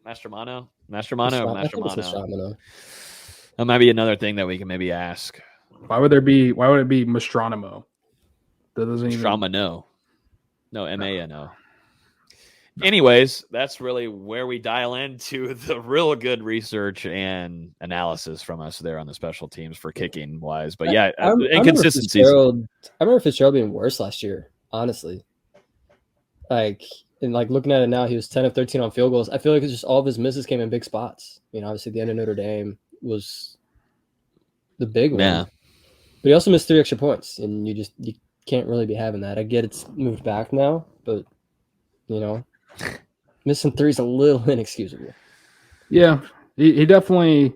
Mastromano? Mastromano. That might be another thing that we can maybe ask. Why would it be Mastronomo? That doesn't even. Mastromano. No, M-A-N-O. Anyways, that's really where we dial into the real good research and analysis from us there on the special teams for kicking wise. But yeah, inconsistencies. I remember Fitzgerald being worse last year, honestly. Looking at it now, he was 10 of 13 on field goals. I feel like it's just all of his misses came in big spots. Obviously the end of Notre Dame was the big one. Yeah. But he also missed 3 extra points, and you can't really be having that. I get it's moved back now, but missing 3 is a little inexcusable. Yeah, he definitely,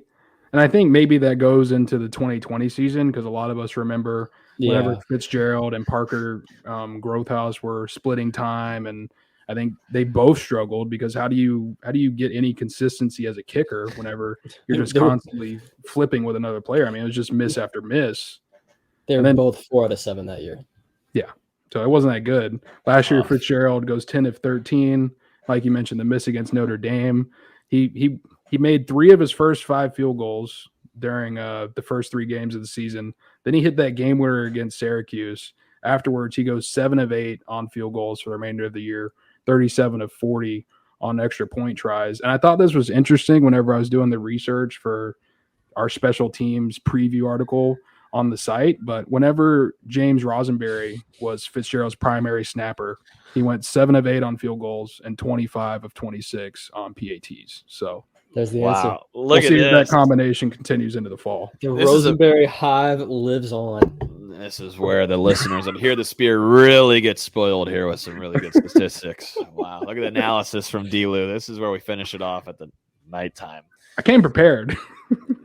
and I think maybe that goes into the 2020 season because a lot of us remember whenever Fitzgerald and Parker Growthhouse were splitting time, and I think they both struggled because how do you get any consistency as a kicker whenever you're just constantly flipping with another player? I mean, it was just miss after miss. They were both 4 out of 7 that year. Yeah. So it wasn't that good. Last year, Fitzgerald goes 10 of 13. Like you mentioned, the miss against Notre Dame. He made 3 of his first 5 field goals during the first 3 games of the season. Then he hit that game winner against Syracuse. Afterwards, he goes 7 of 8 on field goals for the remainder of the year, 37 of 40 on extra point tries. And I thought this was interesting whenever I was doing the research for our special teams preview article on the site. But whenever James Rosenberry was Fitzgerald's primary snapper, he went 7 of 8 on field goals and 25 of 26 on PATs. So there's the answer. Look at see this. If that combination continues into the fall. The Rosenberry hive lives on. This is where the listeners of Hear the Spear really get spoiled here with some really good statistics. Wow. Look at the analysis from D-Lou. This is where we finish it off at the nighttime. I came prepared.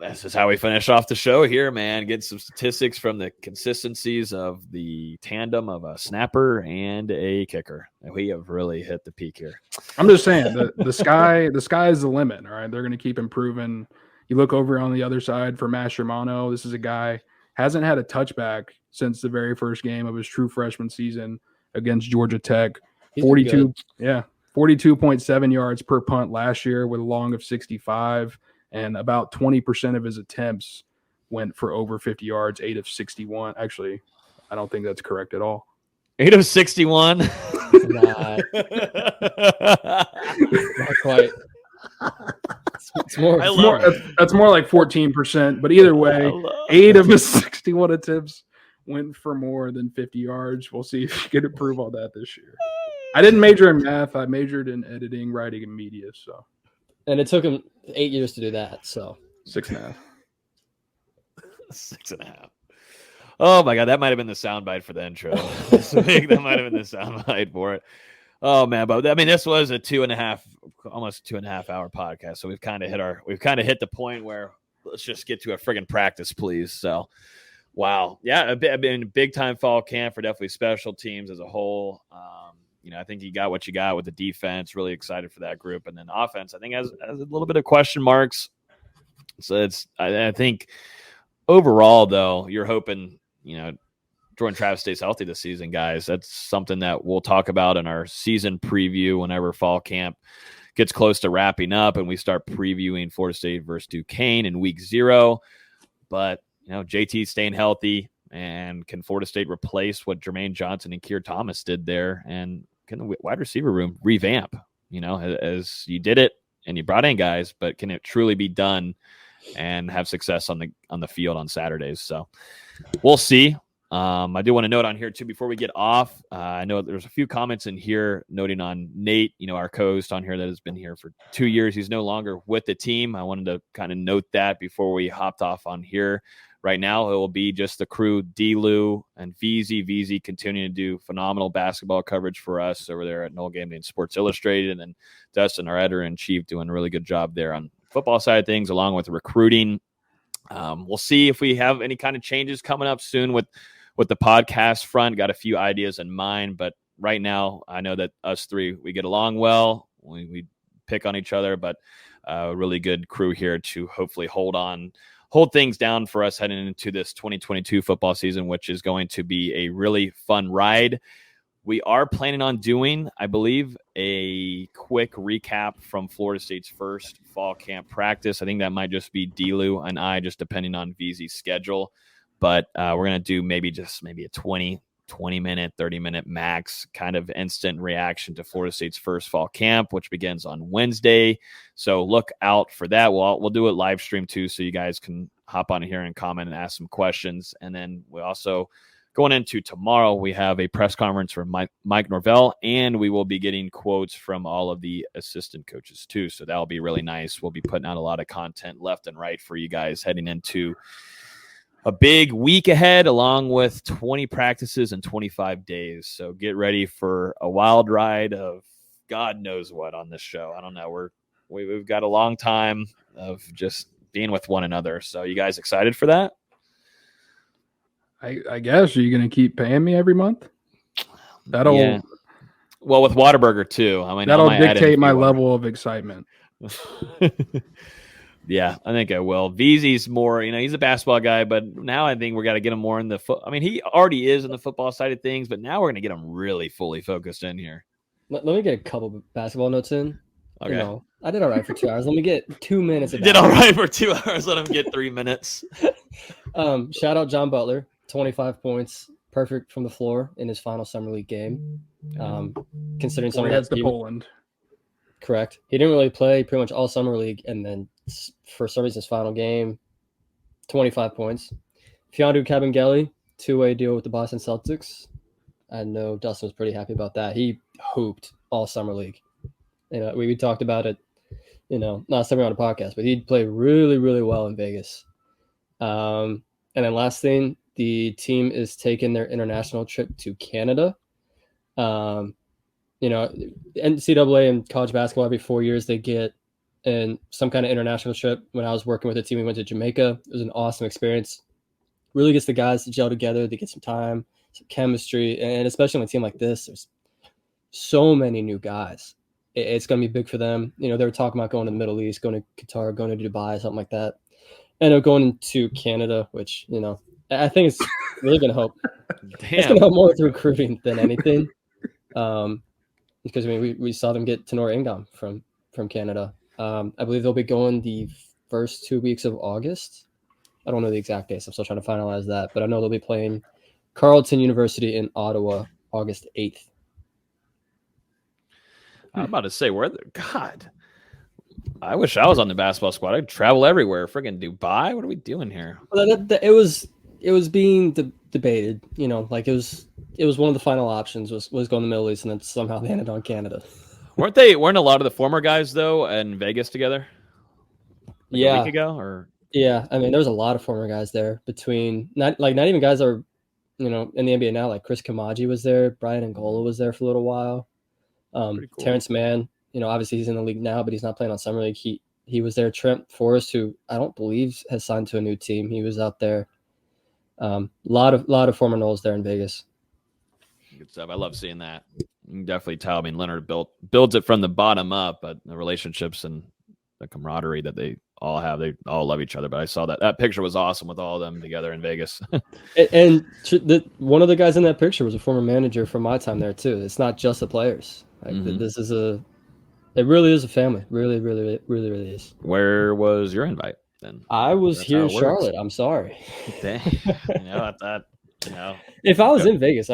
This is how we finish off the show here, man. Get some statistics from the consistencies of the tandem of a snapper and a kicker. And we have really hit the peak here. I'm just saying the sky is the limit. All right. They're going to keep improving. You look over on the other side for Maschermano. This is a guy hasn't had a touchback since the very first game of his true freshman season against Georgia Tech. 42.7 yards per punt last year with a long of 65, and about 20% of his attempts went for over 50 yards, 8 of 61. Actually, I don't think that's correct at all. 8 of 61? Not quite. It's more, that's more like 14%, but either way, 8 of his 61 attempts went for more than 50 yards. We'll see if he can improve on that this year. I didn't major in math. I majored in editing, writing, and media. So, and it took him 8 years to do that. So 6.5. 6.5. Oh my God, that might have been the soundbite for the intro. That might have been the soundbite for it. Oh man, but I mean, this was a 2.5, almost 2.5 hour podcast. So we've kind of hit the point where let's just get to a friggin' practice, please. So, wow, yeah, I mean, big time fall camp for definitely special teams as a whole. I think you got what you got with the defense. Really excited for that group, and then offense, I think has a little bit of question marks. So I think overall though, you're hoping Jordan Travis stays healthy this season, guys. That's something that we'll talk about in our season preview whenever fall camp gets close to wrapping up and we start previewing Florida State versus Duquesne in week 0. But, JT staying healthy, and can Florida State replace what Jermaine Johnson and Keir Thomas did there? And can the wide receiver room revamp, as you did it and you brought in guys, but can it truly be done and have success on the field on Saturdays? So we'll see. I do want to note on here too, before we get off, I know there's a few comments in here noting on Nate, our co-host on here that has been here for 2 years. He's no longer with the team. I wanted to kind of note that before we hopped off on here. Right now, it will be just the crew, D-Lou and VZ. VZ continuing to do phenomenal basketball coverage for us over there at Noel Game Day and Sports Illustrated. And then Dustin, our editor-in-chief, doing a really good job there on the football side of things, along with recruiting. We'll see if we have any kind of changes coming up soon with the podcast front. Got a few ideas in mind, but right now I know that us three, we get along well. We pick on each other, but a really good crew here to hopefully hold things down for us heading into this 2022 football season, which is going to be a really fun ride. We are planning on doing, I believe, a quick recap from Florida State's first fall camp practice. I think that might just be D-Lou and I, just depending on VZ's schedule. But we're going to do maybe a 20-minute, 30-minute max kind of instant reaction to Florida State's first fall camp, which begins on Wednesday. So look out for that. We'll do it live stream too, so you guys can hop on here and comment and ask some questions. And then we also, going into tomorrow, we have a press conference from Mike Norvell, and we will be getting quotes from all of the assistant coaches too. So that'll be really nice. We'll be putting out a lot of content left and right for you guys heading into a big week ahead, along with 20 practices and 25 days. So get ready for a wild ride of God knows what on this show. I don't know. We've got a long time of just being with one another. So you guys excited for that? I guess. Are you going to keep paying me every month? That'll Well, with Whataburger too. I mean, that'll I might add in dictate a my few level of excitement. Yeah, I think I will. VZ's more, he's a basketball guy, but now I think we got to get him more in the foot. I mean, he already is in the football side of things, but now we're going to get him really fully focused in here. Let me get a couple of basketball notes in. Okay. I did all right for 2 hours. Let me get 2 minutes. You did all right for 2 hours. Let him get 3 minutes. Shout out John Butler, 25 points, perfect from the floor in his final summer league game. Considering some heads to Poland. Correct. He didn't really play pretty much all summer league, and then for some reason his final game, 25 points. Fiondu Kabengele, 2-way deal with the Boston Celtics. I know Dustin was pretty happy about that. He hooped all summer league. We talked about it, last time we were on the podcast, but he'd play really, really well in Vegas. And then last thing, the team is taking their international trip to Canada. NCAA and college basketball every 4 years they get in some kind of international trip. When I was working with a team, we went to Jamaica. It was an awesome experience. Really gets the guys to gel together. They get some time, some chemistry, and especially on a team like this, there's so many new guys. It's going to be big for them. They were talking about going to the Middle East, going to Qatar, going to Dubai, something like that. And going to Canada, which, I think it's really going to help. It's going to help more with recruiting than anything. Because we saw them get Tenor Ingam from Canada. I believe they'll be going the first 2 weeks of August. I don't know the exact dates. I'm still trying to finalize that, but I know they'll be playing Carleton University in Ottawa August 8th. I'm about to say, God, I wish I was on the basketball squad. I'd travel everywhere. Friggin' Dubai. What are we doing here? Well, it was being debated. It was one of the final options was going to the Middle East, and then somehow they ended on Canada. Weren't a lot of the former guys though in Vegas together? A week ago, or yeah, I mean, there was a lot of former guys there between not even guys that are in the NBA now. Like Chris Kamaji was there, Brian Angola was there for a little while. Cool. Terrence Mann, obviously he's in the league now, but he's not playing on summer league. He was there. Trent Forrest, who I don't believe has signed to a new team, he was out there. Lot of former Knowles there in Vegas. Good stuff. I love seeing that. You can definitely tell. I mean, Leonard builds it from the bottom up, but the relationships and the camaraderie that they all have, they all love each other. But I saw that picture was awesome with all of them together in Vegas. and one of the guys in that picture was a former manager from my time there too. It's not just the players. This is it really is a family. Really, really, really, really is. Where was your invite then? I was here in Charlotte. I'm sorry. Dang. If I was in Vegas,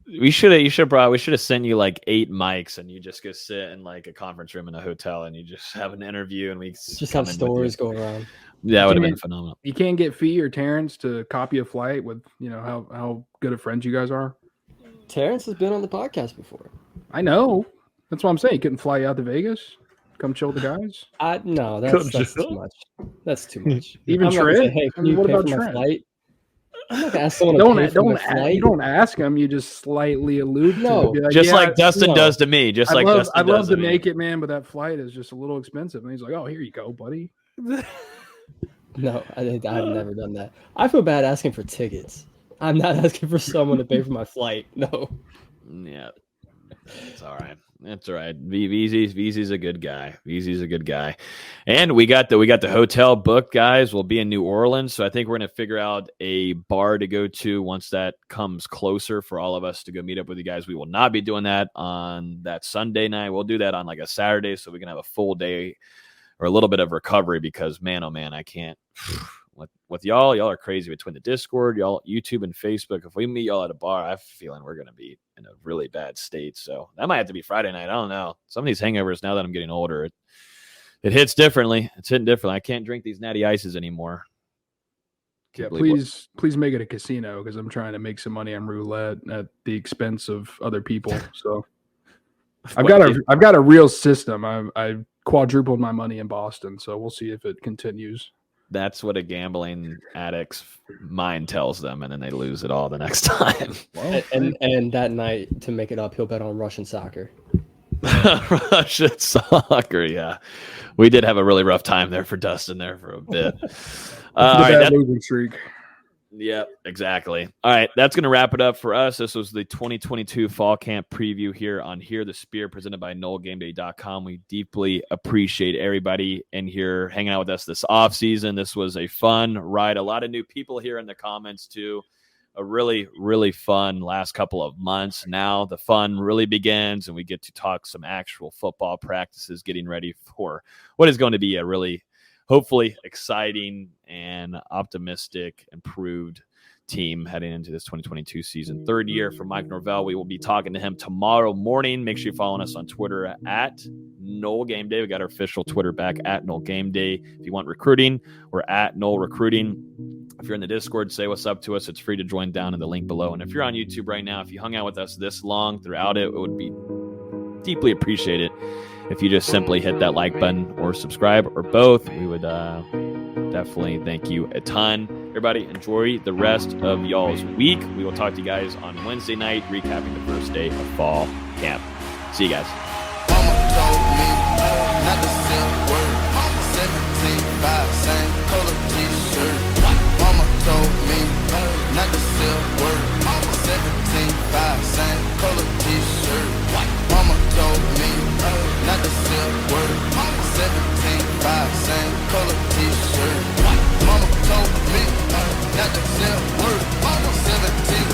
we should have sent you like 8 mics and you just go sit in like a conference room in a hotel and you just have an interview and we just have stories go around. That would have been phenomenal. You can't get Fee or Terrence to copy a flight with how good of friends you guys are. Terrence has been on the podcast before. I know. That's what I'm saying. You couldn't fly out to Vegas, come chill with the guys. No, that's too much. That's too much. Even Trent. Hey, can you what pay about for my Trent? flight? I'm not gonna ask someone to pay for my flight. You don't ask him. You just slightly allude to it. Just like Dustin does to me. I'd love to make it, man, but that flight is just a little expensive. And he's like, "Oh, here you go, buddy." No, I've never done that. I feel bad asking for tickets. I'm not asking for someone to pay for my flight. No. Yeah. It's all right. That's all right. VZ's a good guy. VZ's a good guy. And we got the hotel booked, guys. We'll be in New Orleans. So I think we're going to figure out a bar to go to once that comes closer for all of us to go meet up with you guys. We will not be doing that on that Sunday night. We'll do that on like a Saturday so we can have a full day or a little bit of recovery because, man, oh, man, I can't. With y'all are crazy between the Discord, y'all, YouTube, and Facebook. If we meet y'all at a bar, I have a feeling we're going to be in a really bad state. So that might have to be Friday night. I don't know. Some of these hangovers, now that I'm getting older, it hits differently. It's hitting differently. I can't drink these natty ices anymore. Yeah, please make it a casino because I'm trying to make some money on roulette at the expense of other people. So I've got a real system. I quadrupled my money in Boston, so we'll see if it continues. That's what a gambling addict's mind tells them, and then they lose it all the next time. Well, and that night, to make it up, he'll bet on Russian soccer. Russian soccer, yeah. We did have a really rough time there for Dustin there for a bit. Bad losing streak. Yep, exactly. All right, that's going to wrap it up for us. This was the 2022 Fall Camp preview here on Hear the Spear, presented by NoleGameDay.com. We deeply appreciate everybody in here hanging out with us this offseason. This was a fun ride. A lot of new people here in the comments, too. A really, really fun last couple of months. Now the fun really begins, and we get to talk some actual football practices, getting ready for what is going to be a really hopefully exciting and optimistic, improved team heading into this 2022 season. Third year for Mike Norvell. We will be talking to him tomorrow morning. Make sure you're following us on Twitter at Nole Game Day. We got our official Twitter back at Nole Game Day. If you want recruiting, we're at Nole Recruiting. If you're in the Discord, say what's up to us. It's free to join down in the link below. And if you're on YouTube right now, if you hung out with us this long throughout it, it would be deeply appreciated if you just simply hit that like button or subscribe or both. We would definitely thank you a ton. Everybody, enjoy the rest of y'all's week. We will talk to you guys on Wednesday night, recapping the first day of fall camp. See you guys. Mama told me not to say a word. 17.5, same color t-shirt. Mama told me not to say a word. 17.5, same color t-shirt. Mama told me not to say a word. 17.5, same color t-shirt. Mama told me not to say a word. 17